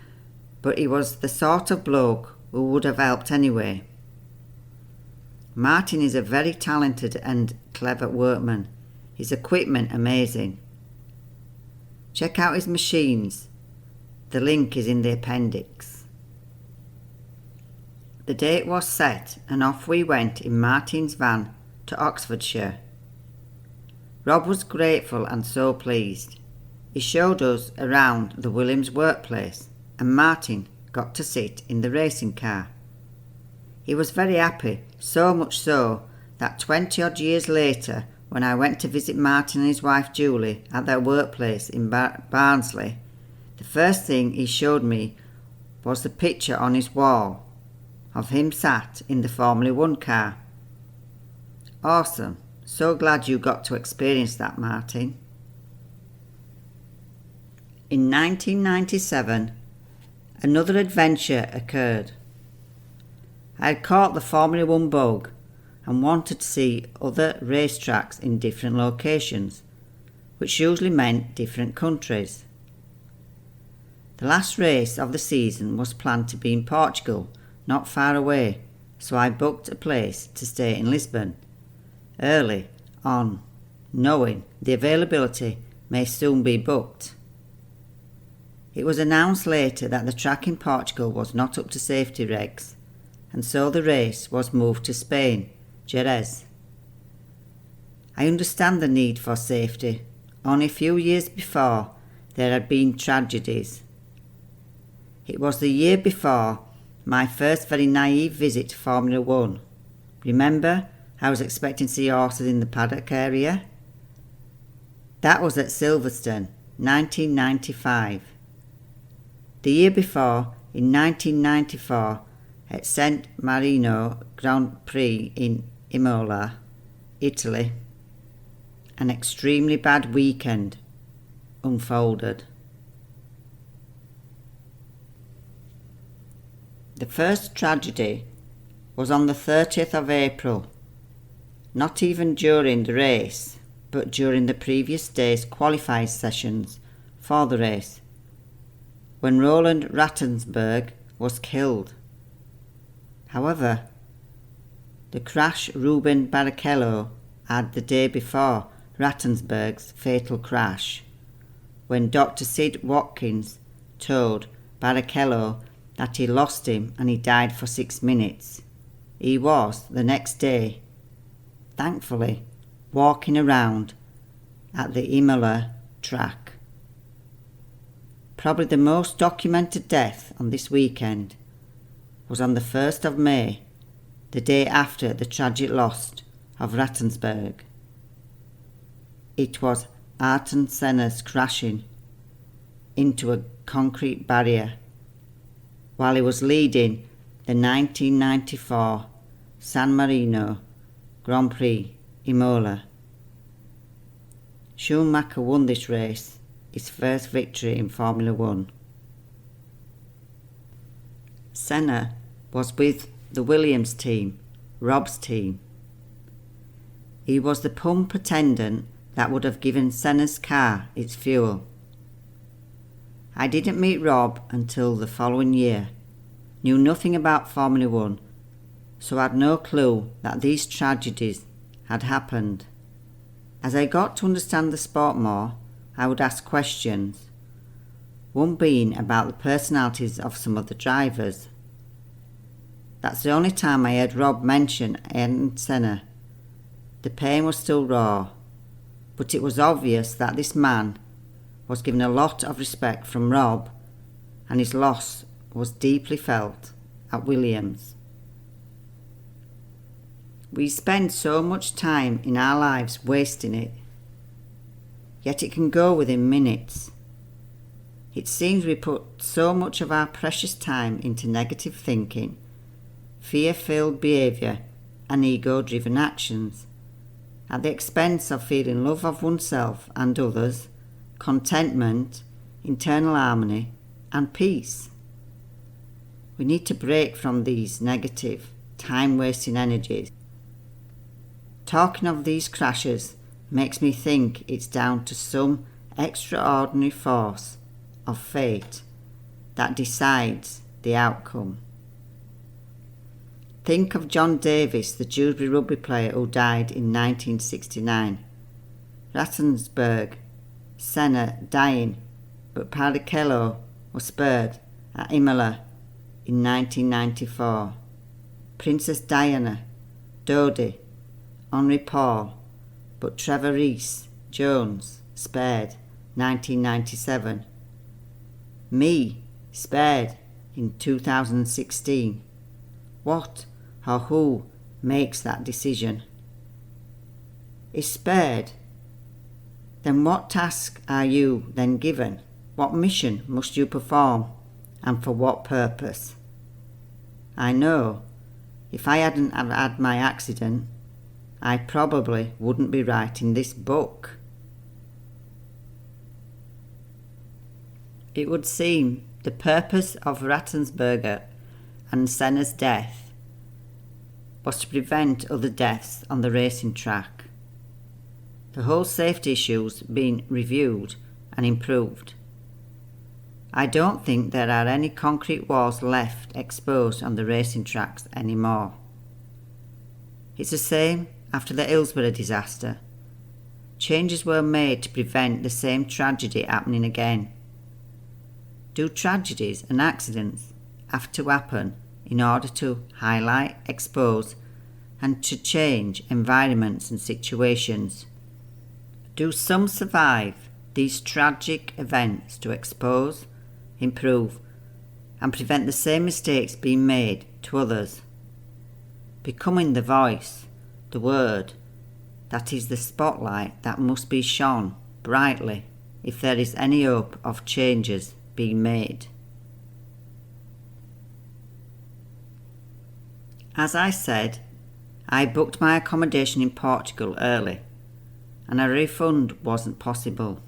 but he was the sort of bloke who would have helped anyway. Martin is a very talented and clever workman. His equipment amazing. Check out his machines. The link is in the appendix. The date was set, and off we went in Martin's van to Oxfordshire. Rob was grateful and so pleased. He showed us around the Williams workplace, and Martin got to sit in the racing car. He was very happy, so much so that 20 odd years later, when I went to visit Martin and his wife Julie at their workplace in Barnsley, the first thing he showed me was the picture on his wall of him sat in the Formula 1 car. Awesome. So glad you got to experience that, Martin. In 1997, another adventure occurred. I had caught the Formula 1 bug and wanted to see other racetracks in different locations, which usually meant different countries. The last race of the season was planned to be in Portugal, not far away, so I booked a place to stay in Lisbon early on, knowing the availability may soon be booked. It was announced later that the track in Portugal was not up to safety regs, and so the race was moved to Spain, Jerez. I understand the need for safety. Only a few years before, there had been tragedies. It was the year before my first very naive visit to Formula 1. Remember, I was expecting to see horses in the paddock area? That was at Silverstone, 1995. The year before, in 1994, at San Marino Grand Prix in Imola, Italy, an extremely bad weekend unfolded. The first tragedy was on the 30th of April, not even during the race, but during the previous day's qualifying sessions for the race, when Roland Rattensberg was killed. However, the crash Ruben Barrichello had the day before Rattensberg's fatal crash, when Dr. Sid Watkins told Barrichello that he lost him and he died for 6 minutes. He was, the next day, thankfully, walking around at the Imola track. Probably the most documented death on this weekend was on the 1st of May, the day after the tragic loss of Rattensberg. It was Ayrton Senna's crashing into a concrete barrier while he was leading the 1994 San Marino Grand Prix Imola. Schumacher won this race, his first victory in Formula One. Senna was with the Williams team, Rob's team. He was the pump attendant that would have given Senna's car its fuel. I didn't meet Rob until the following year, knew nothing about Formula One, so had no clue that these tragedies had happened. As I got to understand the sport more, I would ask questions, one being about the personalities of some of the drivers. That's the only time I heard Rob mention Ayrton Senna. The pain was still raw, but it was obvious that this man was given a lot of respect from Rob, and his loss was deeply felt at Williams. We spend so much time in our lives wasting it, yet it can go within minutes. It seems we put so much of our precious time into negative thinking, fear-filled behaviour and ego-driven actions, at the expense of feeling love of oneself and others, contentment, internal harmony and peace. We need to break from these negative, time-wasting energies. Talking of these crashes makes me think it's down to some extraordinary force of fate that decides the outcome. Think of John Davis, the Dewsbury rugby player who died in 1969. Rattensberg, Senna dying, but Barrichello was spared at Imola in 1994. Princess Diana, Dodie, Henri Paul, but Trevor Rees Jones spared 1997. Me spared in 2016. What or who makes that decision? Is spared? Then what task are you then given? What mission must you perform, and for what purpose? I know if I hadn't have had my accident, I probably wouldn't be writing this book. It would seem the purpose of Rattensberger and Senna's death was to prevent other deaths on the racing track. The whole safety issues being reviewed and improved. I don't think there are any concrete walls left exposed on the racing tracks anymore. It's the same after the Hillsborough disaster. Changes were made to prevent the same tragedy happening again. Do tragedies and accidents have to happen in order to highlight, expose, and to change environments and situations? Do some survive these tragic events to expose, improve, and prevent the same mistakes being made to others? Becoming the voice, the word, that is the spotlight that must be shone brightly if there is any hope of changes being made. As I said, I booked my accommodation in Portugal early, and a refund wasn't possible.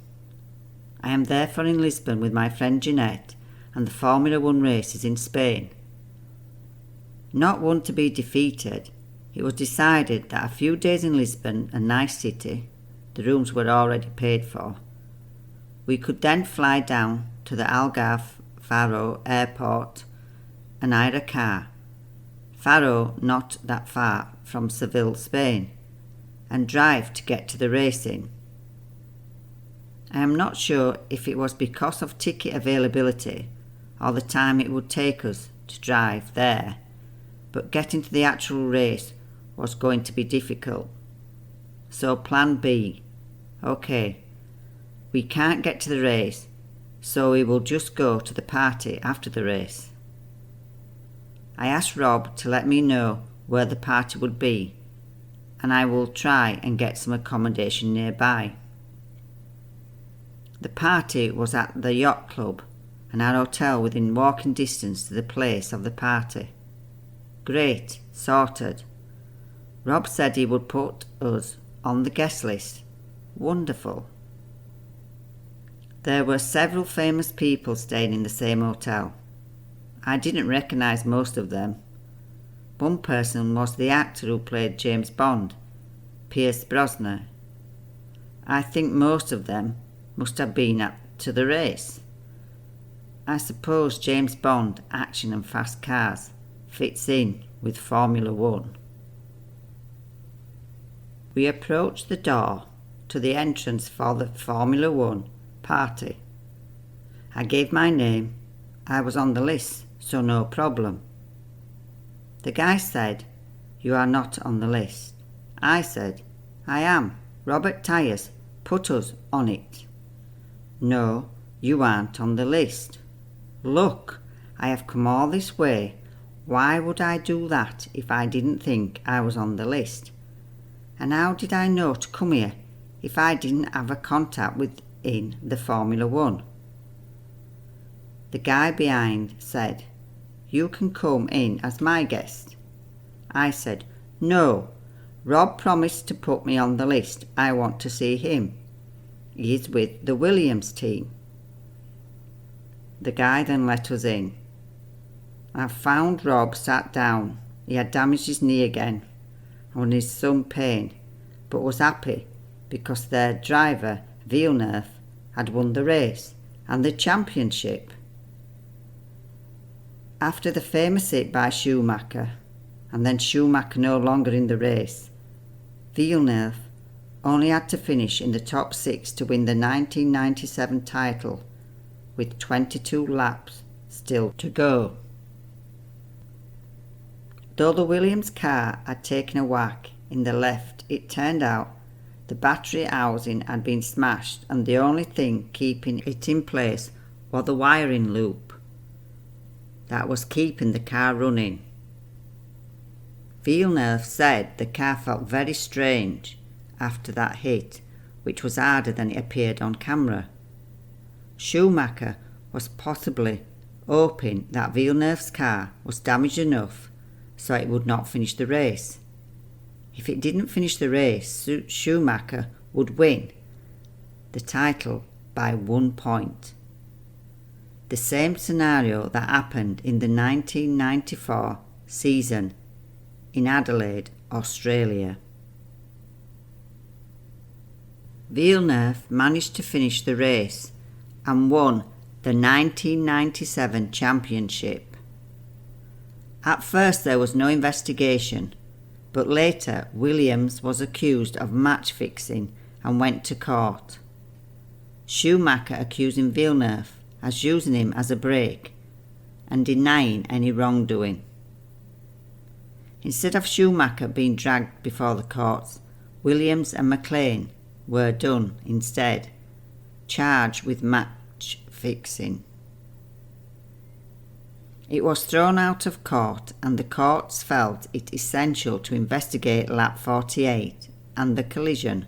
I am therefore in Lisbon with my friend Jeanette and the Formula One races in Spain. Not one to be defeated, it was decided that a few days in Lisbon, a nice city, the rooms were already paid for. We could then fly down to the Algarve Faro airport and hire a car, Faro not that far from Seville, Spain, and drive to get to the racing. I am not sure if it was because of ticket availability or the time it would take us to drive there, but getting to the actual race was going to be difficult. So plan B. Okay, we can't get to the race, so we will just go to the party after the race. I asked Rob to let me know where the party would be, and I will try and get some accommodation nearby. The party was at the yacht club, and our hotel within walking distance to the place of the party. Great, sorted. Rob said he would put us on the guest list. Wonderful. There were several famous people staying in the same hotel. I didn't recognise most of them. One person was the actor who played James Bond, Pierce Brosnan. I think most of them must have been to the race. I suppose James Bond, action and fast cars, fits in with Formula 1. We approached the door to the entrance for the Formula 1 party. I gave my name. I was on the list, so no problem. The guy said, "You are not on the list." I said, "I am. Robert Tyers put us on it." "No, you aren't on the list." "Look, I have come all this way. Why would I do that if I didn't think I was on the list? And how did I know to come here if I didn't have a contact within the Formula 1? The guy behind said, "You can come in as my guest." I said, "No, Rob promised to put me on the list. I want to see him. He is with the Williams team." The guy then let us in. I found Rob sat down. He had damaged his knee again and was in some pain, but was happy because their driver, Villeneuve, had won the race and the championship. After the famous hit by Schumacher, and then Schumacher no longer in the race, Villeneuve only had to finish in the top 6 to win the 1997 title, with 22 laps still to go. Though the Williams car had taken a whack in the left, it turned out the battery housing had been smashed and the only thing keeping it in place was the wiring loop that was keeping the car running. Villeneuve said the car felt very strange after that hit, which was harder than it appeared on camera. Schumacher was possibly hoping that Villeneuve's car was damaged enough so it would not finish the race. If it didn't finish the race, Schumacher would win the title by 1 point. The same scenario that happened in the 1994 season in Adelaide, Australia. Villeneuve managed to finish the race and won the 1997 championship. At first there was no investigation, but later Williams was accused of match fixing and went to court. Schumacher accusing Villeneuve as using him as a brake and denying any wrongdoing. Instead of Schumacher being dragged before the courts, Williams and McLaren were done instead, charged with match fixing. It was thrown out of court and the courts felt it essential to investigate lap 48 and the collision.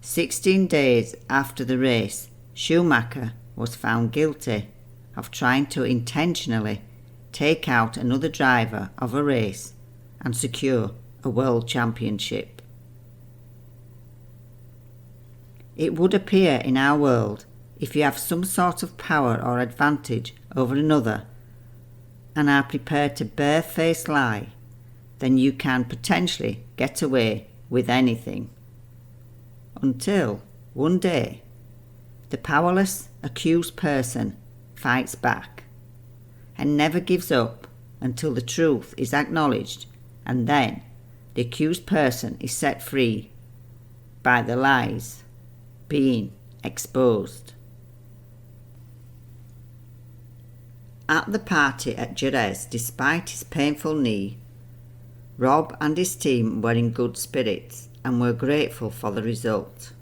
16 days after the race, Schumacher was found guilty of trying to intentionally take out another driver of a race and secure a world championship. It would appear in our world, if you have some sort of power or advantage over another and are prepared to barefaced lie, then you can potentially get away with anything. Until one day, the powerless accused person fights back and never gives up until the truth is acknowledged, and then the accused person is set free by the lies being exposed. At the party at Jerez, despite his painful knee, Rob and his team were in good spirits and were grateful for the result.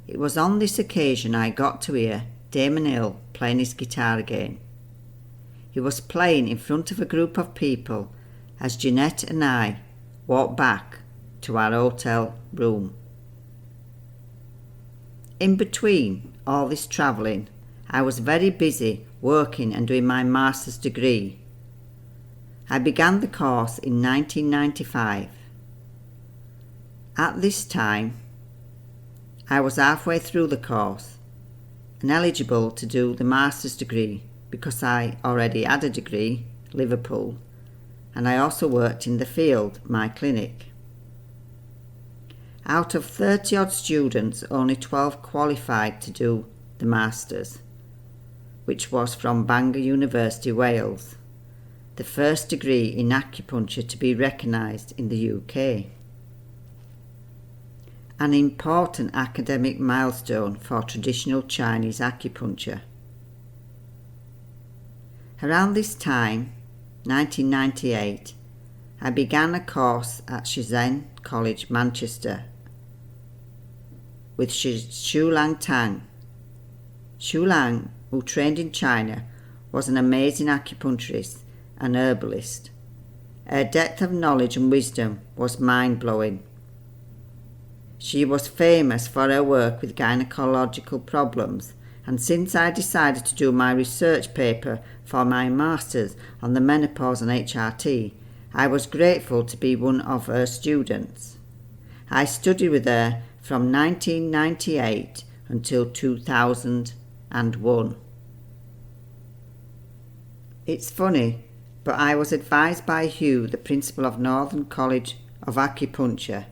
It was on this occasion I got to hear Damon Hill playing his guitar again. He was playing in front of a group of people as Jeanette and I walked back to our hotel room. In between all this travelling, I was very busy working and doing my master's degree. I began the course in 1995. At this time, I was halfway through the course and eligible to do the master's degree because I already had a degree, Liverpool, and I also worked in the field, my clinic. Out of 30 odd students, only 12 qualified to do the master's, which was from Bangor University, Wales, the first degree in acupuncture to be recognised in the UK. An important academic milestone for traditional Chinese acupuncture. Around this time, 1998, I began a course at Shenzhen College, Manchester, with Shu Lang Tang. Shu Lang, who trained in China, was an amazing acupuncturist and herbalist. Her depth of knowledge and wisdom was mind-blowing. She was famous for her work with gynecological problems, and since I decided to do my research paper for my master's on the menopause and HRT, I was grateful to be one of her students. I studied with her from 1998 until 2001. It's funny, but I was advised by Hugh, the principal of Northern College of Acupuncture,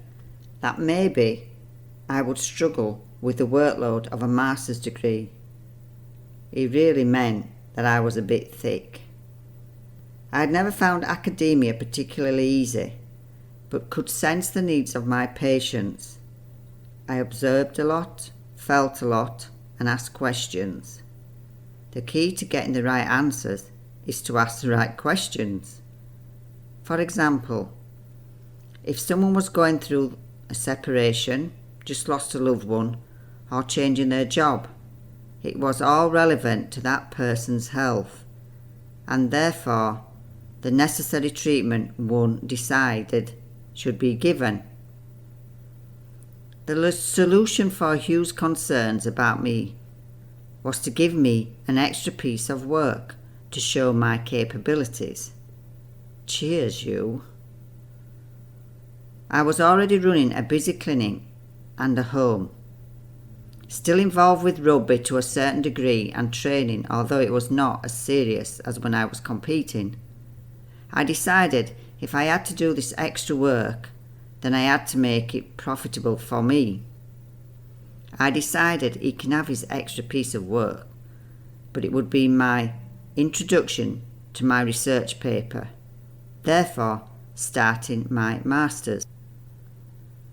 that maybe I would struggle with the workload of a master's degree. He really meant that I was a bit thick. I had never found academia particularly easy, but could sense the needs of my patients. I observed a lot, felt a lot, and asked questions. The key to getting the right answers is to ask the right questions. For example, if someone was going through a separation, just lost a loved one, or changing their job, it was all relevant to that person's health, and therefore the necessary treatment one decided should be given. The solution for Hugh's concerns about me was to give me an extra piece of work to show my capabilities. Cheers, Hugh. I was already running a busy clinic and a home, still involved with rugby to a certain degree and training, although it was not as serious as when I was competing. I decided if I had to do this extra work, then I had to make it profitable for me. I decided he can have his extra piece of work, but it would be my introduction to my research paper, therefore starting my master's.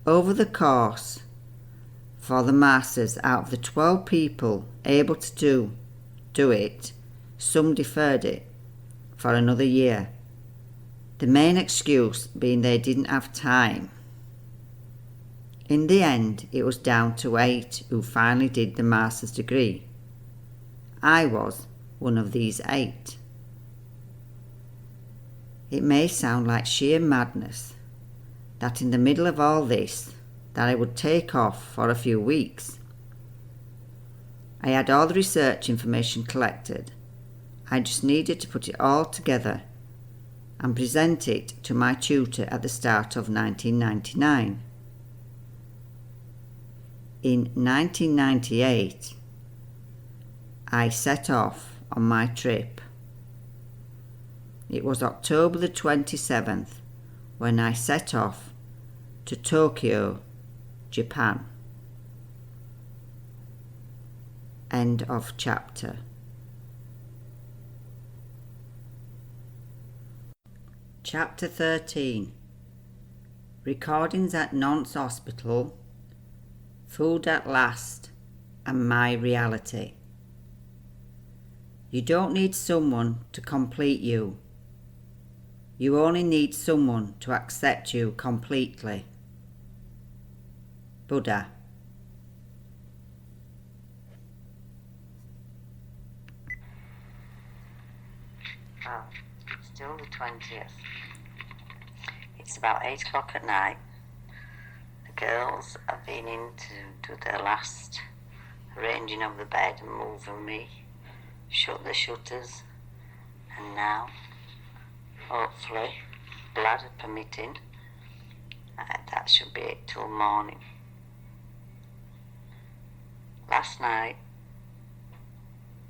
Over the course for the masters, out of the 12 people able to do it, some deferred it for another year, the main excuse being they didn't have time. In the end, it was down to 8 who finally did the master's degree. I was one of these 8. It may sound like sheer madness that in the middle of all this, that I would take off for a few weeks. I had all the research information collected. I just needed to put it all together and present it to my tutor at the start of 1999. In 1998, I set off on my trip. It was October the 27th when I set off to Tokyo, Japan. End of chapter. Chapter 13. Recordings at Nantes Hospital, Food at Last, and My Reality. You don't need someone to complete you. You only need someone to accept you completely. Buddha. Well, it's still the 20th. It's about 8 o'clock at night. The girls have been in to do their last arranging of the bed and moving me, shut the shutters, and now, hopefully, bladder permitting, that should be it till morning. Last night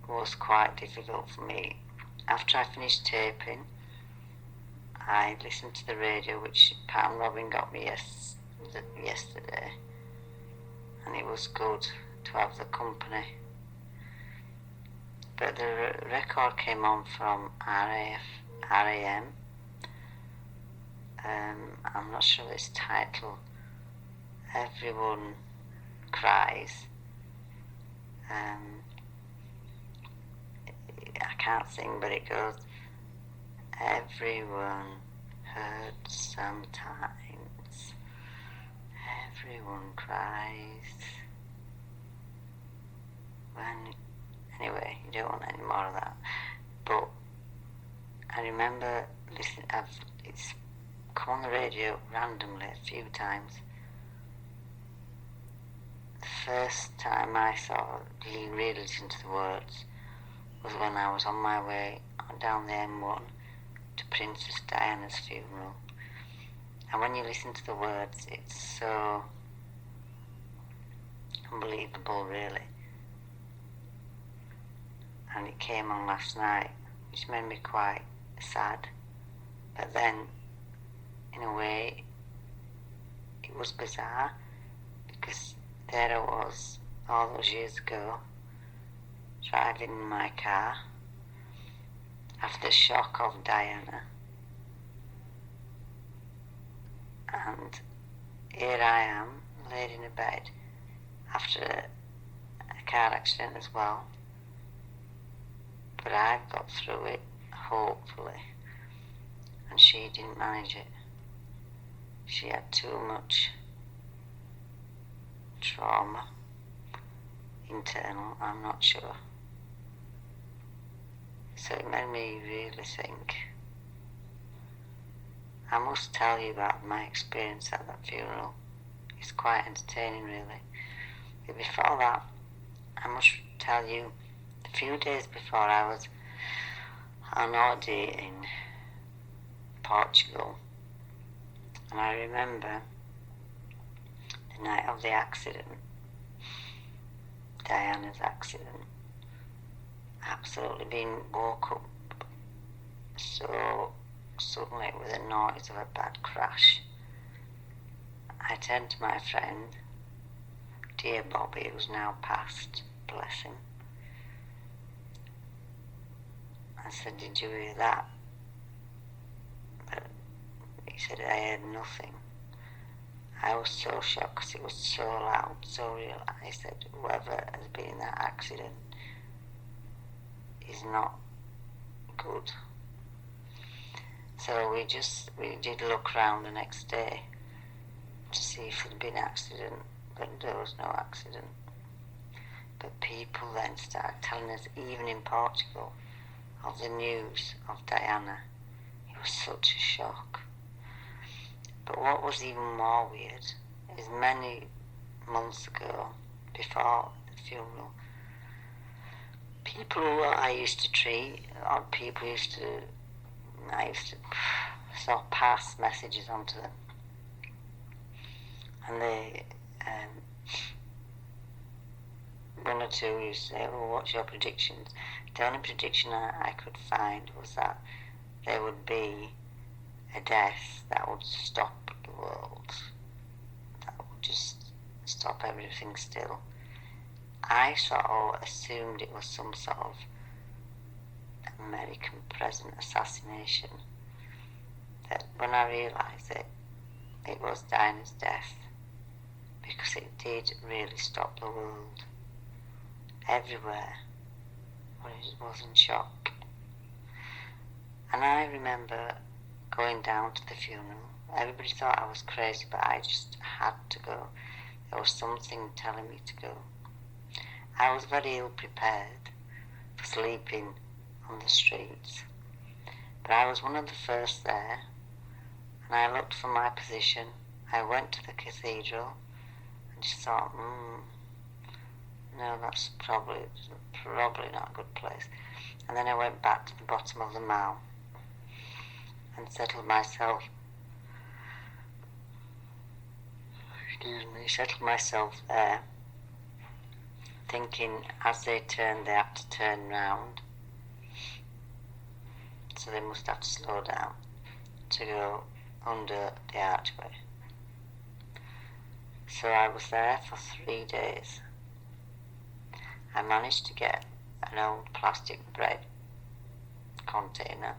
was quite difficult for me. After I finished taping, I listened to the radio, which Pat and Robin got me yesterday, and it was good to have the company. But the record came on from RAM. I'm not sure this title, Everyone Cries. I can't sing, but it goes, everyone hurts sometimes, everyone cries. Anyway, you don't want any more of that. But I remember listening, it's come on the radio randomly a few times. The first time I really listened to the words was when I was on my way down the M1 to Princess Diana's funeral. And when you listen to the words, it's so unbelievable, really. And it came on last night, which made me quite sad. But then, in a way, it was bizarre, because there I was, all those years ago, driving in my car after the shock of Diana, and here I am laid in a bed after a car accident as well, but I've got through it, hopefully, and she didn't manage it. She had too much trauma, internal, I'm not sure. So it made me really think. I must tell you about my experience at that funeral. It's quite entertaining, really. But before that, I must tell you, a few days before I was on holiday in Portugal, and I remember the night of the accident, Diana's accident, absolutely being woke up so suddenly with the noise of a bad crash. I turned to my friend, dear Bobby, who's now passed, bless him. I said, did you hear that? But he said, I heard nothing. I was so shocked because it was so loud, so real. I said, whoever has been in that accident is not good. So we did look round the next day to see if there'd been an accident, but there was no accident. But people then started telling us, even in Portugal, of the news of Diana. It was such a shock. But what was even more weird is many months ago, before the funeral, people who I used to treat, or people I used to sort of pass messages on to them. And they, one or two used to say, well, what's your predictions? The only prediction I could find was that there would be a death that would stop the world, that would just stop everything still. I sort of assumed it was some sort of American president assassination. But when I realised it was Dinah's death, because it did really stop the world. Everywhere was in shock. And I remember going down to the funeral. Everybody thought I was crazy, but I just had to go. There was something telling me to go. I was very ill prepared for sleeping on the streets, but I was one of the first there, and I looked for my position. I went to the cathedral and just thought, no, that's probably not a good place. And then I went back to the bottom of the mall and settled myself there, thinking as they turned, they had to turn round, so they must have to slow down to go under the archway. So I was there for 3 days. I managed to get an old plastic bread container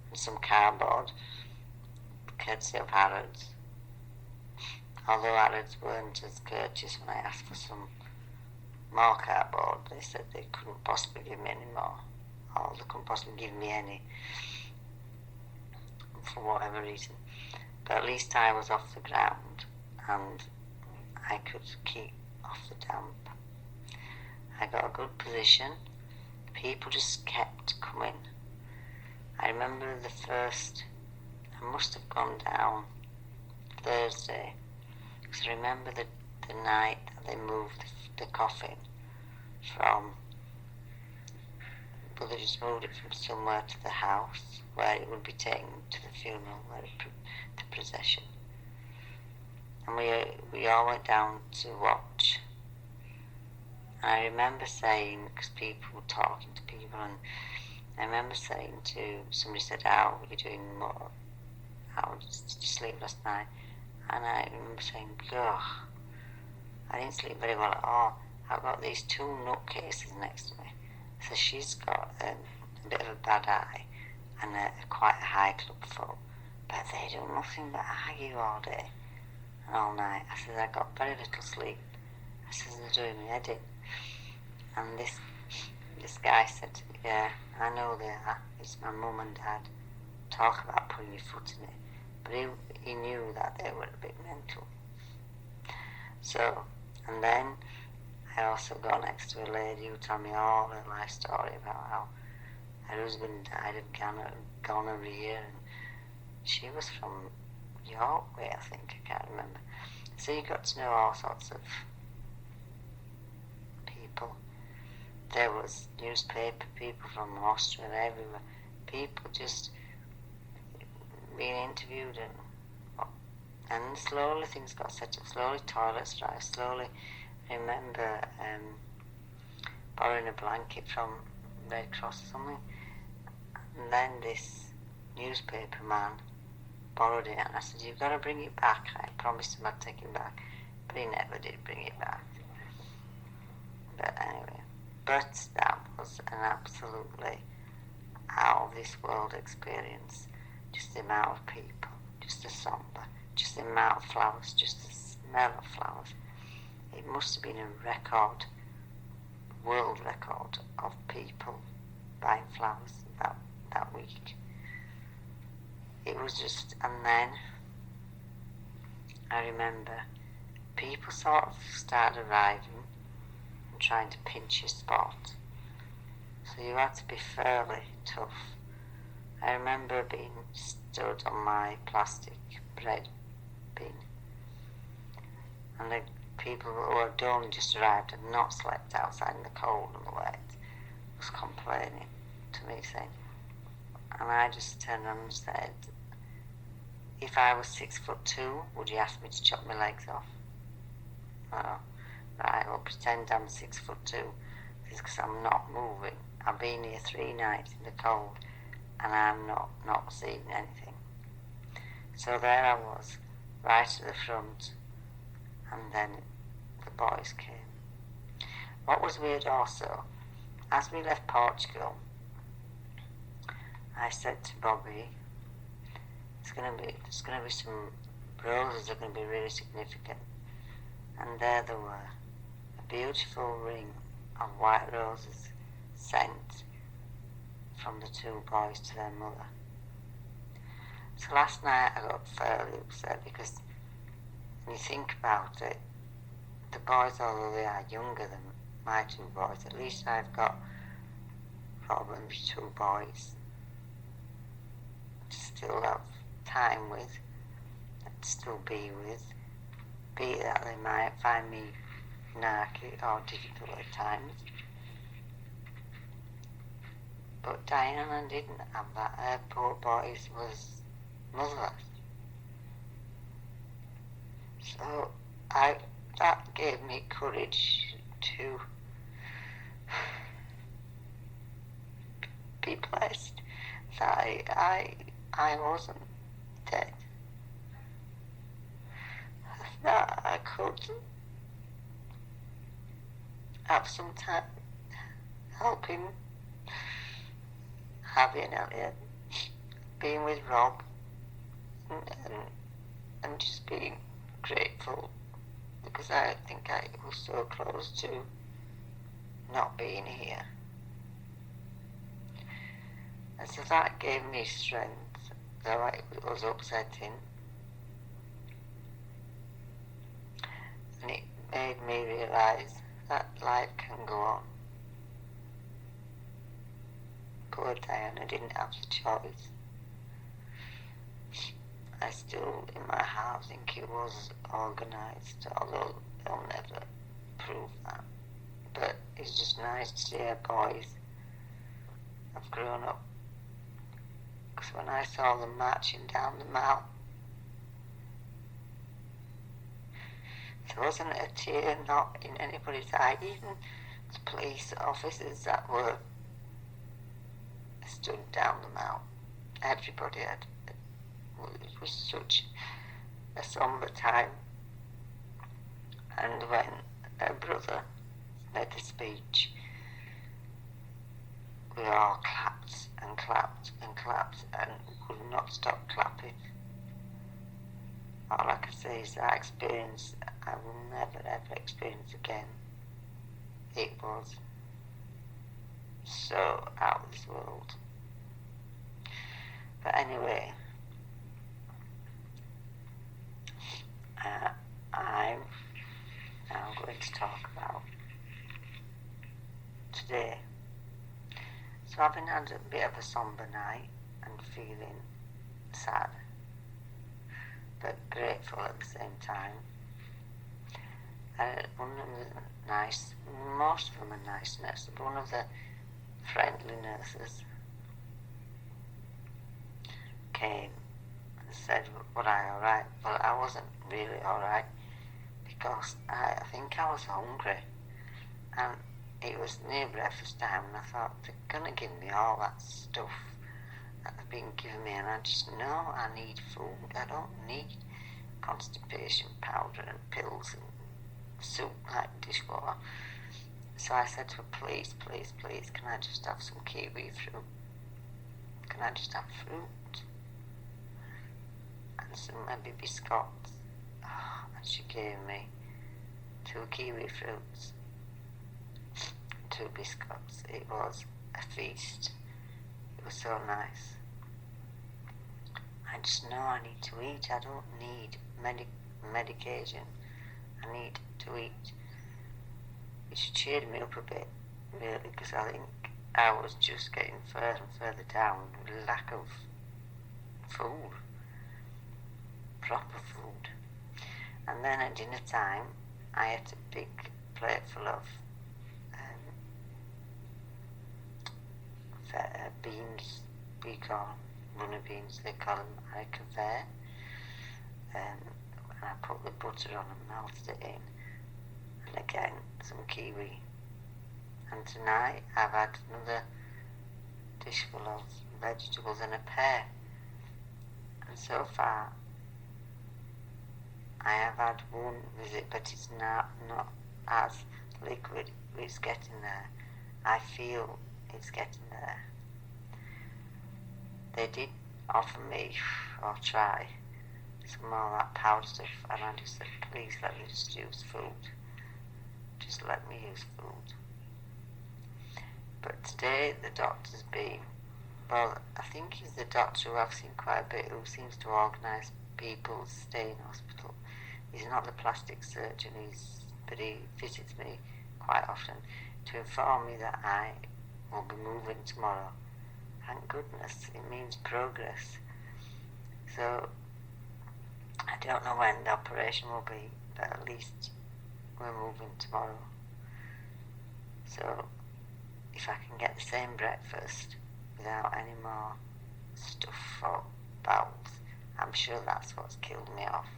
and some cardboard, courtesy of Harrods. Although Harrods weren't as courteous when I asked for some more cardboard, they said they couldn't possibly give me any more, or they couldn't possibly give me any, for whatever reason. But at least I was off the ground and I could keep off the damp. I got a good position. People just kept coming. I remember I must have gone down Thursday, because I remember the night that they moved the coffin they just moved it from somewhere to the house where it would be taken to the funeral, the procession. And we all went down to watch. And I remember saying, because people were talking to people, and I remember saying somebody said, how were you doing more? How did you sleep last night? And I remember saying, ugh, I didn't sleep very well at all. I've got these two nutcases next to me. So she's got a bit of a bad eye and quite a high club foot, but they do nothing but argue all day and all night. I said, I got very little sleep. I said, they're doing me head in. And this guy said, yeah, I know they are. It's my mum and dad. Talk about putting your foot in it. But he knew that they were a bit mental. So, and then I also got next to a lady who told me all her life story about how her husband died of gonorrhea, and she was from York way, I think, I can't remember. So you got to know all sorts of people. There was newspaper people from Austria and everywhere. People just being interviewed, and slowly things got set up. Slowly toilets dry. Slowly, I remember borrowing a blanket from Red Cross or something, and then this newspaper man borrowed it, and I said, you've got to bring it back. I promised him I'd take it back, but he never did bring it back. But anyway, but that was an absolutely out of this world experience. Just the amount of people, just the sombre, just the amount of flowers, just the smell of flowers. It must have been a world record of people buying flowers that week. It was just, and then I remember people sort of started arriving and trying to pinch your spot. So you had to be fairly tough. I remember being stood on my plastic bread bin, and the people who had only just arrived and not slept outside in the cold and the wet was complaining to me, saying, and I just turned around and said, if I was 6'2", would you ask me to chop my legs off? Oh, right, well, pretend I'm 6'2", because I'm not moving. I've been here 3 nights in the cold, and I'm not seeing anything. So there I was, right at the front, and then the boys came. What was weird also, as we left Portugal, I said to Bobby, there's gonna be some roses that are gonna be really significant. And there they were, a beautiful ring of white roses sent from the two boys to their mother. So last night I got fairly upset because when you think about it, the boys, although they are younger than my two boys, at least I've got Rob and the two boys to still have time with, and still be with, be it that they might find me narky or difficult at times. But Diana didn't have that. Her poor boys was motherless. So that gave me courage to be blessed that I wasn't dead. That I could have some time helping Abby and Elliot, being with Rob, and just being grateful because I think I was so close to not being here. And so that gave me strength, though it was upsetting. And it made me realise that life can go on. Poor Diana didn't have the choice. I still, in my heart, think it was organised, although they'll never prove that. But it's just nice to see our boys have grown up. Because when I saw them marching down the mall, there wasn't a tear not in anybody's eye, even the police officers that were stood down the mall. Everybody had. It was such a somber time. And when her brother made the speech, we all clapped and clapped and clapped and could not stop clapping. All I can say is that experience I will never ever experience again. It was so out of this world. But anyway, I'm now going to talk about today. So having had a bit of a somber night and feeling sad, but grateful at the same time, one of the nice, most of them are nice nurses, but one of the friendly nurses came and said, "Was I alright?" Well, I wasn't really alright because I think I was hungry and it was near breakfast time and I thought they're gonna give me all that stuff that they've been giving me and I just know I need food. I don't need constipation powder and pills and soup like dishwater. So I said to her, please, can I just have some kiwi fruit? Can I just have fruit? And some maybe biscuits. Oh, and she gave me 2 kiwi fruits, 2 biscuits. It was a feast. It was so nice. I just know I need to eat. I don't need medication. I need to eat. Which cheered me up a bit, really, because I think I was just getting further and further down with lack of food, proper food. And then at dinner time, I ate a big plate full of beans, we call runner beans, they call them haricot, and I put the butter on and melted it in, and again some kiwi. And tonight I've had another dish full of vegetables and a pear, and so far I have had one visit, but it's not as liquid. It's getting there. I feel it's getting there. They did offer me or try some more of that powder stuff, and I just said, please let me just use food. Just let me use food. But today the doctor's been, well, I think he's the doctor who I've seen quite a bit, who seems to organise people's stay in hospital. He's not the plastic surgeon, but he visits me quite often to inform me that I will be moving tomorrow. Thank goodness, it means progress. So I don't know when the operation will be, but at least we're moving tomorrow. So if I can get the same breakfast without any more stuff or bowels, I'm sure that's what's killed me off.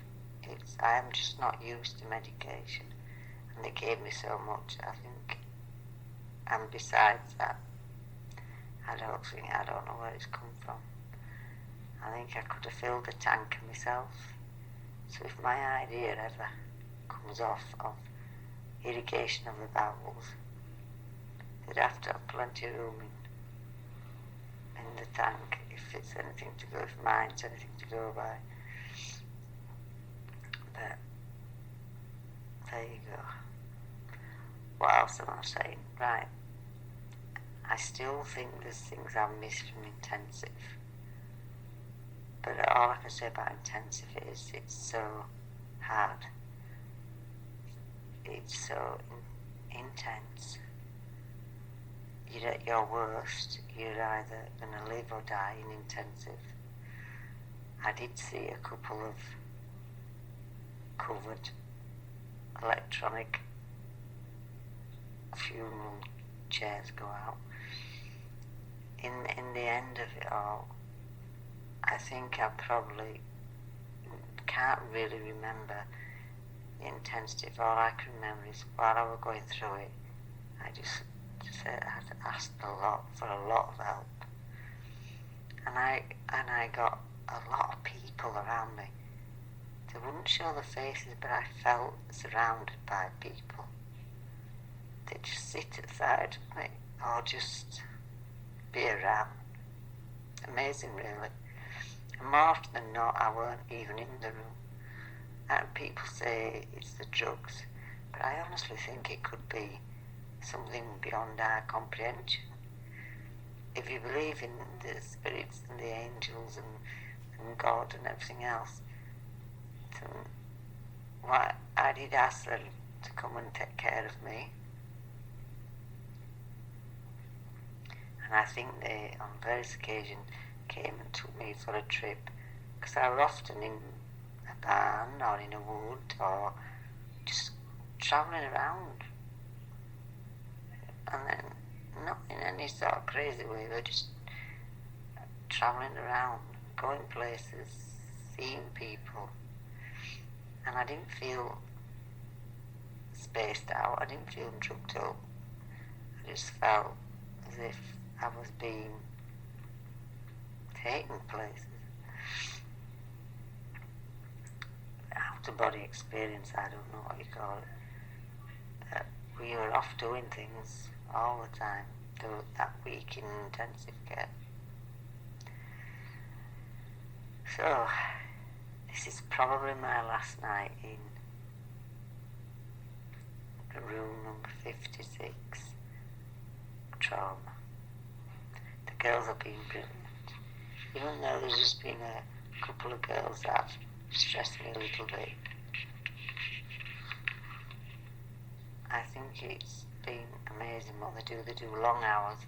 I am just not used to medication, and they gave me so much, I think. And besides that, I don't know where it's come from. I think I could have filled the tanker myself. So if my idea ever comes off of irrigation of the bowels, they'd have to have plenty of room in the tank if mine's anything to go by. But there you go. What else am I saying? Right. I still think there's things I've missed from intensive. But all I can say about intensive is it's so hard. It's so intense. You're at your worst. You're either going to live or die in intensive. I did see a couple of covered electronic funeral chairs go out. In the end of it all, I think I probably can't really remember the intensity. All I can remember is while I was going through it, I just had asked for a lot of help, and I got a lot of people around me. They wouldn't show their faces, but I felt surrounded by people. They'd just sit at the side of me or just be around. Amazing, really. And more often than not, I weren't even in the room. And people say it's the drugs, but I honestly think it could be something beyond our comprehension. If you believe in the spirits and the angels and God and everything else, then I did ask them to come and take care of me. And I think they, on various occasions, came and took me for a trip, because I was often in a barn or in a wood or just travelling around. And then, not in any sort of crazy way, but just travelling around, going places, seeing people. And I didn't feel spaced out, I didn't feel drugged up. I just felt as if I was being taken places. Out-of-body experience, I don't know what you call it. We were off doing things all the time, that week in intensive care. So, this is probably my last night in room number 56, trauma. The girls have been brilliant. Even though there's just been a couple of girls that have stressed me a little bit, I think it's been amazing what they do. They do long hours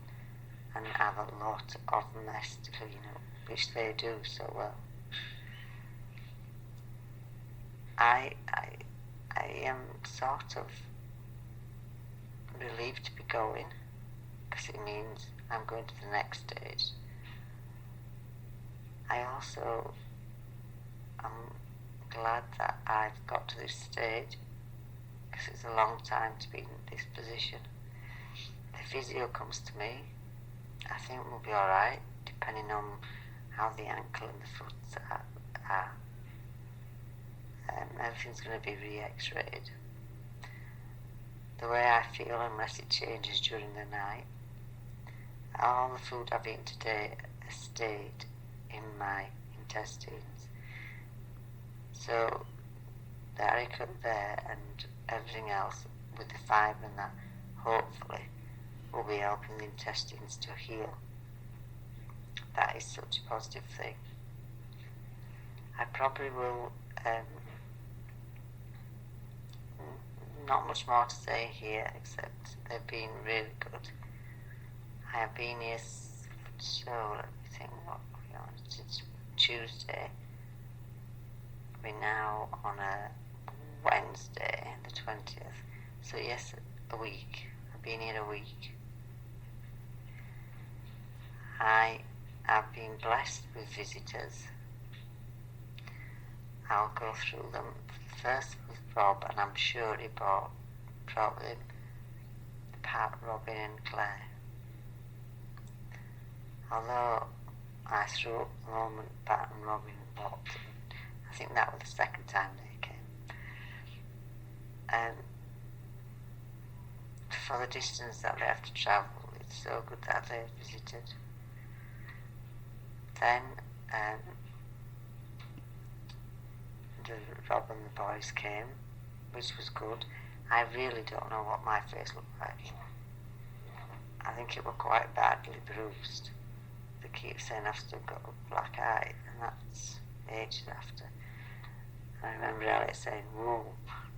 and have a lot of mess to clean up, which they do so well. I am sort of relieved to be going, because it means I'm going to the next stage. I also am glad that I've got to this stage, because it's a long time to be in this position. The physio comes to me. I think we'll be alright, depending on how the ankle and the foot are. Everything's going to be re-x-rayed. The way I feel, unless it changes during the night, all the food I've eaten today has stayed in my intestines. So the haricot there and everything else with the fibre and that hopefully will be helping the intestines to heal. That is such a positive thing. I probably will, not much more to say here except they've been really good. I have been here, so let me think what we're on. It's Tuesday. We're now on a Wednesday, the 20th. So yes, a week. I've been here a week. I have been blessed with visitors. I'll go through them. First with Rob, and I'm sure he brought him Pat, Robin and Claire. Although I threw up the moment Pat and Robin walked in, I think that was the second time they came. And for the distance that they have to travel, it's so good that they've visited. Then Rob and the boys came, which was good. I really don't know what my face looked like. I think it was quite badly bruised. They keep saying I've still got a black eye, and that's ages after. I remember Elliot saying, "Whoa,"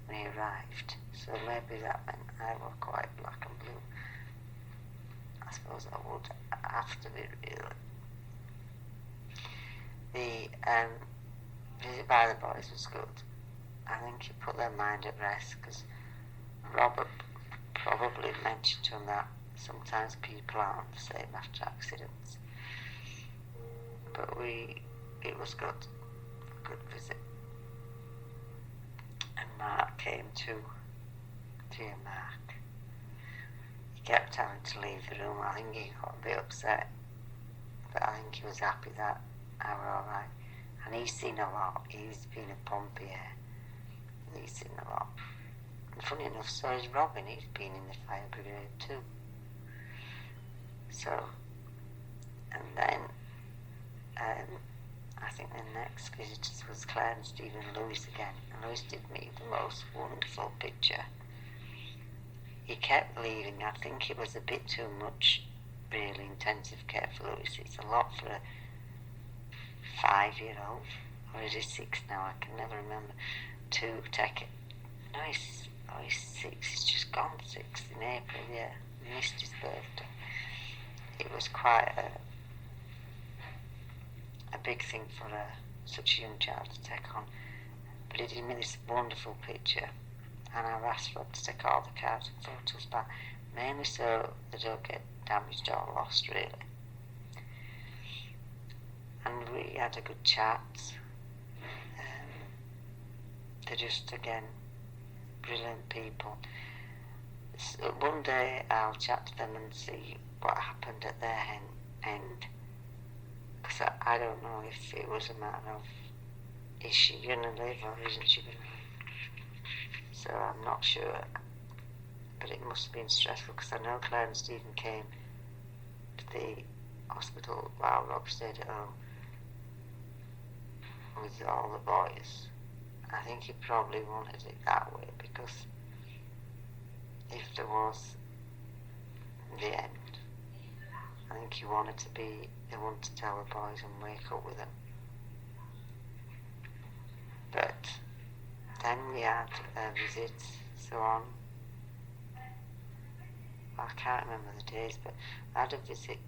when he arrived. So maybe that meant I was quite black and blue. I suppose I would have to be really. The visit by the boys was good. I think it put their mind at rest because Robert probably mentioned to them that sometimes people aren't the same after accidents. But it was good. A good visit. And Mark came too. Dear Mark. He kept having to leave the room. I think he got a bit upset. But I think he was happy that I were alright. And he's seen a lot. He's been a Pompier. He's seen a lot. And funny enough, so is Robin. He's been in the fire brigade too. So, and then I think the next visitors was Claire and Stephen Lewis again. And Lewis did me the most wonderful picture. He kept leaving. I think it was a bit too much, really intensive care for Lewis. It's a lot for a 5-year-old, or is he 6 now? I can never remember. To take it. No, he's 6. He's just gone 6 in April. Yeah, he missed his birthday. It was quite a big thing for such a young child to take on. But he did me this wonderful picture, and I've asked Rob to take all the cards and photos back, mainly so they don't get damaged or lost, really. And we had a good chat. They're just, again, brilliant people. So one day I'll chat to them and see what happened at their end. Because I don't know if it was a matter of, is she going to live or isn't she going to live? So I'm not sure. But it must have been stressful because I know Claire and Stephen came to the hospital while Rob stayed at home with all the boys. I think he probably wanted it that way because if there was the end, I think he wanted they wanted to tell the boys and wake up with them. But then we had visits, so on. I can't remember the days, but I had a visit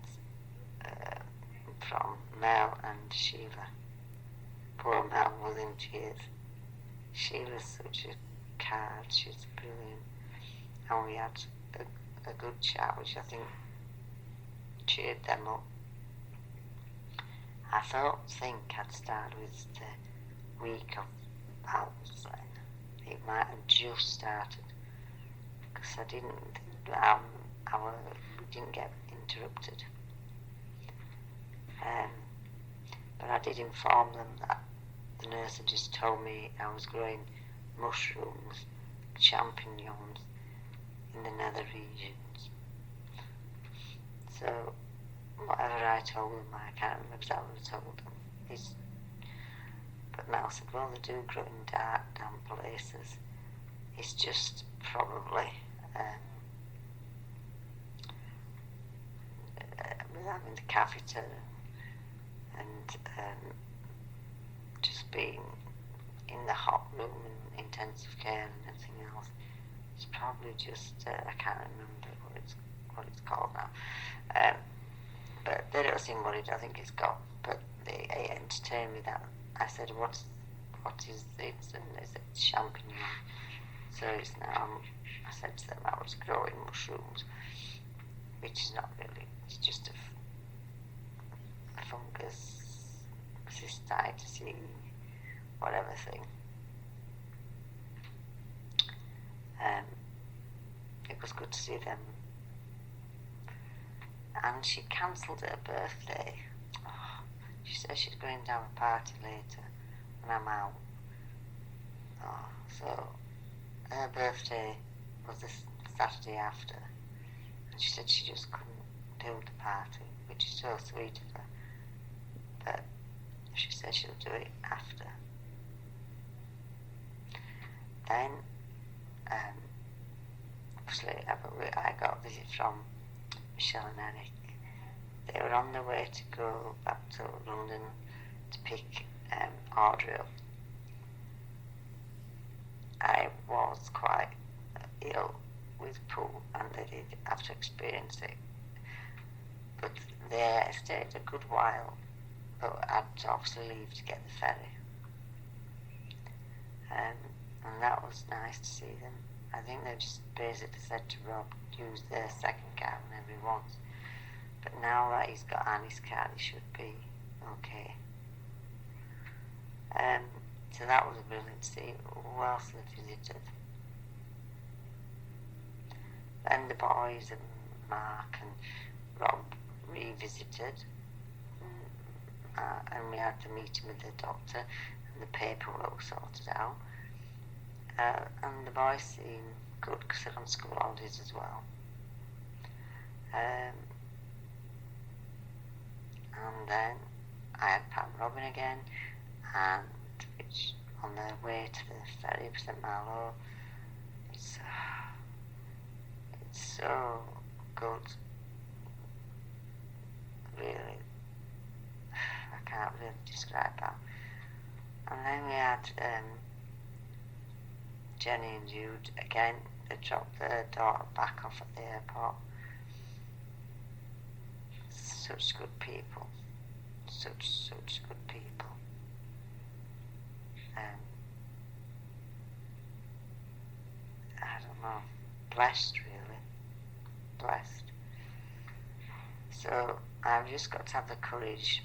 from Mel and Sheila. Poor Mel was in tears. Sheila's such a card, she's brilliant. And we had a good chat, which I think cheered them up. I think I'd start with the week of Val's then. It might have just started, because I didn't get interrupted. But I did inform them that the nurse had just told me I was growing mushrooms, champignons in the nether regions. So whatever I told them, I can't remember exactly what I told them, is But Mel said, well, they do grow in dark, damp places. It's just probably with having the catheter and just being in the hot room and intensive care and everything else. It's probably just, I can't remember what it's called now. But they don't seem worried. I think it's got, but they entertained me that. I said, what is it? And they said, champignon. So it's now, I said to them, I was growing mushrooms, which is not really, it's just a fungus, cystitis, whatever thing. It was good to see them. And she cancelled her birthday. Oh, she said she's going to have a party later when I'm out. Oh, so her birthday was the Saturday after. And she said she just couldn't do the party, which is so sweet of her. But she said she'll do it after. Then, obviously, I got a visit from Michelle and Eric. They were on their way to go back to London to pick Audrey up. I was quite ill with poo, and they did have to experience it. But they stayed a good while, but I had to obviously leave to get the ferry. And that was nice to see them. I think they just basically said to Rob, use their second car whenever he wants. But now that he's got Annie's car, he should be okay. So that was brilliant to see. Who else they visited? Then the boys and Mark and Rob revisited. And we had the meeting with the doctor and the paperwork was sorted out. And the boys seem good because they're on school holidays as well. And then I had Pam and Robin again, and which on their way to the ferry of St Malo. It's so good, really. I can't really describe that. And then we had Jenny and Jude again. They dropped their daughter back off at the airport. Such good people. Such good people. I don't know. Blessed, really. Blessed. So I've just got to have the courage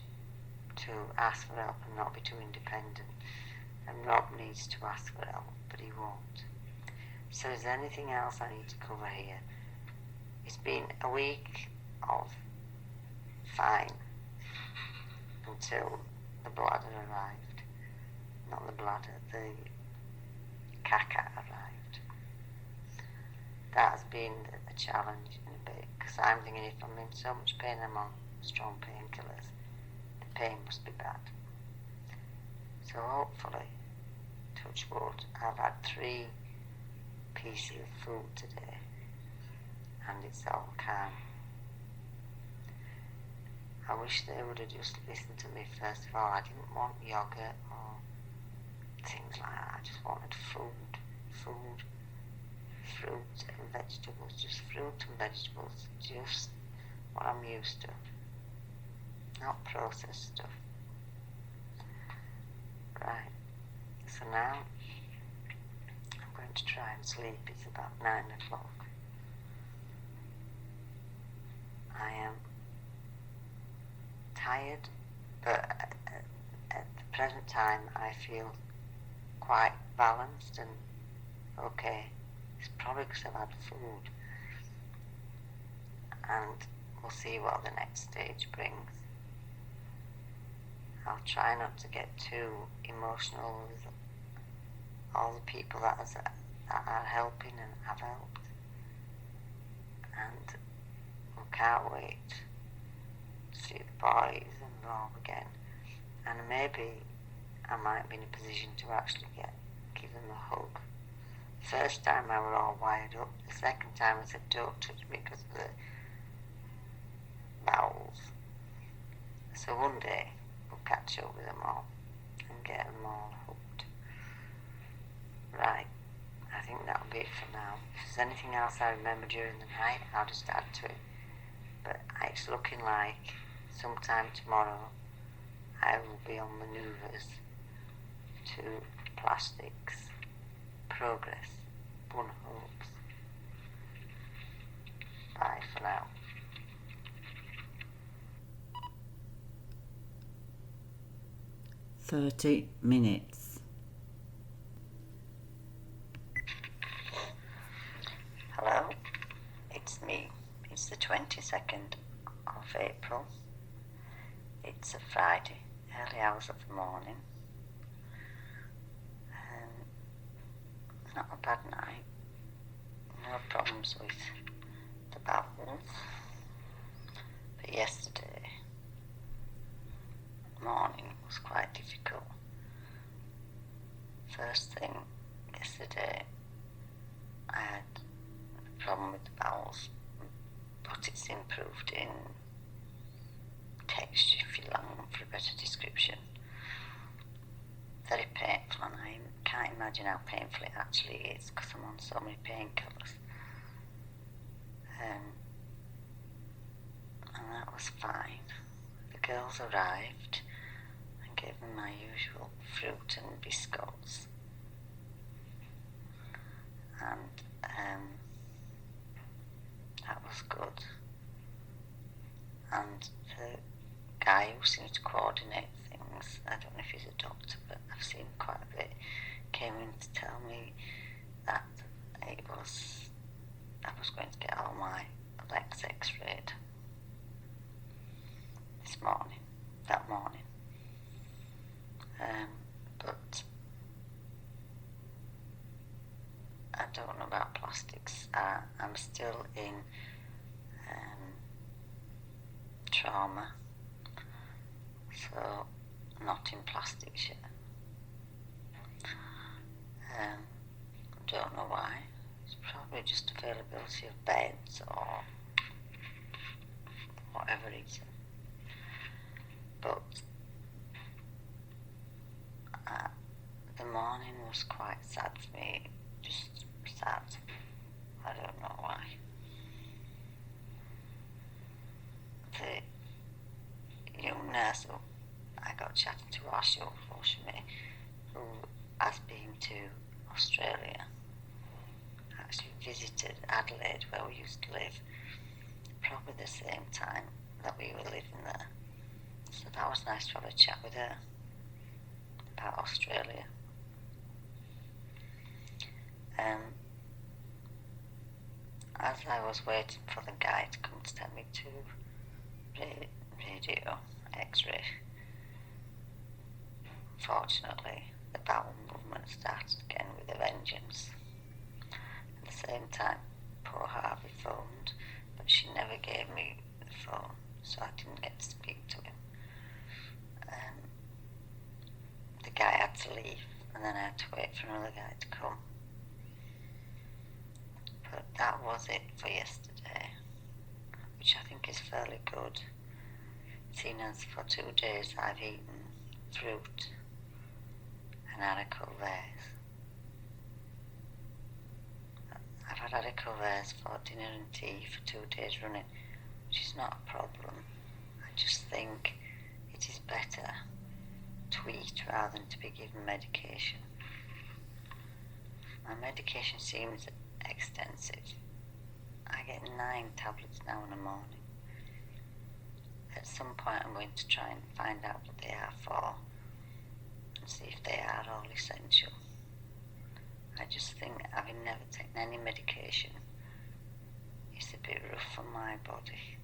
to ask for help and not be too independent. And Rob needs to ask for help, but he won't. So is there anything else I need to cover here? It's been a week of fine until the bladder arrived. Not the bladder, the caca arrived. That has been a challenge in a bit, because I'm thinking if I'm in so much pain, I'm on strong painkillers. The pain must be bad. So hopefully, touch wood, I've had 3 pieces of food today, and it's all calm. I wish they would have just listened to me first of all. I didn't want yogurt or things like that. I just wanted food, fruit and vegetables, just fruit and vegetables, just what I'm used to, not processed stuff. Right, so now I'm going to try and sleep. It's about 9 o'clock. I am tired, but at the present time I feel quite balanced and okay. It's probably because I've had food, and we'll see what the next stage brings. I'll try not to get too emotional with all the people that are helping and have helped, and we can't wait to see the boys and Rob again, and maybe I might be in a position to actually give them a hug. First time I were all wired up. The second time I said don't touch me because of the bowels. So one day we'll catch up with them all and get them all hooked. Right, I think that'll be it for now. If there's anything else I remember during the night, I'll just add to it. But it's looking like sometime tomorrow I will be on manoeuvres to plastics. Progress. One hopes. Bye for now. .30 Hello, it's me. It's the 22nd of April. It's a Friday, early hours of the morning. Not a bad night. No problems with the bowels. But yesterday morning was quite difficult. First thing yesterday, I had a problem with the bowels, but it's improved in text if you long for a better description. Very painful, and I can't imagine how painful it actually is because I'm on so many painkillers. And that was fine. The girls arrived and gave me my usual fruit and biscuits. And that was good. And the guy who seems to coordinate things, I don't know if he's a doctor, but I've seen quite a bit, came in to tell me that I was going to get all my legs x-rayed that morning. But I don't know about plastics. I'm still in trauma, so not in plastics yet. Don't know why. It's probably just availability of beds or whatever reason. But the morning was quite sad for me. Just sad. I don't know why. The young nurse who I got chatting to while she was washing me, who has been to Australia, actually visited Adelaide where we used to live, probably the same time that we were living there. So that was nice to have a chat with her about Australia. As I was waiting for the guy to come to take me to radio x-ray, fortunately the bowel movement started again with a vengeance. At the same time, poor Harvey phoned, but she never gave me the phone, so I didn't get to speak to him. The guy had to leave, and then I had to wait for another guy to come. But that was it for yesterday, which I think is fairly good, seeing as for 2 days I've eaten fruit and haricot verts. I've had haricot verts for dinner and tea for 2 days running, which is not a problem. I just think it is better to eat rather than to be given medication. My medication seems extensive. I get 9 tablets now in the morning. At some point I'm going to try and find out what they are for and see if they are all essential. I just think having never taken any medication is a bit rough on my body,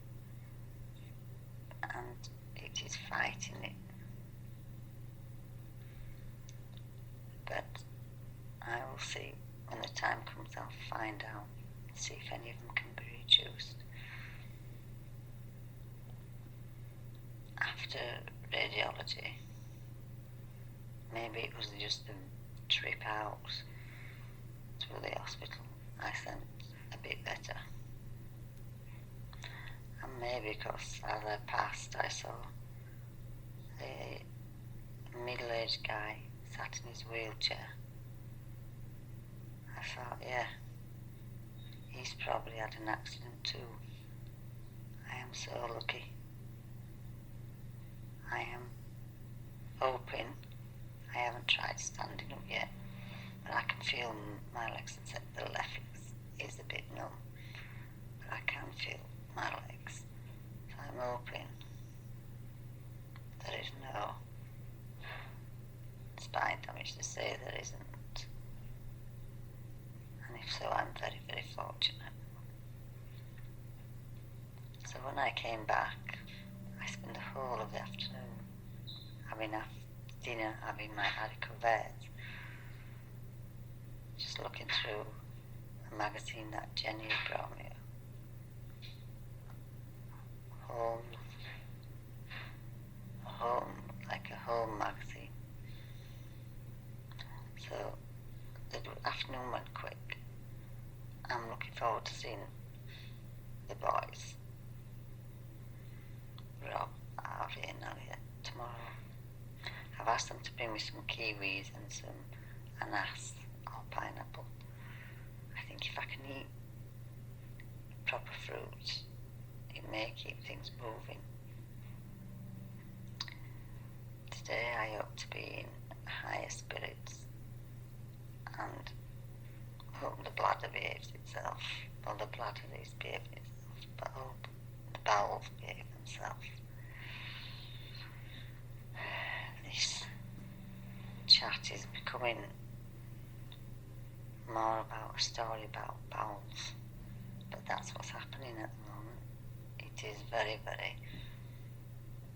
and it is fighting it. But I will see when the time comes. I'll find out and see if any of them can be reduced. After radiology, maybe it was just the trip out to the hospital I sent a bit better. And maybe because as I passed I saw a middle-aged guy sat in his wheelchair. I thought, yeah, he's probably had an accident too. I am so lucky. I am hoping, I haven't tried standing up yet, but I can feel my legs, except the left is a bit numb, but I can feel my legs. So I'm hoping there is no spine damage. To say there isn't, and if so, I'm very, very fortunate. So when I came back, I spent the whole of the afternoon having dinner, having my haricot vert, just looking through a magazine that Jenny brought me. Home, like a home magazine. So the afternoon went quick. I'm looking forward to seeing the boys, Rob, Harvey and Elliot, tomorrow. I've asked them to bring me some kiwis and some ananas or pineapple. I think if I can eat proper fruits, it may keep things moving. Today I hope to be in higher spirits and hope the bladder behaves itself. Well, the bladder is behaving itself, but I hope the bowels behave themselves. This chat is becoming more about a story about bowels, but that's what's happening at the moment. It is very, very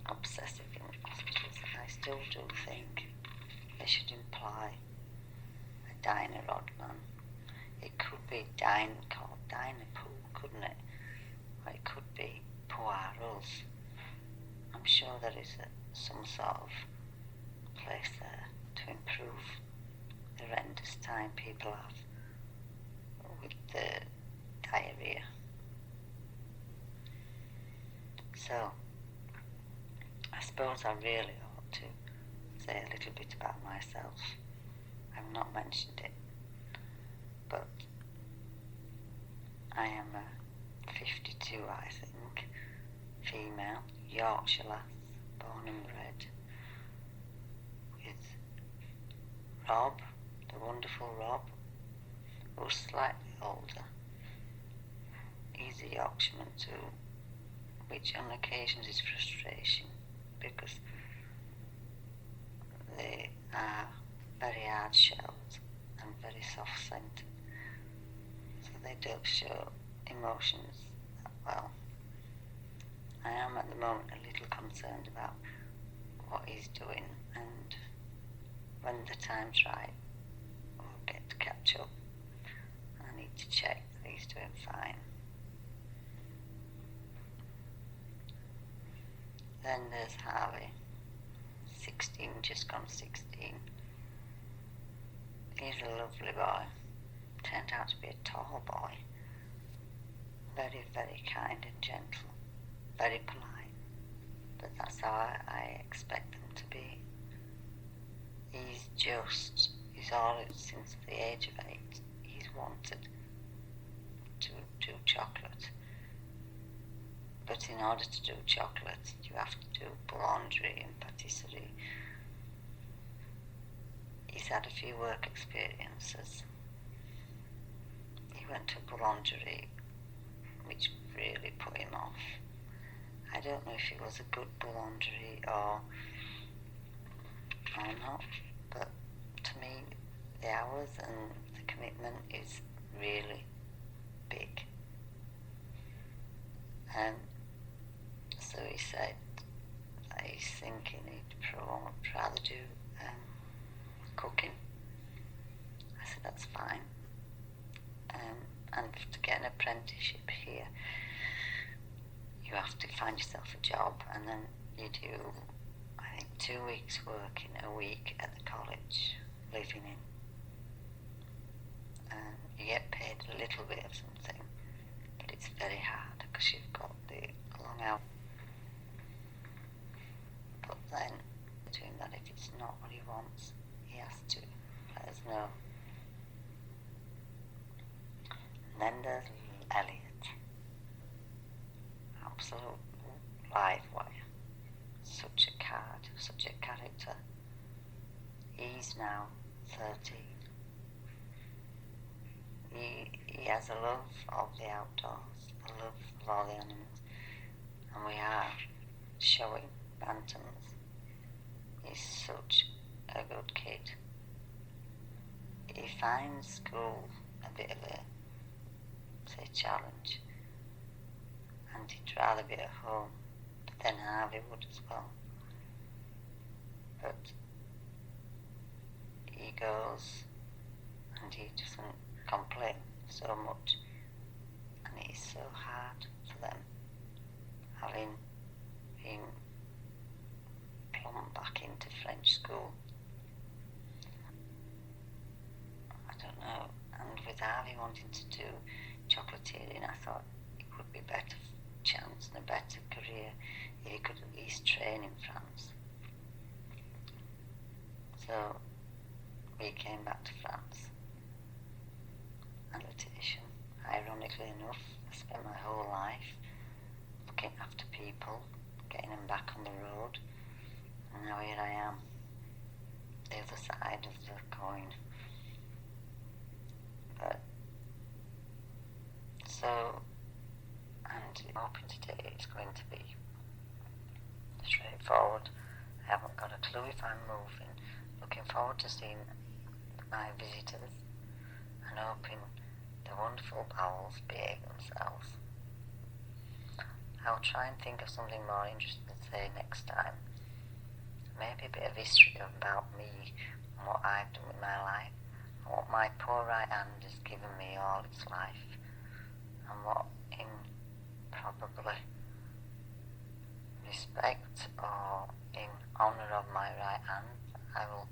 obsessive in hospitals. I still do think they should imply a diner rod man. It could be called diner pool, couldn't it? Or it could be Poirot's. I'm sure there is some sort of place there to improve the horrendous time people have with the diarrhea. So, I suppose I really ought to say a little bit about myself. I've not mentioned it, but I am a 52, I think, female, Yorkshire lass, born and bred, with Rob, the wonderful Rob, who's slightly older. He's a Yorkshireman too, which on occasions is frustration because they are very hard-shelled and very soft-scented, so they don't show emotions that well. I am at the moment a little concerned about what he's doing, and when the time's right, we'll get to catch up. I need to check that he's doing fine. Then there's Harvey, 16, just gone 16. He's a lovely boy, turned out to be a tall boy, very, very kind and gentle, very polite, but that's how I expect them to be. He's always, since the age of 8, he's wanted to do chocolate. But in order to do chocolate, you have to do boulangerie and patisserie. He's had a few work experiences. He went to boulangerie, which really put him off. I don't know if it was a good boulangerie or not, but to me, the hours and the commitment is really big. So he said that he's thinking he'd rather do cooking. I said that's fine. And to get an apprenticeship here, you have to find yourself a job, and then you do, I think, 2 weeks working, a week at the college, living in. And you get paid a little bit of something, but it's very hard because you've got the long hours. But then, doing that, if it's not what he wants, he has to let us know. And then there's Elliot. Absolute live wire. Such a card, such a character. He's now 13. He has a love of the outdoors, a love of all the animals, and we are showing bantams. He's such a good kid. He finds school a bit of a, say, challenge, and he'd rather be at home, but then Harvey would as well. But he goes and he doesn't complain so much, and it's so hard for them, having been plumbed back into French school. I don't know, and with Harvey wanting to do chocolatiering, I thought it would be a better chance and a better career if he could at least train in France. So we came back to France. Annotation. Ironically enough, I spent my whole life looking after people, getting them back on the road, and now here I am, the other side of the coin. But so, and I'm hoping today it's going to be straightforward. I haven't got a clue if I'm moving. Looking forward to seeing my visitors and hoping the wonderful bowels behave themselves. I'll try and think of something more interesting to say next time. Maybe a bit of history about me and what I've done with my life, and what my poor right hand has given me all its life, and what in probably respect or in honour of my right hand I will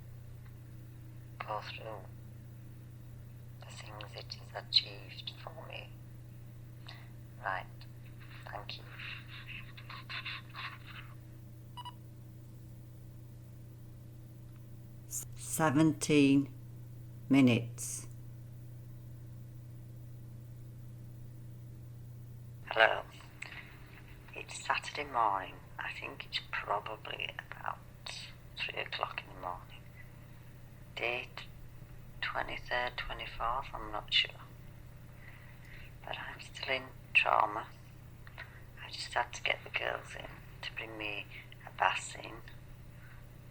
go through the things it has achieved for me. Right, thank you. "17 minutes. Hello. It's Saturday morning. I think it's probably about 3 o'clock in the morning. Date 23rd, 24th, I'm not sure. But I'm still in trauma. I just had to get the girls in to bring me a basin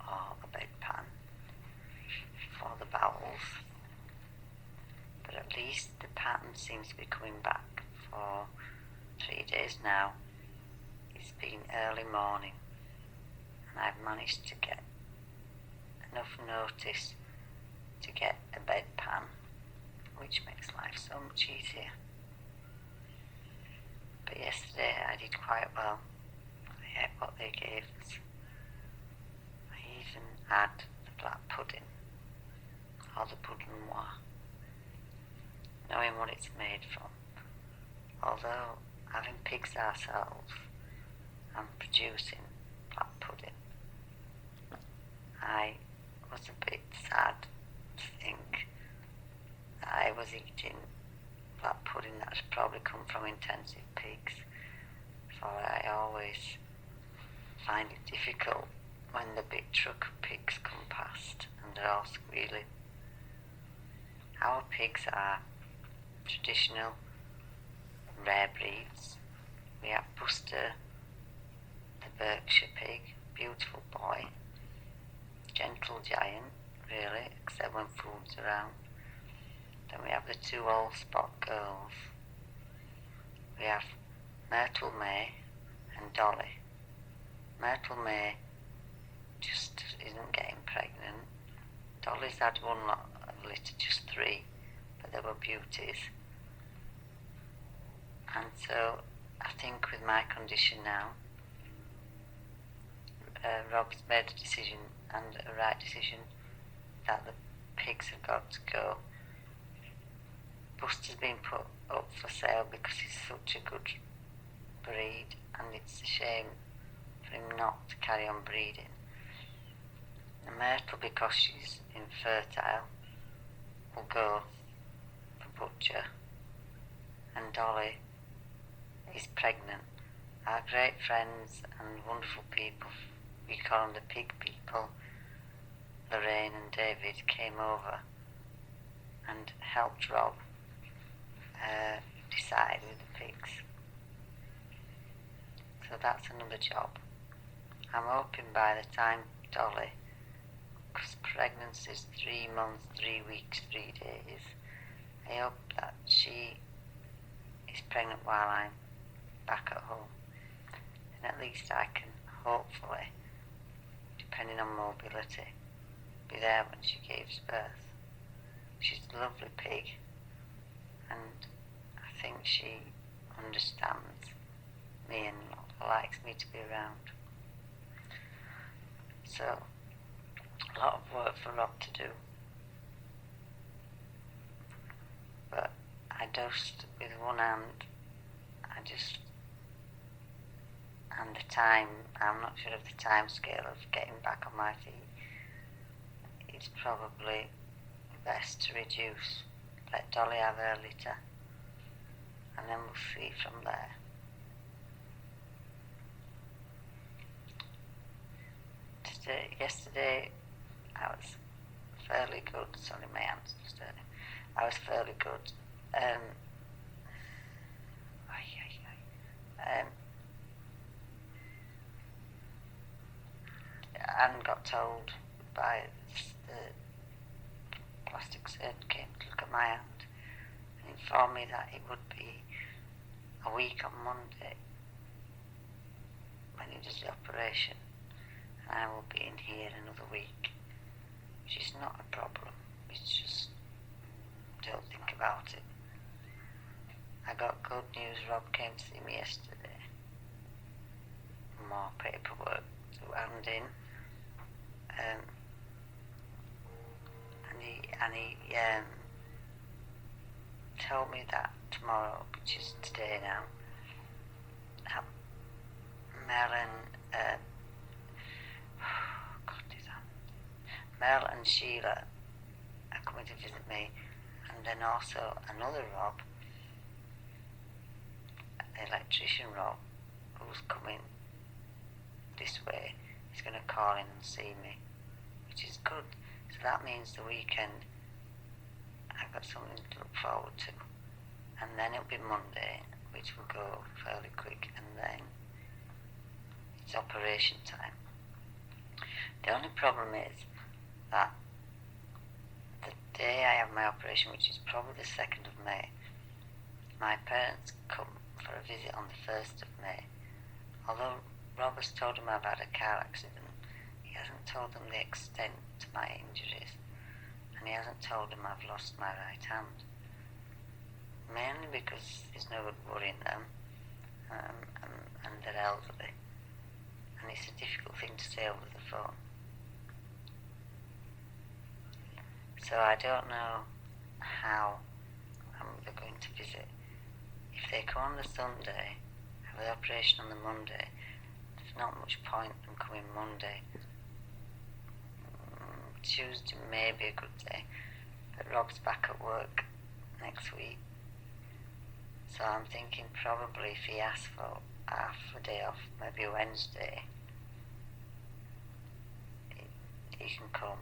or a bedpan for the bowels. But at least the pattern seems to be coming back for 3 days now. It's been early morning and I've managed to get enough notice to get a bedpan, which makes life so much easier. But yesterday I did quite well. I ate what they gave us. I even had the black pudding, or the pudding noir, knowing what it's made from. Although having pigs ourselves and producing black pudding, I was a bit sad to think that I was eating black pudding that has probably come from intensive pigs, for I always find it difficult when the big truck of pigs come past and they're all squealing. Our pigs are traditional rare breeds. We have Buster, the Berkshire pig, beautiful boy, gentle giant, really, except when food's around. Then we have the 2 old spot girls. We have Myrtle May and Dolly. Myrtle May just isn't getting pregnant. Dolly's had one lot of litter, just 3, but they were beauties. And so I think with my condition now, Rob's made a decision, and a right decision, that the pigs have got to go. Buster's been put up for sale because he's such a good breed, and it's a shame for him not to carry on breeding. And Myrtle, because she's infertile, will go for butcher, and Dolly is pregnant. Our great friends and wonderful people, we call them the pig people, Lorraine and David, came over and helped Rob decide with the pigs. So that's another job. I'm hoping by the time Dolly, because pregnancy is 3 months, 3 weeks, 3 days, I hope that she is pregnant while I'm back at home. And at least I can hopefully, depending on mobility, be there when she gives birth. She's a lovely pig, and I think she understands me and likes me to be around. So, a lot of work for Rob to do. But I just, with one hand, and the time, I'm not sure of the time scale of getting back on my feet. It's probably best to reduce, let Dolly have her litter, and then we'll see from there. Yesterday I was fairly good. Sorry, my hand's just hurting. I was fairly good. And got told by the plastic surgeon came to look at my hand and informed me that it would be a week on Monday when he does the operation, and I will be in here another week, which is not a problem. It's just, don't think about it. I got good news. Rob came to see me yesterday. More paperwork to hand in. And he told me that tomorrow, which is today now, Mel and Sheila are coming to visit me, and then also another Rob, the electrician Rob, who's coming this way. He's going to call in and see me, which is good. So that means the weekend I've got something to look forward to. And then it'll be Monday, which will go fairly quick, and then it's operation time. The only problem is that the day I have my operation, which is probably the 2nd of May, my parents come for a visit on the 1st of May. Although Rob has told them I've had a car accident, he hasn't told them the extent to my injuries, and he hasn't told them I've lost my right hand. Mainly because there's no good worrying them, and they're elderly, and it's a difficult thing to say over the phone. So I don't know how they're going to visit. If they come on the Sunday, have the operation on the Monday, there's not much point in coming Monday. Tuesday may be a good day, but Rob's back at work next week. So I'm thinking probably if he asks for half a day off, maybe Wednesday, he can come.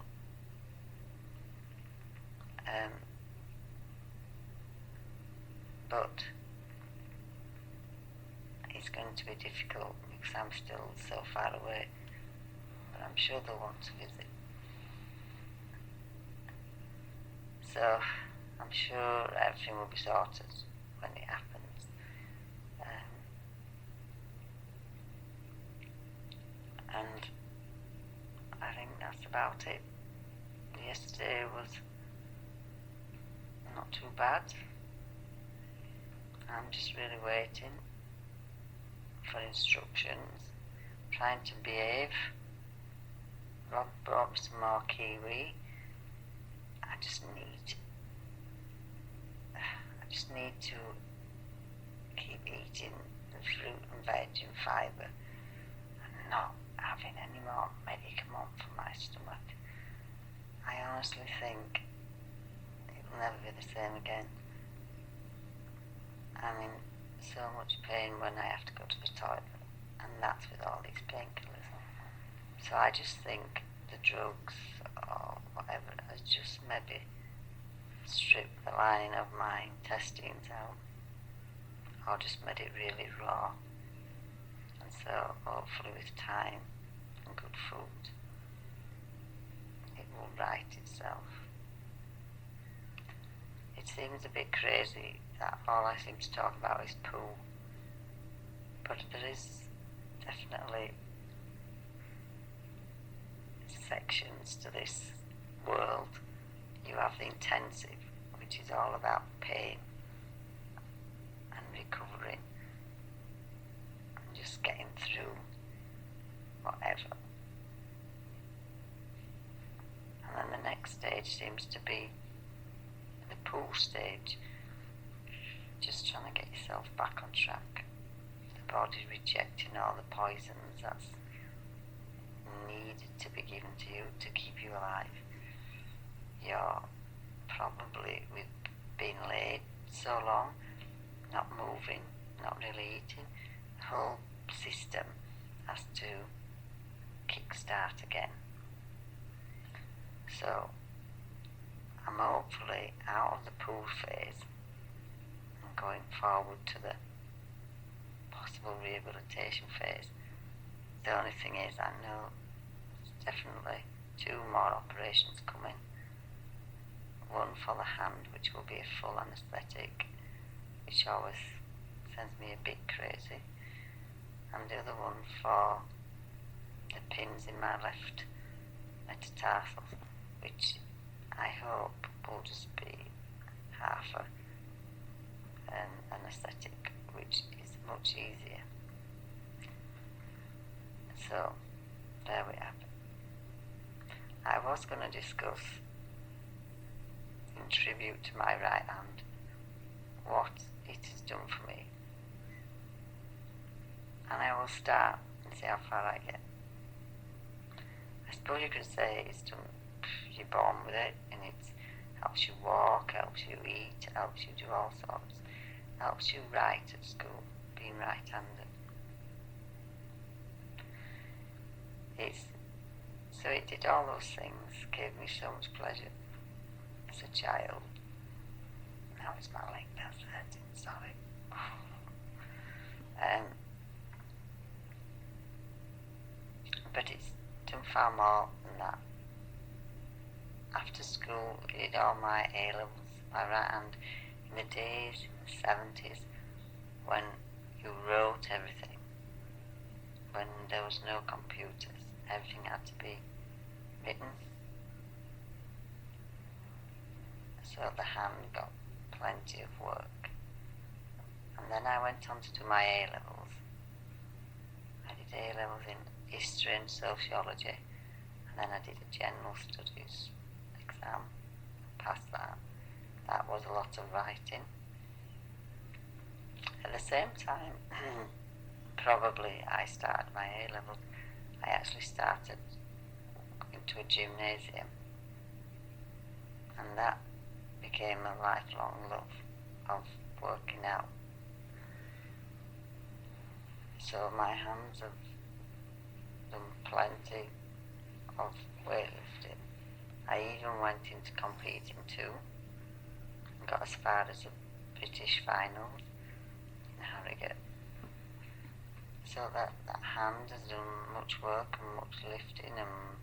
But it's going to be difficult because I'm still so far away, but I'm sure they'll want to visit. So I'm sure everything will be sorted when it happens. And I think that's about it. Yesterday was not too bad. I'm just really waiting for instructions, trying to behave Rob brought me some more kiwi. I just need to keep eating the fruit and veg and fibre and not having any more medicament for my stomach. I honestly think it will never be the same again. I'm in so much pain when I have to go to the toilet, and that's with all these painkillers. So I just think the drugs or whatever has just maybe stripped the lining of my intestines out, or just made it really raw. And so hopefully with time and good food, it will right itself. It seems a bit crazy that all I seem to talk about is poo, but there is definitely sections to this world. You have the intensive, which is all about pain and recovering and just getting through whatever. And then the next stage seems to be the pool stage, just trying to get yourself back on track. The body rejecting all the poisons that's needed to be given to you to keep you alive. You're probably, with being laid so long, not moving, not really eating, the whole system has to kick-start again. So I'm hopefully out of the pool phase and going forward to the possible rehabilitation phase. The only thing is, I know there's definitely 2 more operations coming. One for the hand, which will be a full anaesthetic, which always sends me a bit crazy, and the other one for the pins in my left metatarsal, which I hope will just be half an anaesthetic, which is much easier. So there we have it. I was going to discuss, in tribute to my right hand, what it has done for me, and I will start and see how far I get. I suppose you could say it's done, you're born with it, and it helps you walk, helps you eat, helps you do all sorts, helps you write at school, being right-handed. So it did all those things, gave me so much pleasure as a child. Now it's my leg that's hurting, sorry. But it's done far more than that. After school, I did all my A-levels, my right hand, in the days, in the 70s, when you wrote everything, when there was no computers, everything had to be written. So the hand got plenty of work. And then I went on to do my A-levels. I did A-levels in history and sociology, and then I did a general studies exam, passed that. That was a lot of writing. At the same time, probably I started my A-levels, I actually started into a gymnasium, and that became a lifelong love of working out. So my hands have done plenty of weightlifting. I even went into competing too, and got as far as the British finals in Harrogate. So that hand has done much work and much lifting, and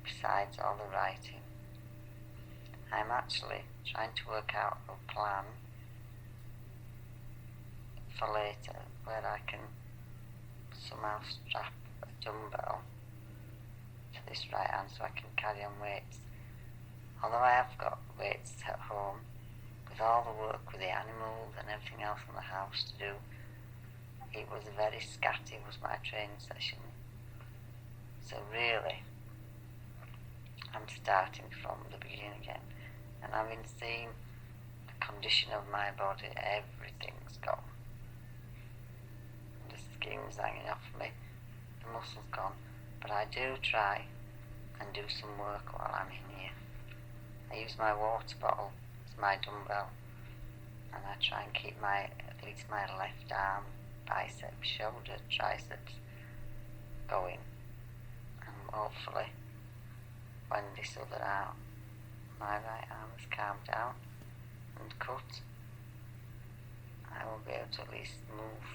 besides all the writing, I'm actually trying to work out a plan for later where I can somehow strap a dumbbell to this right hand so I can carry on weights. Although I have got weights at home, with all the work with the animals and everything else in the house to do, it was very scatty was my training session. So really, I'm starting from the beginning again, and having seen the condition of my body, everything's gone. The skin's hanging off me, the muscle's gone, but I do try and do some work while I'm in here. I use my water bottle as my dumbbell, and I try and keep at least my left arm, biceps, shoulder, triceps going, and hopefully when this other arm, my right arm, has calmed down and cut, I will be able to at least move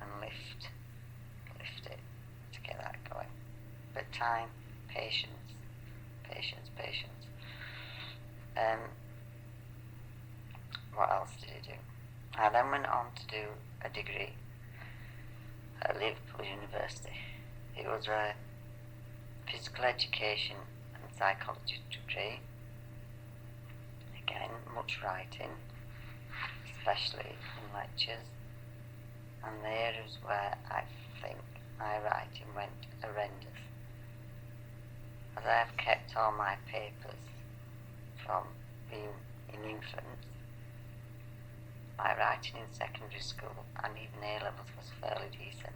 and lift it to get that going. But time, patience. What else did I do? I then went on to do a degree at Liverpool University. It was a physical education and psychology degree. Again, much writing, especially in lectures, and the areas where I think my writing went horrendous. As I have kept all my papers from being in infants, my writing in secondary school and even A-levels was fairly decent.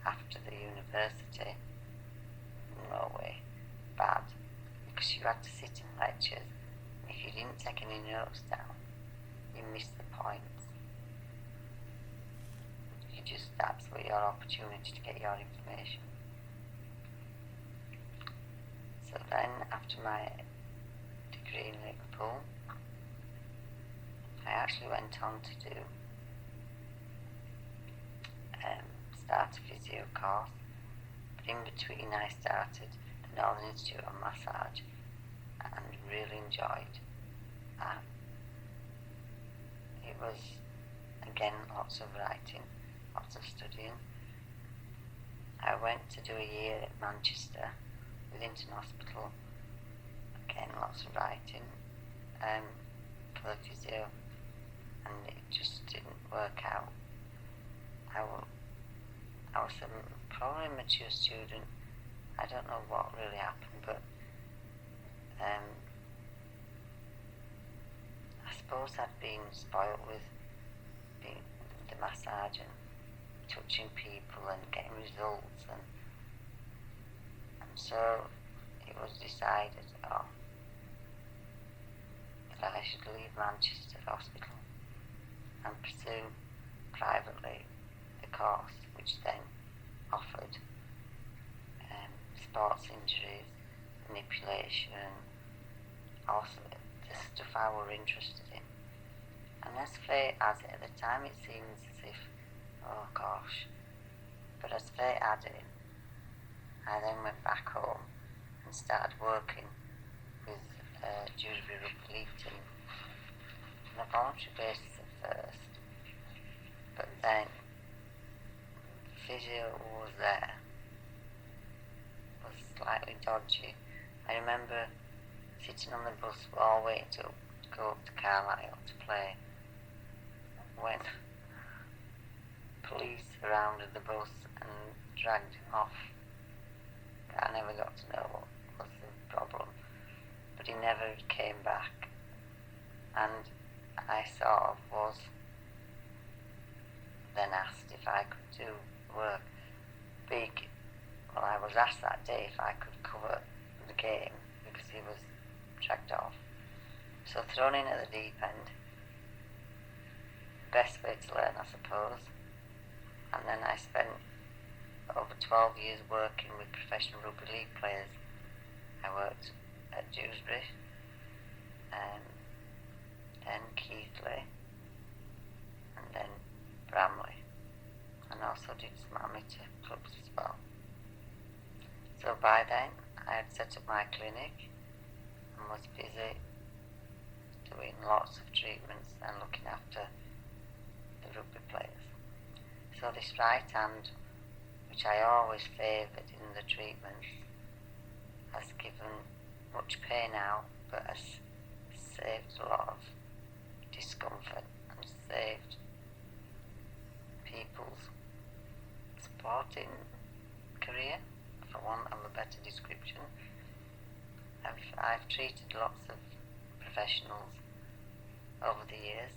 After the university, no way, bad, because you had to sit in lectures. If you didn't take any notes down, you missed the points. That's your opportunity to get your information. So then, after my degree in Liverpool, I actually went on to do start a physio course, but in between I started the Northern Institute of Massage and really enjoyed that. It was, again, lots of writing, lots of studying. I went to do a year at Manchester with Hinton Hospital, again lots of writing for the physio, and it just didn't work out. I was probably a mature student. I don't know what really happened, but I suppose I'd been spoilt with the massage and touching people and getting results, and so it was decided that I should leave Manchester Hospital and pursue privately the course, which then offered sports injuries, manipulation, also the stuff I were interested in. And as fate has it, at the time it seems as if, oh gosh, but as fate had it, I then went back home and started working with Dewsbury Rugby League team on a voluntary basis at first, but then physio who was there was slightly dodgy. I remember sitting on the bus all waiting to go up to Carlisle to play when police surrounded the bus and dragged him off. I never got to know what was the problem, but he never came back, and I sort of was then asked if I could do work. I was asked that day if I could cover the game because he was dragged off. So thrown in at the deep end, best way to learn, I suppose. And then I spent over 12 years working with professional rugby league players. I worked at Dewsbury, then Keighley, and then Bramley, and also did some amateur clubs as well. So by then I had set up my clinic and was busy doing lots of treatments and looking after the rugby players. So this right hand, which I always favoured in the treatments, has given much pain out, but has saved a lot of discomfort and saved people's sporting career for want of a better description. I've treated lots of professionals over the years,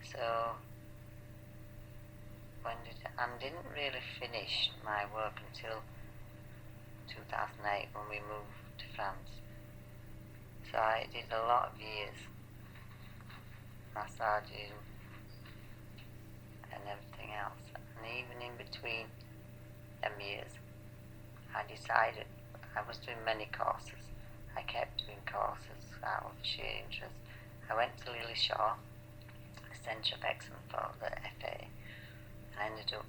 so didn't really finish my work until 2008 when we moved to France. So I did a lot of years massaging and everything else, and even in between them years I decided I was doing many courses. I kept doing courses out of sheer interest. I went to Lillyshaw, a Centre of Excellence for the FA, and I ended up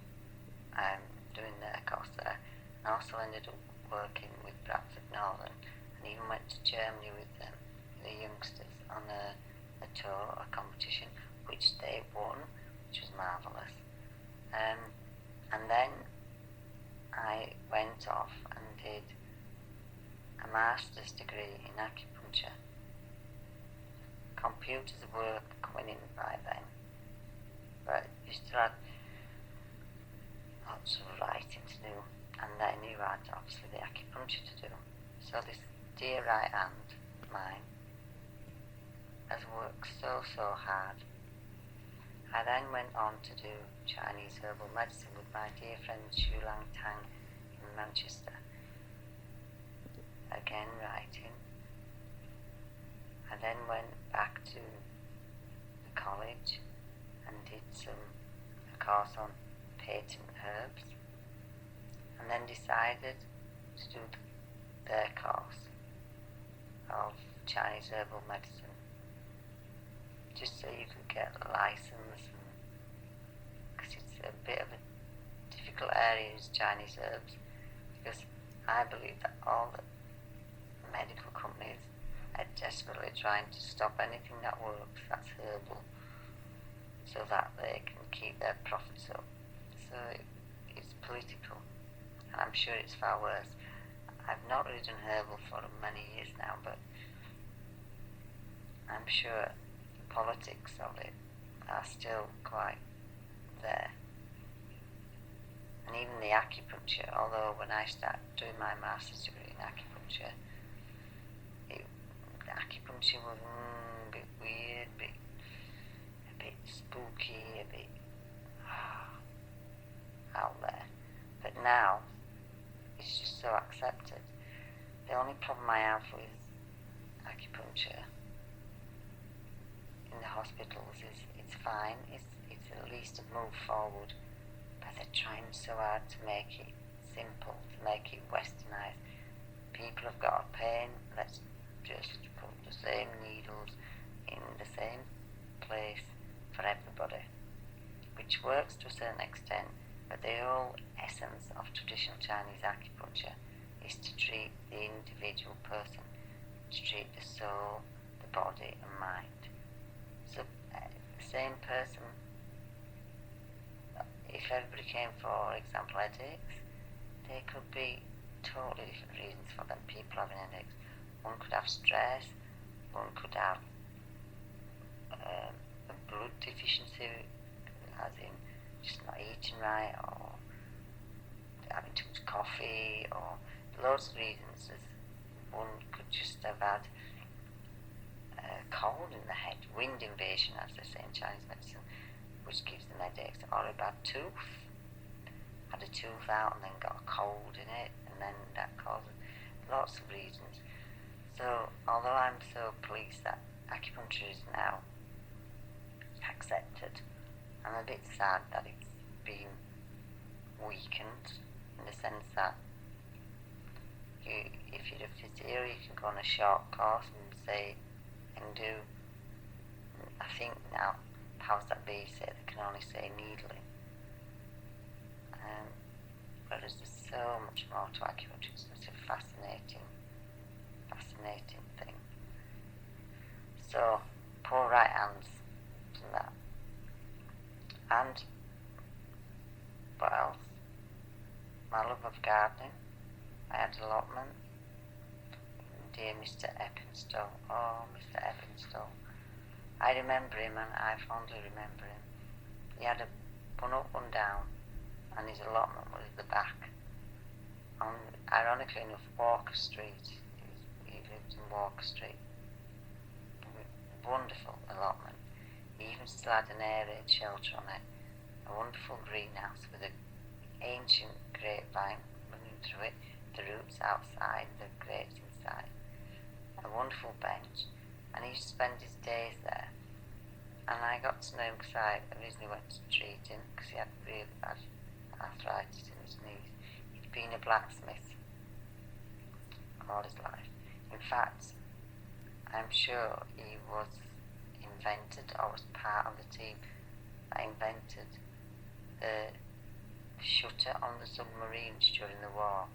doing their course there. I also ended up working with Bradford Northern, and even went to Germany with them, the youngsters, on a tour, a competition, which they won, which was marvellous. And then I went off and did a master's degree in acupuncture. Computers were coming in by then, but you still had lots of writing to do, and then you had obviously the acupuncture to do. So this dear right hand of mine has worked so hard. I then went on to do Chinese herbal medicine with my dear friend Xu Lang Tang in Manchester. Again writing. I then went back to the college and did a course on patent herbs, and then decided to do their course of Chinese herbal medicine, just so you could get a license, because it's a bit of a difficult area, is Chinese herbs, because I believe that all the medical companies are desperately trying to stop anything that works that's herbal, so that they can keep their profits up. So it's political, and I'm sure it's far worse. I've not really done herbal for many years now, but I'm sure the politics of it are still quite there. And even the acupuncture, although when I started doing my master's degree in acupuncture, the acupuncture was a bit weird, a bit spooky, a bit out there. But now it's just so accepted. The only problem I have with acupuncture in the hospitals is it's fine, it's at least a move forward, but they're trying so hard to make it simple, to make it westernised. People have got a pain, let's just put the same needles in the same place for everybody, which works to a certain extent, but the whole essence of traditional Chinese acupuncture is to treat the individual person, to treat the soul, the body and mind. So the same person, if everybody came for example headaches, there could be totally different reasons for them people having headaches. One could have stress, one could have a blood deficiency, as in just not eating right, or having too much coffee, or loads of reasons. One could just have had a cold in the head, wind invasion as they say in Chinese medicine, which gives them headaches, or a bad tooth, had a tooth out and then got a cold in it, and then that causes lots of reasons. So although I'm so pleased that acupuncture is now accepted, I'm a bit sad that it's been weakened, in the sense that if you're a physio, you can go on a short course and do, I think now, powers that be say they can only say needling. Whereas there's so much more to acupuncture. It's such a fascinating thing. So, poor right hands and that. And what else? My love of gardening. I had allotment. Dear Mr. Eppinstall. Oh, Mr. Eppinstall. I remember him, and I fondly remember him. He had one up, one down, and his allotment was at the back ironically enough, Walker Street. He lived in Walker Street. Wonderful allotment. He even still had an air raid shelter on it. A wonderful greenhouse with an ancient grapevine running through it, the roots outside, the grapes inside. A wonderful bench, and he used to spend his days there. And I got to know him because I originally went to treat him because he had really bad arthritis in his knees. He'd been a blacksmith all his life. In fact, I'm sure he was invented or was part of the team that invented the shutter on the submarines during the war.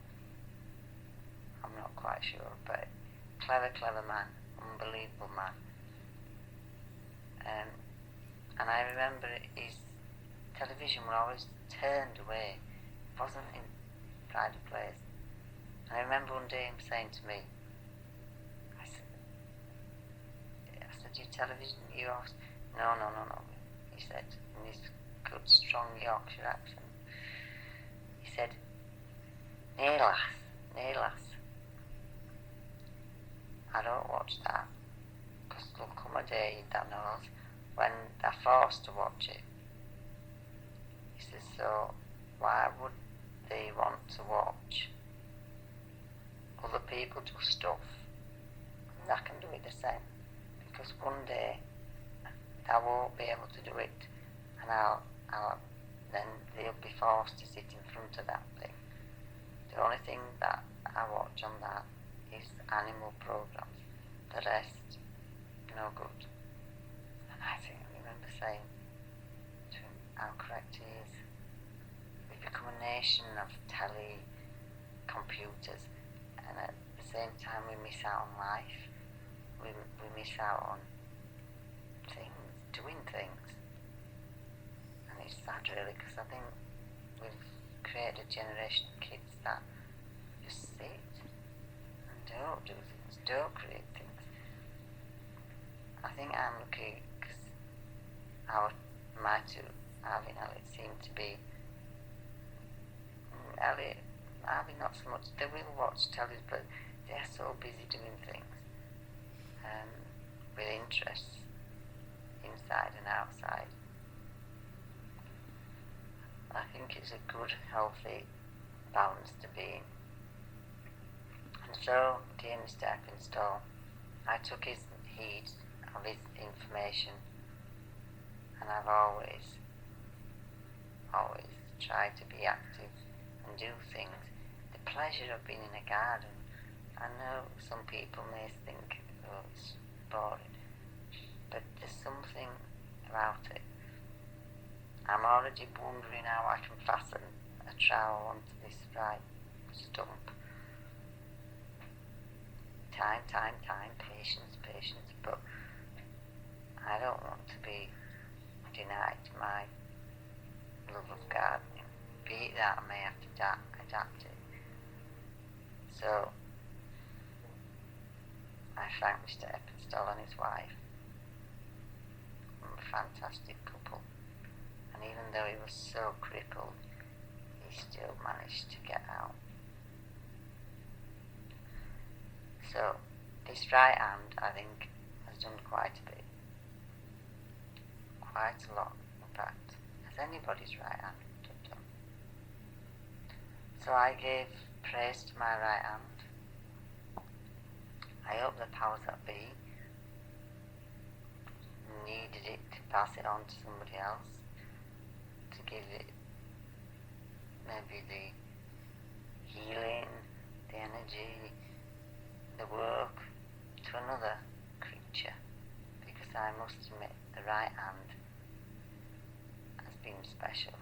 I'm not quite sure, but clever man, unbelievable man. And I remember his television was always turned away. It wasn't in private place. And I remember one day him saying to me, I said, your television, yours? No. He said, in his good, strong Yorkshire accent. He said, Nay lass, I don't watch that, because there'll come a day that knows when they're forced to watch it. He says, so why would they want to watch other people do stuff and I can do it the same? Because one day I won't be able to do it, and then they'll be forced to sit in front of that thing. The only thing that I watch on that is animal programs. The rest, no good. And I remember saying to him how correct he is. We've become a nation of telly, computers, and at the same time we miss out on life. We miss out on things, doing things. And it's sad really, because I think we've created a generation of kids that just sit and don't do things, don't create things. I think I'm lucky because my two, Harvey and Elliot, seem to be, Harvey not so much, they will watch television, but they're so busy doing things with interests inside and outside. I think it's a good, healthy balance to be in. And so, dear Mr. Ecclestone, I took his heed of his information, and I've always tried to be active and do things. The pleasure of being in a garden. I know some people may think, oh, it's boring, but there's something about it. I'm already wondering how I can fasten a trowel onto this right stump. Time, patience, but I don't want to be denied my love of gardening, be it that I may have to adapt it. So I thank Mr. Eppinstall and his wife. A fantastic couple. And even though he was so crippled, he still managed to get out. So his right hand, I think, has done quite a bit. Quite a lot, in fact, as anybody's right hand would have done. So I gave praise to my right hand. I hope the powers that be needed it to pass it on to somebody else, to give it maybe the healing, the energy, the work to another creature, because I must admit the right hand has been special.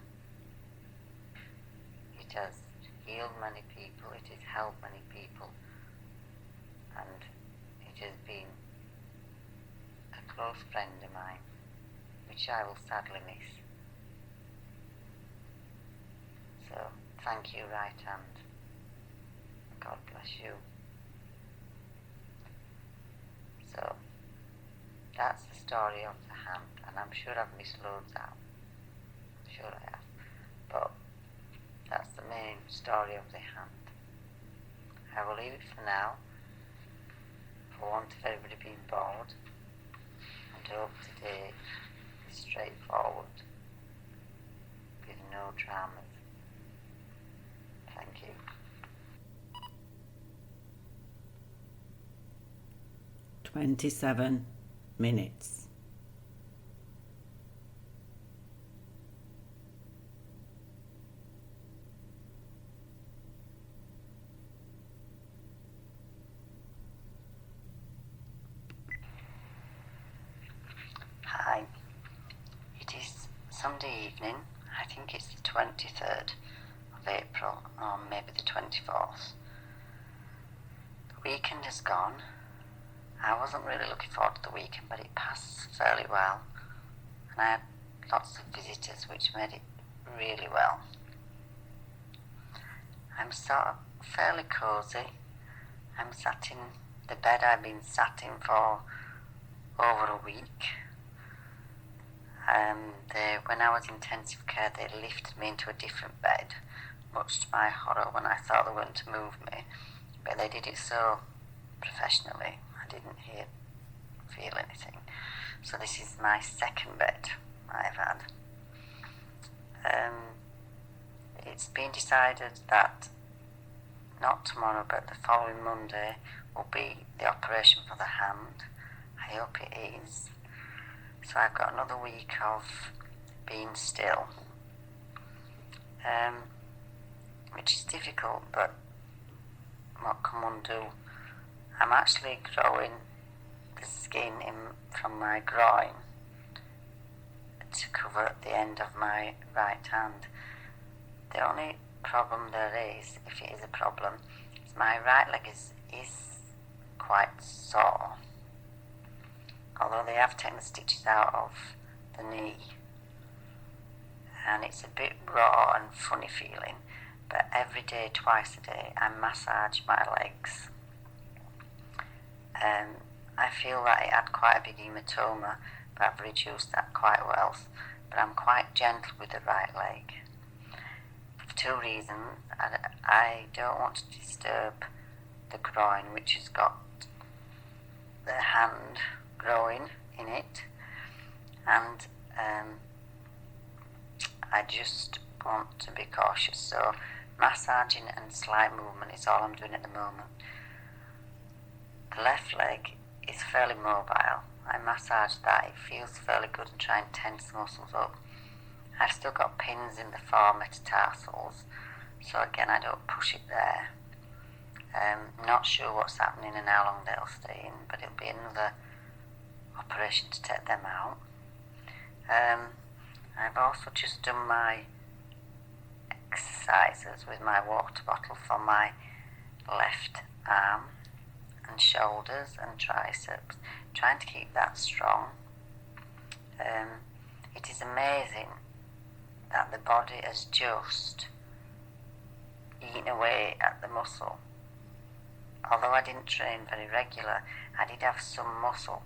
It has healed many people, it has helped many people, and it has been a close friend of mine, which I will sadly miss. So, thank you, right hand. God bless you. So, that's the story of the hand, and I'm sure I've missed loads out. I'm sure I have. But that's the main story of the hand. I will leave it for now, for want of everybody being bored, and hope today is straightforward, with no dramas. Thank you. 27 minutes. Hi, it is Sunday evening. I think it's the 23rd of April, or maybe the 24th. The weekend has gone. I wasn't really looking forward to the weekend, but it passed fairly well, and I had lots of visitors, which made it really well. I'm sort of fairly cosy. I'm sat in the bed I've been sat in for over a week. When I was in intensive care, they lifted me into a different bed, much to my horror when I thought they were going to move me. But they did it so professionally, I didn't feel anything. So this is my second bed I've had. It's been decided that not tomorrow, but the following Monday will be the operation for the hand. I hope it is. So I've got another week of being still, which is difficult, but what can one do? I'm actually growing the skin from my groin to cover the end of my right hand. The only problem there is, if it is a problem, is my right leg is quite sore. Although they have taken the stitches out of the knee, and it's a bit raw and funny feeling, but every day, twice a day, I massage my legs. I feel that it had quite a big hematoma, but I've reduced that quite well, but I'm quite gentle with the right leg. For two reasons. I don't want to disturb the groin, which has got the hand growing in it, and I just want to be cautious, so massaging and slight movement is all I'm doing at the moment. The left leg is fairly mobile. I massage that, it feels fairly good, and try and tense the muscles up. I've still got pins in the four metatarsals, so again I don't push it there. Not sure what's happening and how long they'll stay in, but it'll be another operation to take them out. I've also just done my exercises with my water bottle for my left arm and shoulders and triceps, trying to keep that strong. It is amazing that the body has just eaten away at the muscle. Although I didn't train very regular, I did have some muscle,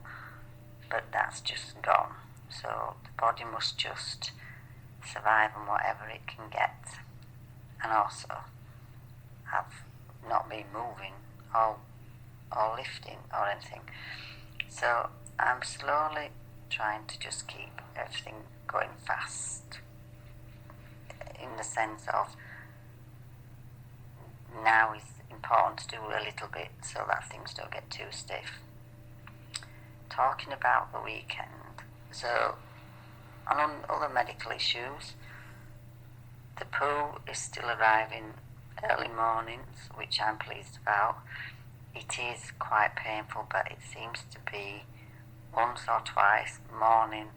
but that's just gone. So the body must just survive on whatever it can get. And also, I've not been moving or lifting or anything. So I'm slowly trying to just keep everything going fast, in the sense of now is important to do a little bit so that things don't get too stiff. Talking about the weekend, so on other medical issues, the poo is still arriving early mornings, which I'm pleased about. It is quite painful, but it seems to be once or twice morning,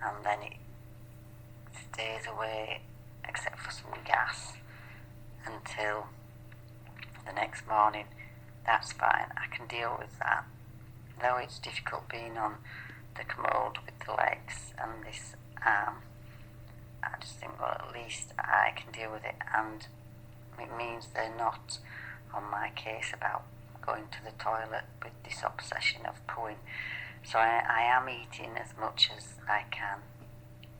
and then it stays away except for some gas until the next morning. That's fine, I can deal with that. Though it's difficult being on the commode with the legs and this arm, I just think, well, at least I can deal with it, and it means they're not on my case about going to the toilet with this obsession of pooing. So I am eating as much as I can,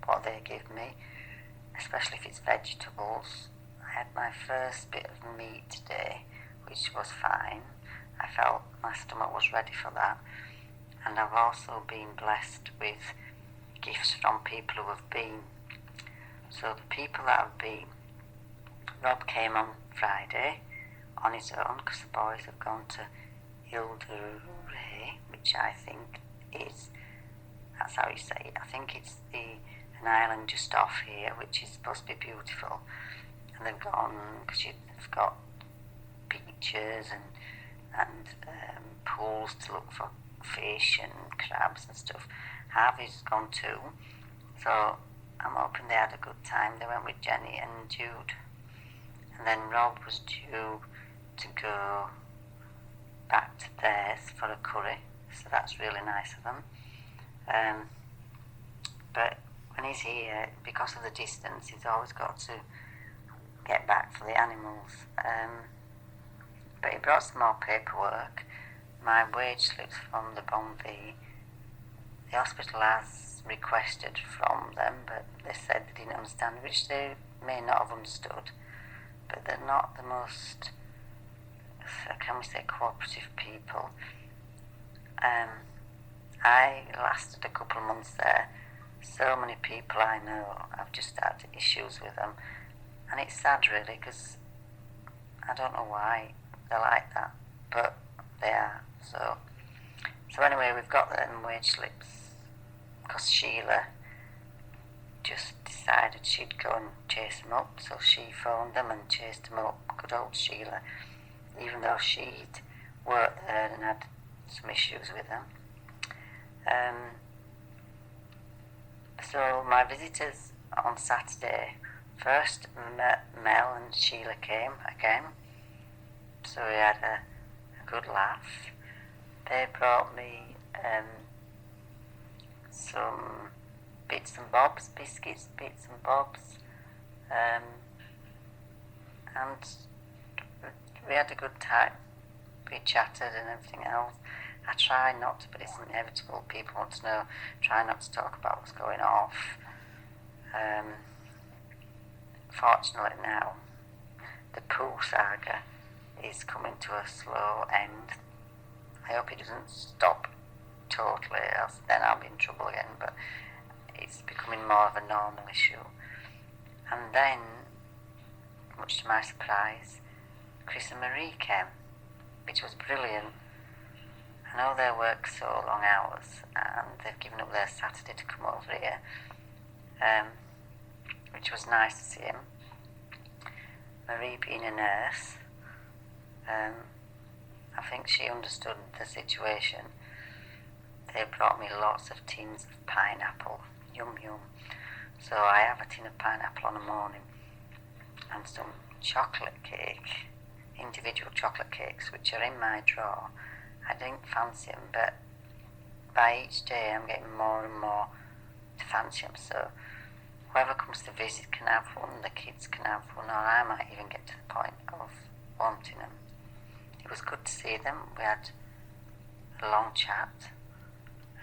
what they give me, especially if it's vegetables. I had my first bit of meat today, which was fine. I felt my stomach was ready for that. And I've also been blessed with gifts from people who have been. So the people that have been, Rob came on Friday on his own because the boys have gone to Ildure, which I think is, that's how you say it, I think it's an island just off here, which is supposed to be beautiful. And they've gone, because they've got beaches and pools to look for fish and crabs and stuff. Harvey's gone too, so I'm hoping they had a good time. They went with Jenny and Jude, and then Rob was due to go back to theirs for a curry, so that's really nice of them. But when he's here, because of the distance, he's always got to get back for the animals. But he brought some more paperwork. My wage slips from the Bonneville. The hospital has requested from them, but they said they didn't understand, which they may not have understood. But they're not the most, can we say, cooperative people. I lasted a couple of months there. So many people I know, I've just had issues with them. And it's sad really, because I don't know why they're like that, but they are. So anyway, we've got them wage slips because Sheila just decided she'd go and chase them up, so she phoned them and chased them up. Good old Sheila, even though she'd worked there and had some issues with them. So my visitors on Saturday, first Mel and Sheila came again, so we had a good laugh. They brought me some bits and bobs, biscuits, bits and bobs, and we had a good time. We chatted and everything else. I try not to, but it's inevitable. People want to know. Try not to talk about what's going off. Fortunately now, the pool saga is coming to a slow end. I hope it doesn't stop totally, else then I'll be in trouble again, but it's becoming more of a normal issue. And then, much to my surprise, Chris and Marie came, which was brilliant. I know they work so long hours and they've given up their Saturday to come over here, which was nice to see him. Marie being a nurse, I think she understood the situation. They brought me lots of tins of pineapple, yum yum. So I have a tin of pineapple in the morning and some chocolate cake, individual chocolate cakes, which are in my drawer. I didn't fancy them, but by each day I'm getting more and more to fancy them. So whoever comes to visit can have one, the kids can have one, or I might even get to the point of wanting them. It was good to see them. We had a long chat,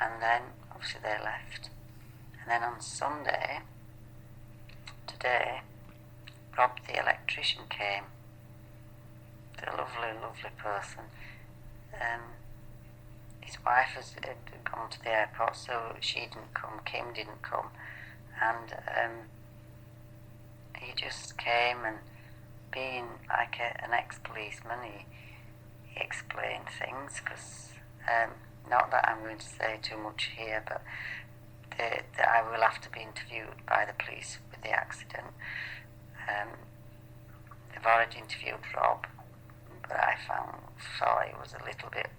and then obviously they left. And then on Sunday, today, Rob the electrician came. The lovely, lovely person. His wife had gone to the airport, so she didn't come, Kim didn't come, and he just came, and being like an ex-policeman, he explained things, because not that I'm going to say too much here, but I will have to be interviewed by the police with the accident. They've already interviewed Rob, but I thought it was a little bit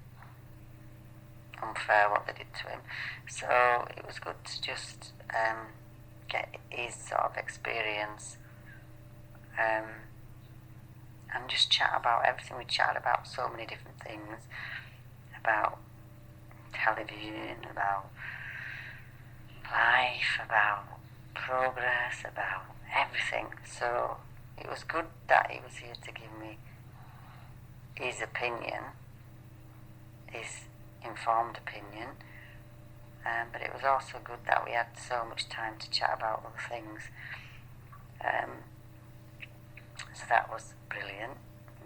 unfair what they did to him. So it was good to just get his sort of experience and just chat about everything. We chat about so many different things, about television, about life, about progress, about everything. So it was good that he was here to give me his opinion, his informed opinion, but it was also good that we had so much time to chat about other things. So that was brilliant.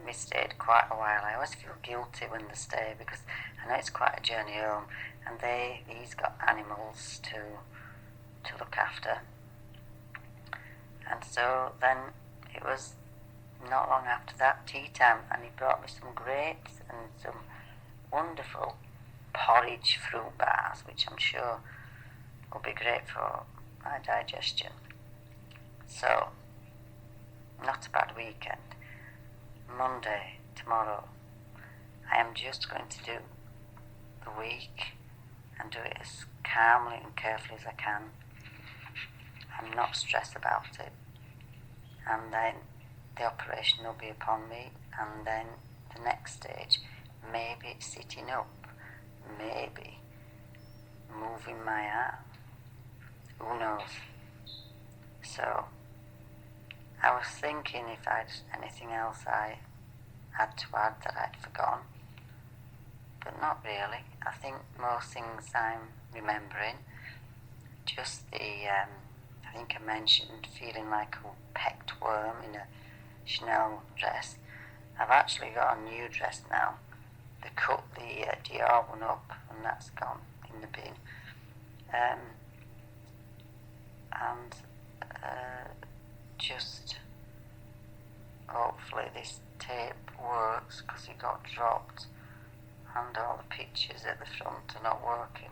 Rugby stayed quite a while. I always feel guilty when they stay because I know it's quite a journey home, and he's got animals to look after. And so then it was not long after that tea time, and he brought me some grapes and some wonderful porridge fruit bars, which I'm sure will be great for my digestion. So, not a bad weekend. Monday, tomorrow, I am just going to do the week and do it as calmly and carefully as I can and not stress about it. And then the operation will be upon me, and then the next stage, maybe sitting up, maybe moving my arm. Who knows? So, I was thinking if I'd anything else I had to add that I'd forgotten, but not really. I think most things I'm remembering. Just I think I mentioned feeling like a pecked worm in a Chanel dress. I've actually got a new dress now. They cut the Dior one up, and that's gone in the bin. Just hopefully this tape works, because it got dropped and all the pictures at the front are not working.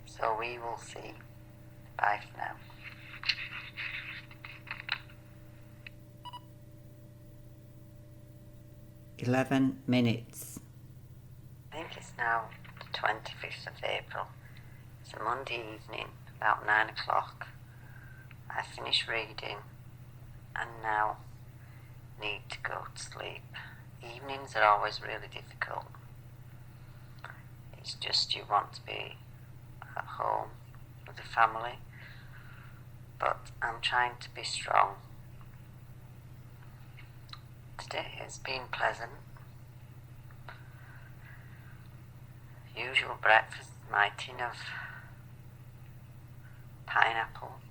So we will see. Bye for now. $11. I think it's now the 25th of April. It's a Monday evening, about 9 o'clock. I finished reading and now need to go to sleep. Evenings are always really difficult. It's just you want to be at home with the family, but I'm trying to be strong. Today has been pleasant. Usual breakfast, my tin of pineapple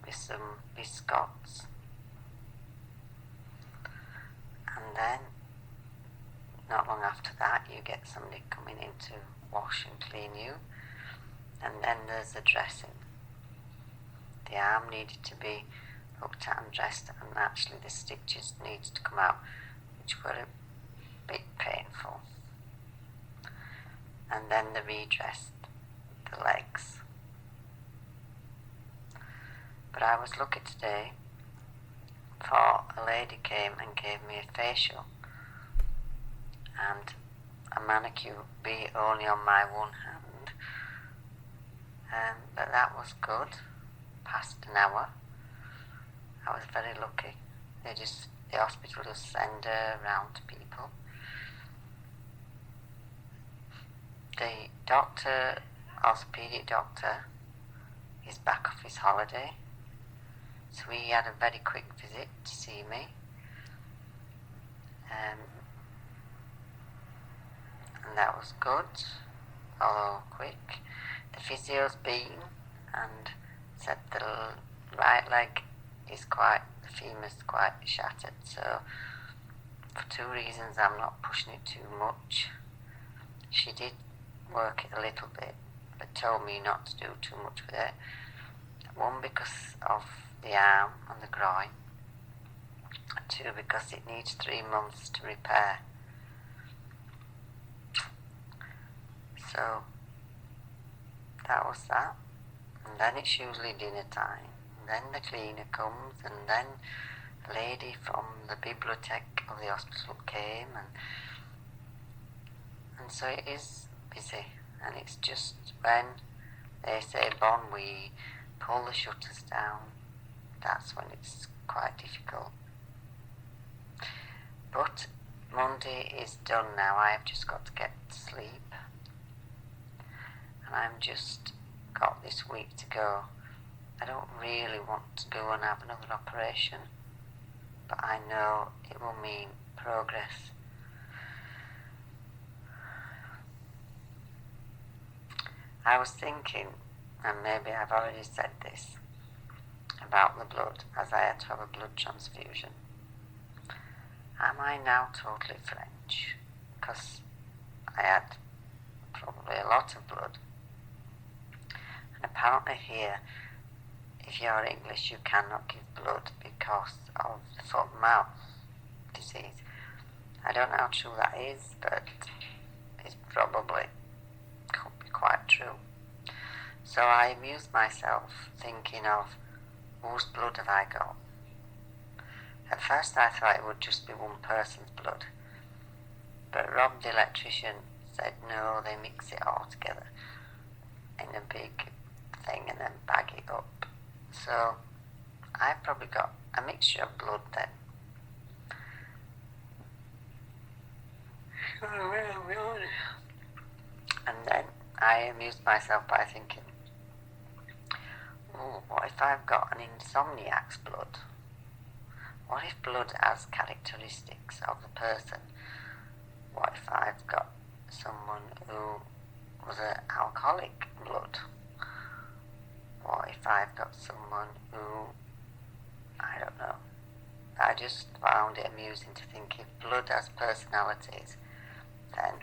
with some biscuits, and then not long after that you get somebody coming in to wash and clean you, and then there's the dressing. The arm needed to be looked at and dressed, and actually the stitches needed to come out, which were a bit painful. And then they redressed the legs. But I was lucky today, for a lady came and gave me a facial and a manicure, be only on my one hand. But that was good. Past an hour. I was very lucky. The hospital just send her around to people. The doctor, orthopedic doctor, is back off his holiday, so he had a very quick visit to see me. And that was good, although quick. The physio's been and said the right leg is the femur's quite shattered, so for two reasons I'm not pushing it too much. She did work it a little bit, but told me not to do too much with it. One, because of the arm and the groin. Two, because it needs 3 months to repair. So that was that. And then it's usually dinner time. And then the cleaner comes, and then a lady from the bibliothèque of the hospital came, and so it is busy. And it's just when they say, Bon, we pull the shutters down, that's when it's quite difficult. But Monday is done now. I've just got to get to sleep, and I'm just got this week to go. I don't really want to go and have another operation, but I know it will mean progress. I was thinking, and maybe I've already said this, about the blood, as I had to have a blood transfusion. Am I now totally French? Because I had probably a lot of blood. And apparently here, if you're English, you cannot give blood because of the foot and mouth disease. I don't know how true that is, but it probably could be quite true. So I amused myself thinking of whose blood have I got. At first I thought it would just be one person's blood, but Rob the electrician said no, they mix it all together in a big thing and then bag it up. So I've probably got a mixture of blood then. And then I amused myself by thinking, what if I've got an insomniac's blood? What if blood has characteristics of the person? What if I've got someone who was an alcoholic blood? What if I've got someone who, I don't know. I just found it amusing to think if blood has personalities, then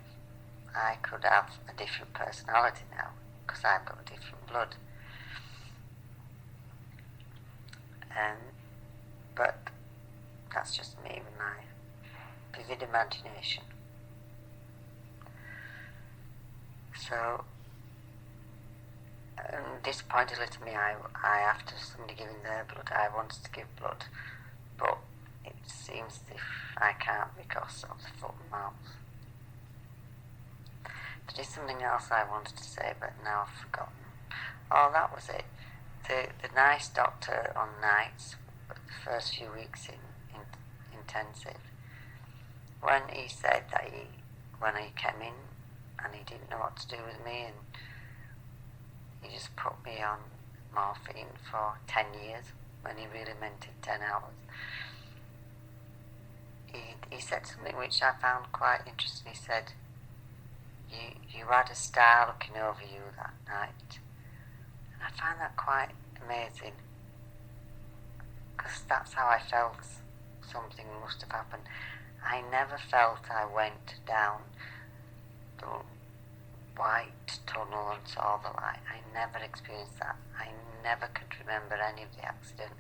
I could have a different personality now, because I've got a different blood. But that's just me with my vivid imagination. So, disappointed little me, I after somebody giving their blood, I wanted to give blood, but it seems as if I can't because of the foot and mouth. There is something else I wanted to say, but now I've forgotten. Oh, that was it. The nice doctor on nights, the first few weeks in intensive, when he said that when he came in and he didn't know what to do with me, and he just put me on morphine for 10 years when he really meant it 10 hours. He said something which I found quite interesting. He said, you had a star looking over you that night. And I found that quite amazing, because that's how I felt something must have happened. I never felt I went down the white tunnel and saw the light. I never experienced that. I never could remember any of the accident.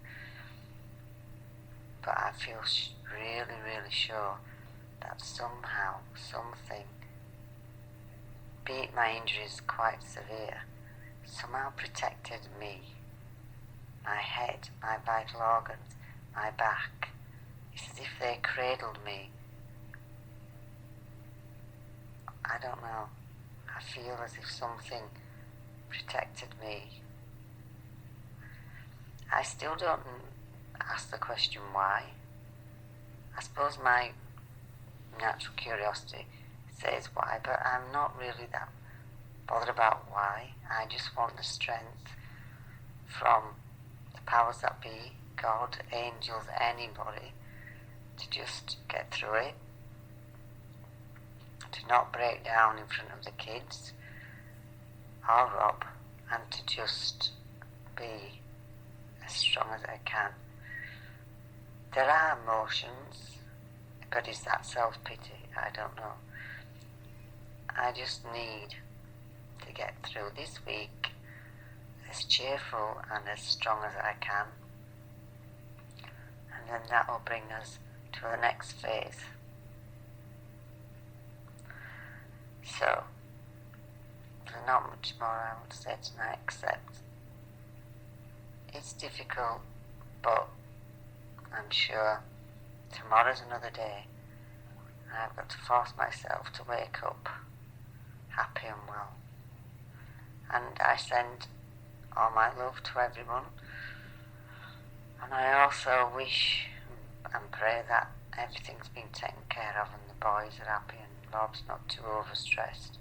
But I feel really, really sure that somehow, something, be it my injury is quite severe, somehow protected me, my head, my vital organs, my back. It's as if they cradled me. I don't know. I feel as if something protected me. I still don't ask the question why. I suppose my natural curiosity says why, but I'm not really that bothered about why. I just want the strength from the powers that be, God, angels, anybody, to just get through it, to not break down in front of the kids or Rob, and to just be as strong as I can. There are emotions, but is that self-pity? I don't know. I just need to get through this week as cheerful and as strong as I can, and then that will bring us to the next phase. So, there's not much more I would say tonight, except it's difficult, but I'm sure tomorrow's another day, and I've got to force myself to wake up happy and well. And I send all my love to everyone, and I also wish and pray that everything's been taken care of and the boys are happy and Rob's not too overstressed.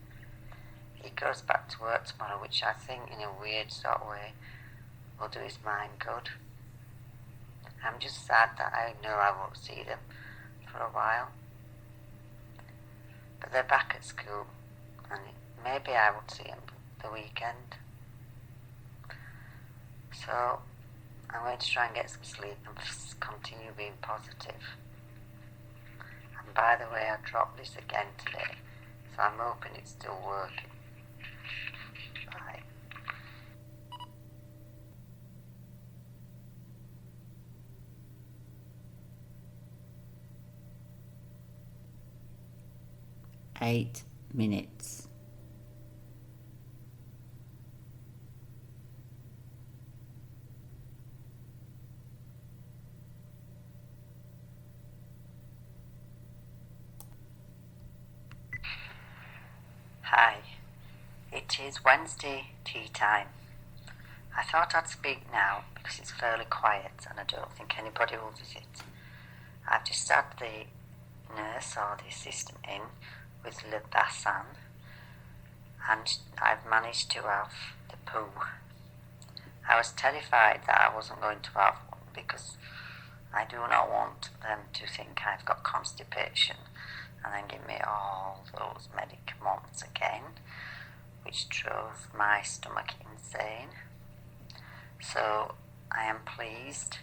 He goes back to work tomorrow, which I think in a weird sort of way will do his mind good. I'm just sad that I know I won't see them for a while, but they're back at school, and maybe I will see them the weekend. So I'm going to try and get some sleep and continue being positive. And by the way, I dropped this again today, so I'm hoping it's still working. Right. Eight minutes. Hi, it is Wednesday tea time. I thought I'd speak now because it's fairly quiet and I don't think anybody will visit. I've just had the nurse or the assistant in with le bassin, and I've managed to have the poo. I was terrified that I wasn't going to have one because I do not want them to think I've got constipation and then give me all those medicaments again, which drove my stomach insane. So I am pleased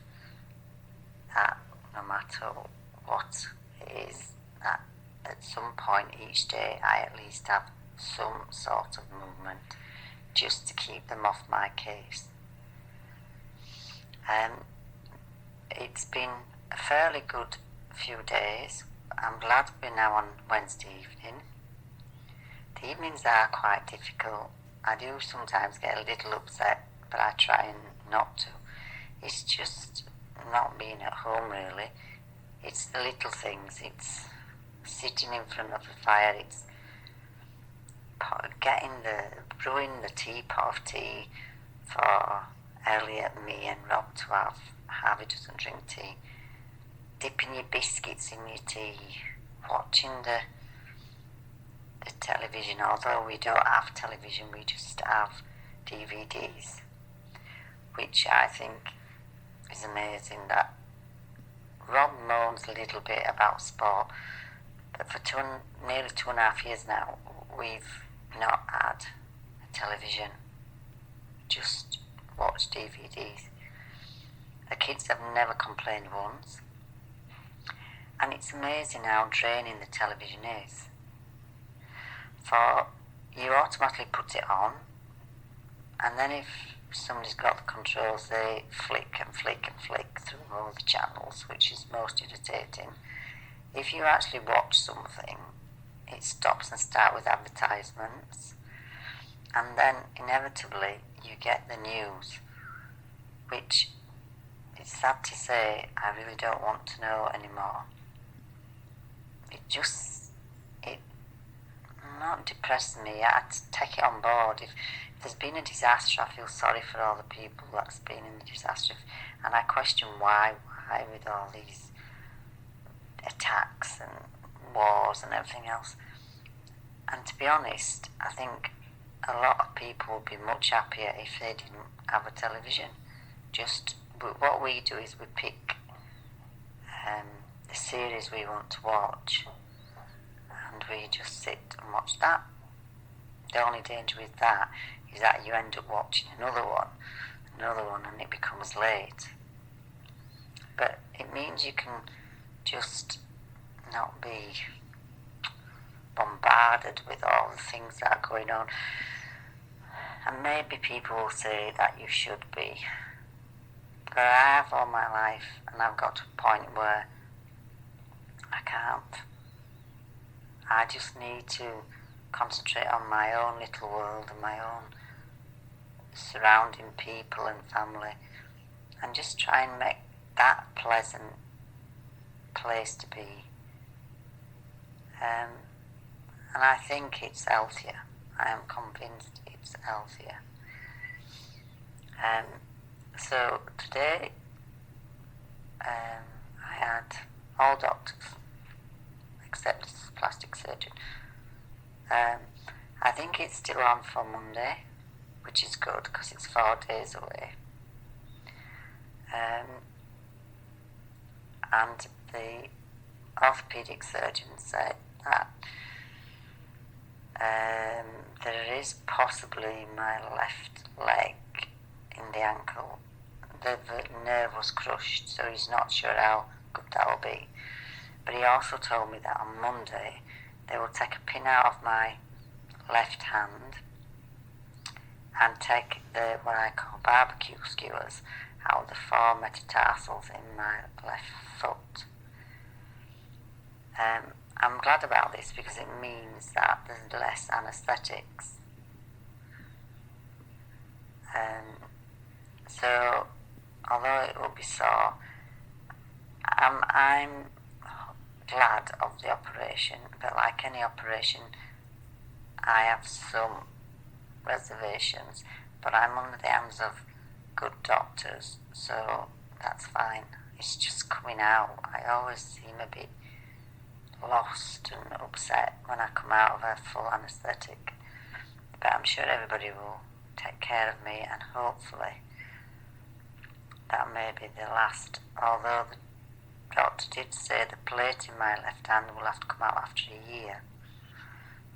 that no matter what it is, that at some point each day I at least have some sort of movement just to keep them off my case. It's been a fairly good few days. I'm glad we're now on Wednesday evening. The evenings are quite difficult. I do sometimes get a little upset, but I try not to. It's just not being at home really. It's the little things. It's sitting in front of the fire. It's brewing the teapot of tea for Elliot, me and Rob to have. Harvey doesn't drink tea. Dipping your biscuits in your tea. Watching the television, although we don't have television, we just have DVDs, which I think is amazing that Rob moans a little bit about sport, but for nearly 2.5 years now, we've not had a television, just watched DVDs. The kids have never complained once, and it's amazing how draining the television is. For you automatically put it on, and then if somebody's got the controls, they flick and flick and flick through all the channels, which is most irritating. If you actually watch something, it stops and starts with advertisements, and then inevitably you get the news, which it's sad to say I really don't want to know anymore. It not depresses me. I take it on board. If there's been a disaster, I feel sorry for all the people that's been in the disaster, and I question why with all these attacks and wars and everything else. And to be honest, I think a lot of people would be much happier if they didn't have a television. But what we do is we pick the series we want to watch, and we just sit and watch that. The only danger with that is that you end up watching another one, and it becomes late. But it means you can just not be bombarded with all the things that are going on. And maybe people will say that you should be. But I have all my life, and I've got to a point where I can't. I just need to concentrate on my own little world and my own surrounding people and family, and just try and make that pleasant place to be. And I think it's healthier. I am convinced it's healthier. So today I had all doctors except this plastic surgeon. I think it's still on for Monday, which is good because it's 4 days away. And the orthopaedic surgeon said that there is possibly my left leg in the ankle. The nerve was crushed, so he's not sure how good that will be. But he also told me that on Monday they will take a pin out of my left hand and take what I call barbecue skewers out of the 4 metatarsals in my left foot. I'm glad about this because it means that there's less anaesthetics. So, although it will be sore, I'm glad of the operation, but like any operation, I have some reservations, but I'm under the hands of good doctors, so that's fine. It's just coming out. I always seem a bit lost and upset when I come out of a full anaesthetic, but I'm sure everybody will take care of me, and hopefully that may be the last, although the doctor did say the plate in my left hand will have to come out after a year.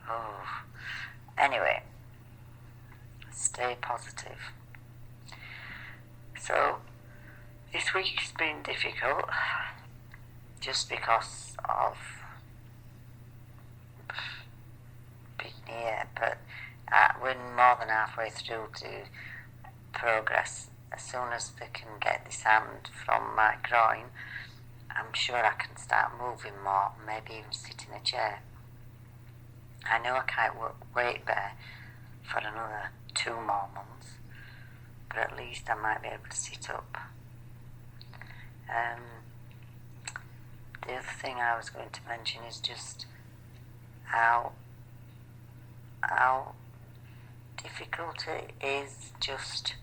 Oh, anyway, stay positive. So this week's been difficult just because of being here, but we're more than halfway through to progress. As soon as they can get this hand from my groin, I'm sure I can start moving more, maybe even sit in a chair. I know I can't wait there for another 2 more months, but at least I might be able to sit up. The other thing I was going to mention is just how difficult it is just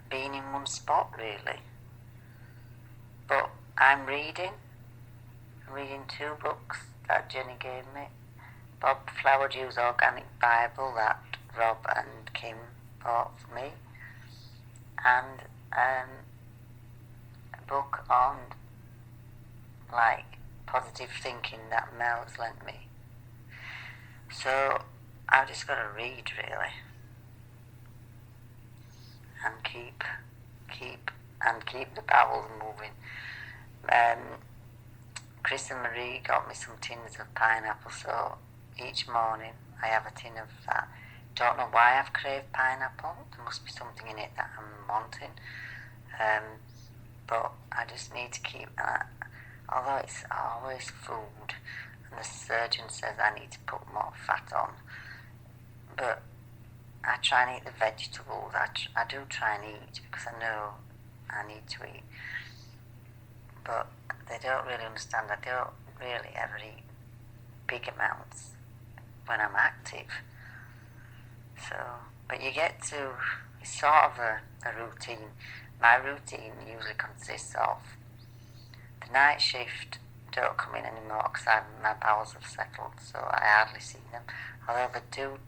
being in one spot, really. But I'm reading 2 books that Jenny gave me. Bob Flowerdew's Organic Bible that Rob and Kim bought for me, and a book on positive thinking that Mel has lent me. So I've just got to read, really, and keep the bowels moving. Chris and Marie got me some tins of pineapple, so each morning I have a tin of that. Don't know why I've craved pineapple. There must be something in it that I'm wanting. But I just need to keep that. Although it's always food, and the surgeon says I need to put more fat on. But I try and eat the vegetables. I do try and eat because I know I need to eat. But they don't really understand. I don't really ever eat big amounts when I'm active. So, but you get to, it's sort of a routine. My routine usually consists of the night shift don't come in anymore because my bowels have settled, so I hardly see them. Although they do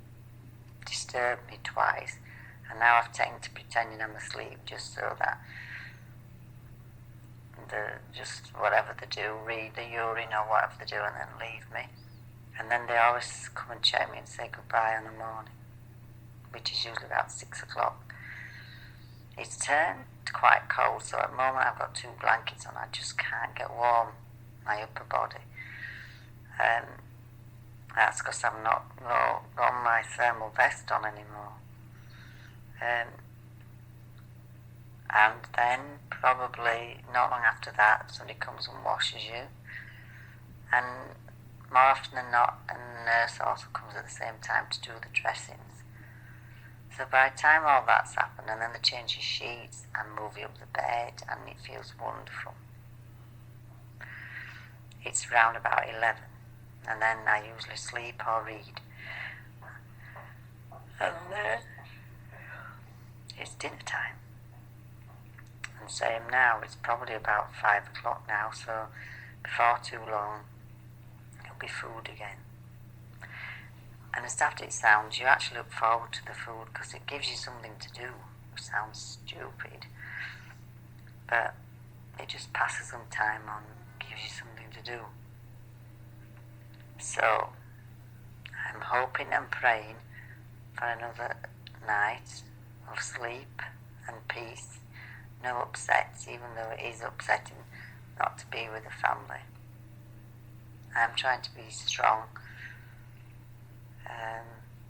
disturb me twice, and now I've taken to pretending I'm asleep just so that just whatever they do, read the urine or whatever they do, and then leave me. And then they always come and check me and say goodbye in the morning, which is usually about 6 o'clock. It's turned quite cold, so at the moment I've got 2 blankets on. I just can't get warm, my upper body. That's because I've not got my thermal vest on anymore. And then probably not long after that, somebody comes and washes you. And more often than not, a nurse also comes at the same time to do the dressings. So by the time all that's happened, and then they change your sheets and move you up the bed, and it feels wonderful. It's round about 11, and then I usually sleep or read. And then it's dinner time. And same now, it's probably about 5 o'clock now, so before too long, it'll be food again. And as daft it sounds, you actually look forward to the food because it gives you something to do, which sounds stupid. But it just passes some time on, gives you something to do. So, I'm hoping and praying for another night of sleep and peace. No upsets, even though it is upsetting not to be with the family. I'm trying to be strong.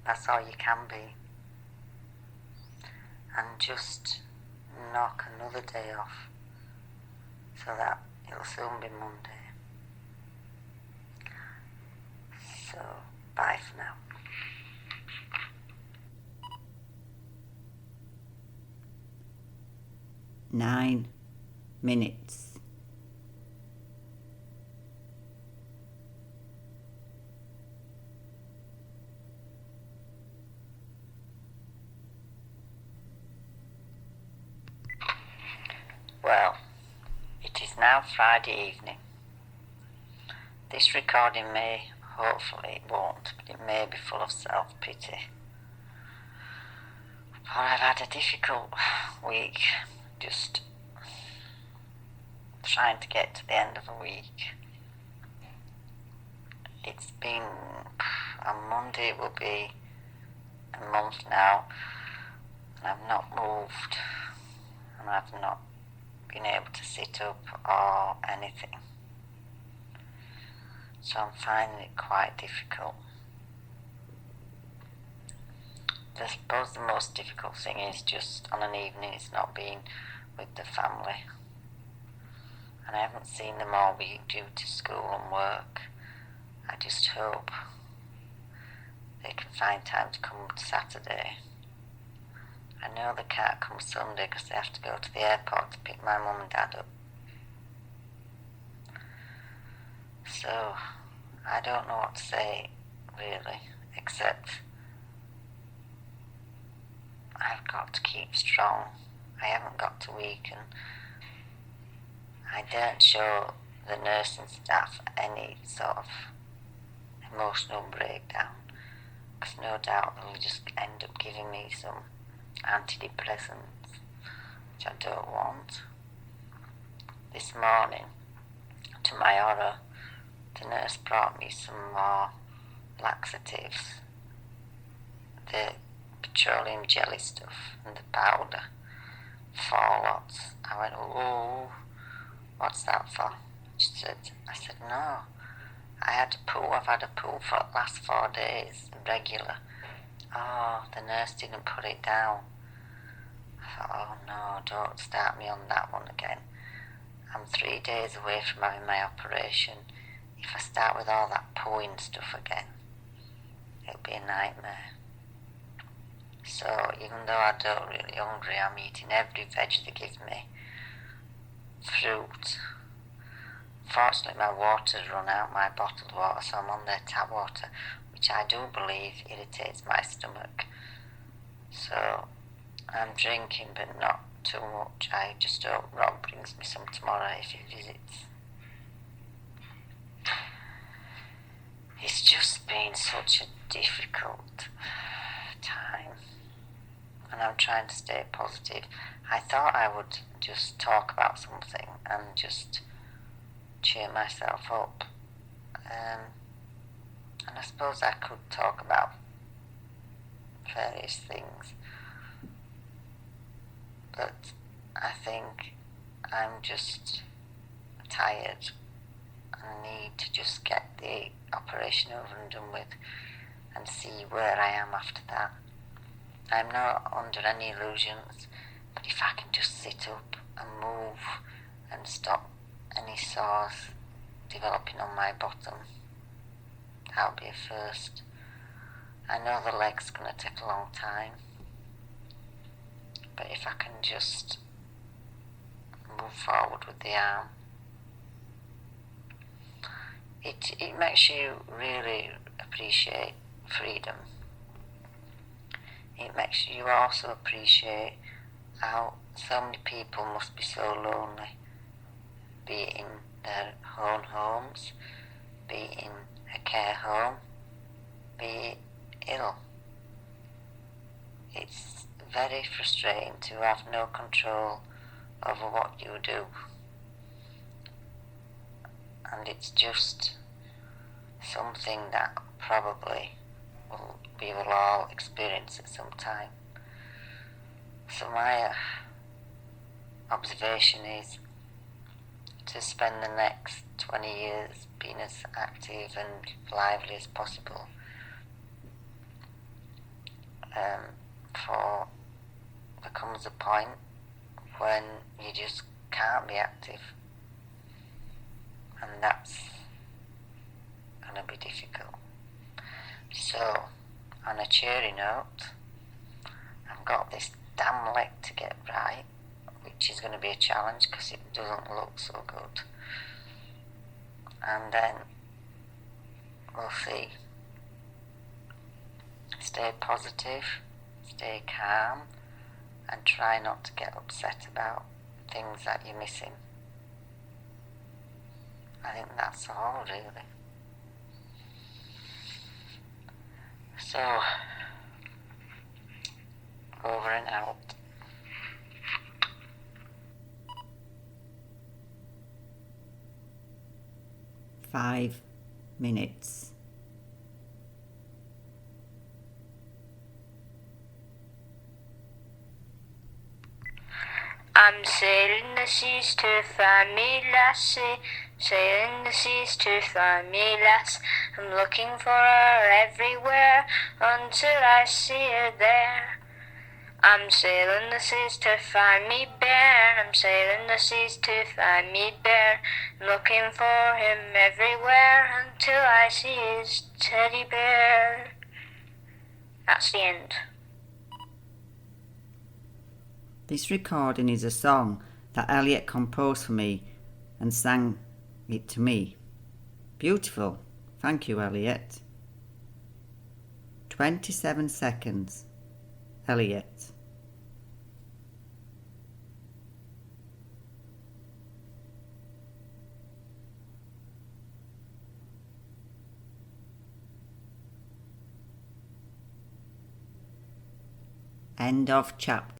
That's all you can be. And just knock another day off so that it'll soon be Monday. So, bye for now. 9 minutes. Well, it is now Friday evening. This recording may, hopefully it won't, but it may be full of self-pity. For I've had a difficult week, just trying to get to the end of a week. It's been, on Monday it will be a month now, and I've not moved, and I've not been able to sit up or anything. So I'm finding it quite difficult. I suppose the most difficult thing is just on an evening it's not being with the family. And I haven't seen them all week due to school and work. I just hope they can find time to come Saturday. I know they can't come Sunday because they have to go to the airport to pick my mum and dad up. So, I don't know what to say, really, except I've got to keep strong. I haven't got to weaken. I don't show the nursing staff any sort of emotional breakdown, because no doubt they'll just end up giving me some antidepressants, which I don't want. This morning, to my horror, the nurse brought me some more laxatives, the petroleum jelly stuff and the powder, 4 lots. I went, oh, what's that for? I said, no, I've had a poo for the last 4 days, regular. Oh, the nurse didn't put it down. I thought, oh no, don't start me on that one again. I'm 3 days away from having my operation. If I start with all that pooing stuff again, it'll be a nightmare. So even though I don't really hungry, I'm eating every veg they give me. Fruit. Fortunately my water's run out, my bottled water, so I'm on their tap water, which I do believe irritates my stomach. So I'm drinking, but not too much. I just hope Rob brings me some tomorrow if he visits. It's just been such a difficult time, and I'm trying to stay positive. I thought I would just talk about something and just cheer myself up. And I suppose I could talk about various things, but I think I'm just tired and need to just get the operation over and done with and see where I am after that. I'm not under any illusions, but if I can just sit up and move and stop any sores developing on my bottom, that'll be a first. I know the leg's going to take a long time, but if I can just move forward with the arm, it makes you really appreciate freedom. It makes you also appreciate how so many people must be so lonely, be it in their own homes, be it in a care home, be it ill. It's very frustrating to have no control over what you do, and it's just something that probably we will all experience at some time. So my observation is to spend the next 20 years being as active and lively as possible. For there comes a point when you just can't be active, and that's going to be difficult. So, on a cheery note, I've got this damn leg to get right, which is going to be a challenge because it doesn't look so good. And then we'll see. Stay positive, stay calm, and try not to get upset about things that you're missing. I think that's all, really. So, over and out. Five minutes. I'm sailing the seas to find me lassie, sailing the seas to find me lass. I'm looking for her everywhere until I see her there. I'm sailing the seas to find me bear, I'm sailing the seas to find me bear. I'm looking for him everywhere until I see his teddy bear. That's the end. This recording is a song that Elliot composed for me and sang it to me. Beautiful. Thank you, Elliot. 27 seconds. Elliot. End of chapter.